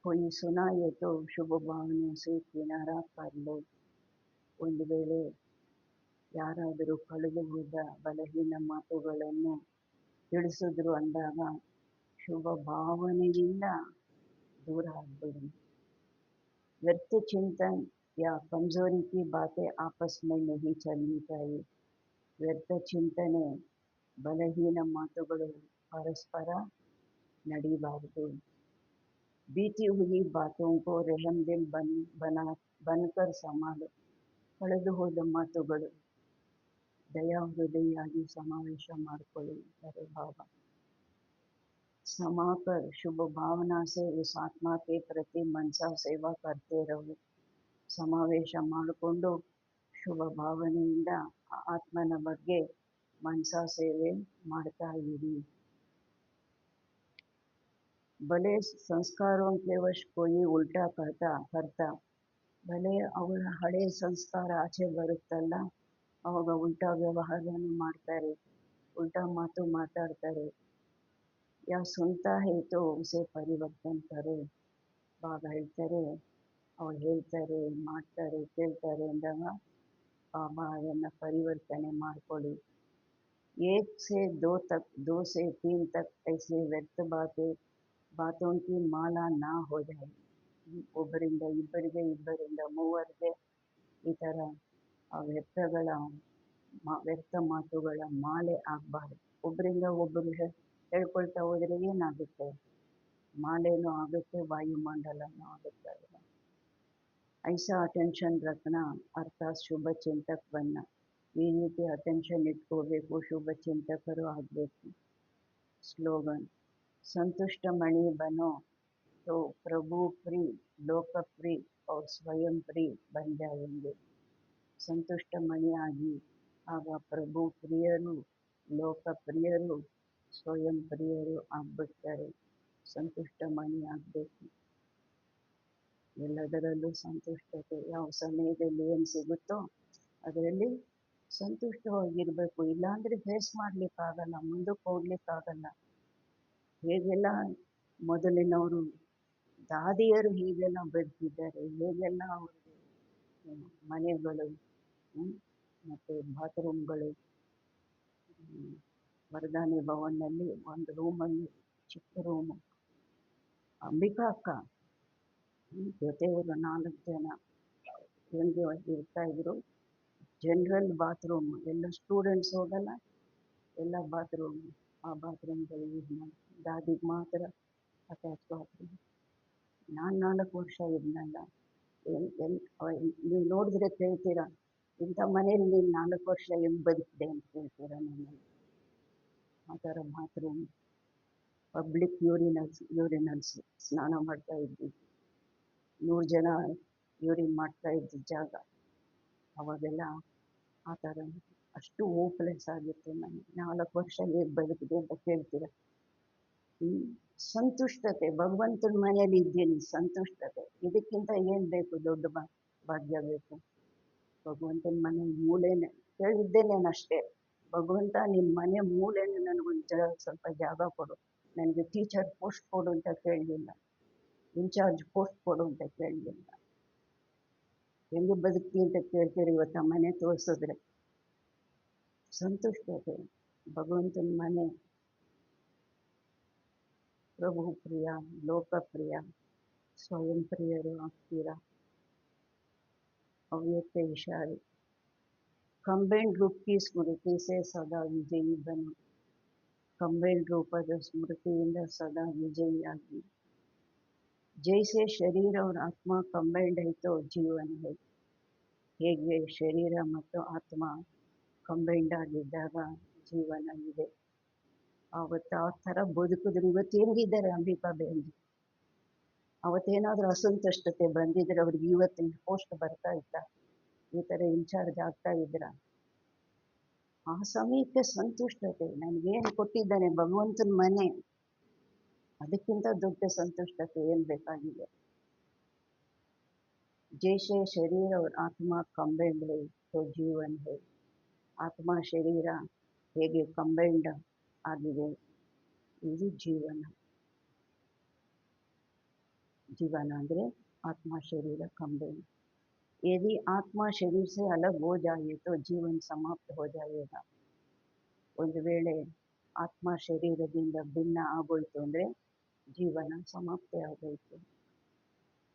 कोई सुनाए तो शुभ भावने से किनारा कर लो ಒಂದು ವೇಳೆ ಯಾರಾದರೂ ಕಳೆದು ಹೋದ ಬಲಹೀನ ಮಾತುಗಳನ್ನು ತಿಳಿಸಿದ್ರು ಅಂದಾಗ ಶುಭ ಭಾವನೆಯಿಂದ दूर ಆಗಬೇಡಿ व्यर्थ चिंतन या कमजोरी की बातें आपस में नहीं चलनी चाहिए व्यर्थ चिंतನೆ ಬಲಹೀನ ಮಾತುಗಳು ಪರಸ್ಪರ ನಡೀಬಾರದು बीती हुई बातों को रहम दिल बनकर संभालो ಕಳೆದು ಹೋದ ಮಾತುಗಳು ದಯಾ ಹೃದಯಿಯಾಗಿ ಸಮಾವೇಶ ಮಾಡಿಕೊಳ್ಳಿ ಭಾವ समाकर शुभ भावना से उस आत्मा के प्रति मनसा सेवा करते रहो ಸಮಾವೇಶ ಮಾಡಿಕೊಂಡು ಶುಭ ಭಾವನೆಯಿಂದ ಆತ್ಮನ ಬಗ್ಗೆ मनसा ಸೇವೆ ಮಾಡ್ತಾ ಇರಿ भले संस्कारों के वश कोई उल्टा करता भले ಅವರ ಹಳೆ ಸಂಸ್ಕಾರ ಆಚೆ ಬರುತ್ತಲ್ಲ ಅವಾಗ ಉಲ್ಟಾ ವ್ಯವಹಾರವನ್ನು ಮಾಡ್ತಾರೆ ಉಲ್ಟಾ ಮಾತು ಮಾತಾಡ್ತಾರೆ या सुनता है तो उसे परिवर्तन करो ಬಾಬಾ ಹೇಳ್ತಾರೆ ಅವ್ರು ಹೇಳ್ತಾರೆ ಮಾಡ್ತಾರೆ ಕೇಳ್ತಾರೆ ಅಂದಾಗ ಬಾಬಾ ಅದನ್ನು ಪರಿವರ್ತನೆ ಮಾಡ್ಕೊಳ್ಳಿ एक से दो तक दो से तीन तक ऐसे व्यर्थ बातों की माला ना हो जाए ಒಬ್ಬರಿಂದ ಇಬ್ಬರಿಗೆ ಇಬ್ಬರಿಂದ ಮೂವರಿಗೆ ಈ ಥರ ವ್ಯರ್ಥ ಮಾತುಗಳ ಮಾಲೆ ಆಗಬಾರ್ದು ಒಬ್ಬರಿಂದ ಒಬ್ಬರು ಹೇಳ್ಕೊಳ್ತಾ ಹೋದರೆ ಏನಾಗುತ್ತೆ ಮಾಲೆನೂ ಆಗುತ್ತೆ ವಾಯುಮಂಡಲನೂ ಆಗುತ್ತೆ ऐसा अटेंशन रखना अर्थात शुभ चिंतक बनना. ಈ ರೀತಿ ಅಟೆನ್ಷನ್ ಇಟ್ಕೋಬೇಕು, ಶುಭ ಚಿಂತಕರು ಆಗಬೇಕು. ಸ್ಲೋಗನ್: संतुष्ट मणि बनो तो प्रभु प्रिय, लोक प्रिय और स्वयं प्रिय बन जाएंगे. ಸಂತುಷ್ಟ ಮಣಿಯಾಗಿ ಆಗ ಪ್ರಭು ಪ್ರಿಯರು, ಲೋಕ ಪ್ರಿಯರು, ಸ್ವಯಂ ಪ್ರಿಯರು ಆಗ್ಬಿಡ್ತಾರೆ. ಸಂತುಷ್ಟ ಮಣಿ ಆಗಬೇಕು. ಎಲ್ಲದರಲ್ಲೂ ಸಂತುಷ್ಟತೆ. ಯಾವ ಸಮಯದಲ್ಲಿ ಏನು ಸಿಗುತ್ತೋ ಅದರಲ್ಲಿ ಸಂತುಷ್ಟವಾಗಿರಬೇಕು. ಇಲ್ಲಾಂದರೆ ಫೇಸ್ ಮಾಡಲಿಕ್ಕಾಗಲ್ಲ, ಮುಂದಕ್ಕೆ ಹೋಗ್ಲಿಕ್ಕಾಗಲ್ಲ. ಹೇಗೆಲ್ಲ ಮೊದಲಿನವರು ದಾದಿಯರು ಹೀಗೆಲ್ಲ ಬದುಕಿದ್ದಾರೆ, ಹೇಗೆಲ್ಲ ಅವರಿಗೆ ಮನೆಗಳು ಮತ್ತು ಬಾತ್ರೂಮ್ಗಳು. ವರದಾನಿ ಭವನ್ನಲ್ಲಿ ಒಂದು ರೂಮಲ್ಲಿ, ಚಿಕ್ಕ ರೂಮು, ಅಂಬಿಕಾ ಅಕ್ಕ ಜೊತೆಯವರು 4 ಜನ ಹೆಂಗೆ ಇರ್ತಾಯಿದ್ರು. ಜನರಲ್ ಬಾತ್ರೂಮ್, ಎಲ್ಲ ಸ್ಟೂಡೆಂಟ್ಸ್ ಹೋಗಲ್ಲ, ಎಲ್ಲ ಬಾತ್ರೂಮ್, ಆ ಬಾತ್ರೂಮ್ಗಳು ಯೂಸ್ ಮಾಡಿ. ದಾದಿಗೆ ಮಾತ್ರ ಅಟ್ಯಾಚ್ ಬಾತ್ರೂಮ್. ನಾನು 4 ವರ್ಷ ಇದ್ನಲ್ಲ, ನೀವು ನೋಡಿದ್ರೆ ಕೇಳ್ತೀರಾ, ಇಂಥ ಮನೇಲಿ ನೀನು 4 ವರ್ಷ ಹೆಂಗೆ ಬದುಕಿದೆ ಅಂತ ಕೇಳ್ತೀರಾ ನಮ್ಮಲ್ಲಿ. ಆ ಥರ ಬಾತ್ರೂಮ್, ಪಬ್ಲಿಕ್ ಯೂರಿನಲ್ಸ್ ಸ್ನಾನ ಮಾಡ್ತಾ ಇದ್ವಿ. 100 ಜನ ಯೂರಿನ್ ಮಾಡ್ತಾ ಇದ್ದ ಜಾಗ. ಅವಾಗೆಲ್ಲ ಆ ಥರ ಅಷ್ಟು ಹೋಪ್ಲೆಸ್ ಆಗಿತ್ತು. ನಾನು 4 ವರ್ಷ ಹೇಗೆ ಬದುಕಿದೆ ಅಂತ ಕೇಳ್ತೀರ. ಸಂತುಷ್ಟತೆ, ಭಗವಂತನ ಮನೆಯಲ್ಲಿ ಇದ್ದೀನಿ, ಸಂತುಷ್ಟತೆ. ಇದಕ್ಕಿಂತ ಏನು ಬೇಕು? ದೊಡ್ಡ ಭಾಗ್ಯ ಬೇಕು. ಭಗವಂತನ ಮನೆ ಮೂಲೆನೇ ಕೇಳಿದ್ದೇನೇನಷ್ಟೇ, ಭಗವಂತ ನಿನ್ನ ಮನೆ ಮೂಲೆನೇ ನನಗೊಂದು ಸ್ವಲ್ಪ ಜಾಗ ಕೊಡು, ನನಗೆ ಟೀಚರ್ ಪೋಸ್ಟ್ ಕೊಡು ಅಂತ ಕೇಳಲಿಲ್ಲ, ಇನ್ಚಾರ್ಜ್ ಪೋಸ್ಟ್ ಕೊಡು ಅಂತ ಕೇಳಲಿಲ್ಲ. ಹೆಂಗೆ ಬದುಕ್ತಿ ಅಂತ ಕೇಳ್ತೀರಿ ಇವತ್ತು ಆ ಮನೆ ತೋರಿಸಿದ್ರೆ. ಸಂತುಷ್ಟತೆ, ಭಗವಂತನ ಮನೆ, ಪ್ರಭು ಪ್ರಿಯ, ಲೋಕಪ್ರಿಯ, ಸ್ವಯಂ ಪ್ರಿಯರು ಆಗ್ತೀರಾ. ಅವ್ಯಕ್ತ ವಿಷಾರಿ. ಕಂಬೈನ್ಡ್ ರೂಪ की स्मृति से सदा विजयी बनो. ಕಂಬೈನ್ಡ್ ರೂಪದ ಸ್ಮೃತಿಯಿಂದ ಸದಾ ವಿಜಯಿಯಾಗಿ. ಜೈಸೆ ಶರೀರ और ಆತ್ಮ ಕಂಬೈನ್ಡ್ है तो ಜೀವನ है. ಹೇಗೆ ಶರೀರ ಮತ್ತು ಆತ್ಮ ಕಂಬೈನ್ಡ್ ಆಗಿದ್ದಾಗ ಜೀವನ ಇದೆ. ಆವತ್ತು ಆ ಥರ ಬದುಕಿದ್ರು ಇವತ್ತು ಹೆಂಗಿದ್ದಾರೆ ಅಂಬಿಕಾ ಬೇಂದ್ರೆ? ಅವತ್ತೇನಾದರೂ ಅಸಂತುಷ್ಟತೆ ಬಂದಿದ್ರೆ ಅವ್ರಿಗೆ ಇವತ್ತಿನ ಪೋಸ್ಟ್ ಬರ್ತಾ ಇತ್ತ? ಈ ಥರ ಇನ್ಚಾರ್ಜ್ ಆಗ್ತಾ ಇದ್ರ? ಆ ಸಮಯಕ್ಕೆ ಸಂತುಷ್ಟತೆ, ನನಗೇನು ಕೊಟ್ಟಿದ್ದಾನೆ ಭಗವಂತನ ಮನೆ, ಅದಕ್ಕಿಂತ ದೊಡ್ಡ ಸಂತುಷ್ಟತೆ ಏನು ಬೇಕಾಗಿದೆ? ಜೈಸೆ ಶರೀರ और ಆತ್ಮ ಕಂಬೈನ್ಡ್ है तो ಜೀವನ है. ಆತ್ಮ ಶರೀರ ಹೇಗೆ ಕಂಬೈನ್ಡ್ ಆಗಿದೆ, ಇದು ಜೀವನ. जीवन ಅಂದರೆ आत्मा शरीर कंबाइन. यदि आत्मा शरीर से अलग हो जाए तो जीवन समाप्त हो जाएगा. ಒಂದು ವೇಳೆ ಆತ್ಮ ಶರೀರದಿಂದ ಭಿನ್ನ ಆಗೋಯ್ತು ಅಂದರೆ ಜೀವನ ಸಮಾಪ್ತಿ ಆಗೋಯ್ತು.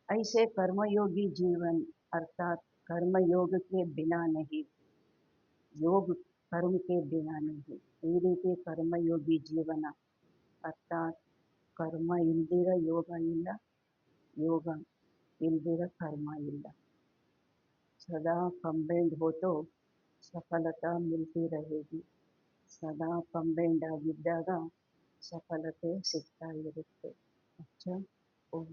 ऐसे कर्मयोगी जीवन अर्थात कर्मयोग के बिना नहीं, योग कर्म के बिना नहीं. ಈ ರೀತಿ ಕರ್ಮಯೋಗಿ ಜೀವನ ಅರ್ಥಾತ್ ಕರ್ಮ ಇಲ್ದಿರ ಯೋಗ ಇಲ್ಲ, ಯೋಗ ಇಲ್ದಿರ ಕರ್ಮ ಇಲ್ಲ. ಸದಾ ಕಂಬೈನ್ಡ್ हो तो ಸಫಲತಾ ಮಿಲ್ತಿ रहेगी. ಸದಾ ಕಂಬೈನ್ಡ್ ಆಗಿದ್ದಾಗ ಸಫಲತೆ ಸಿಗ್ತಾ ಇರುತ್ತೆ. ಅಚ್ಚಾ, ಓಂ.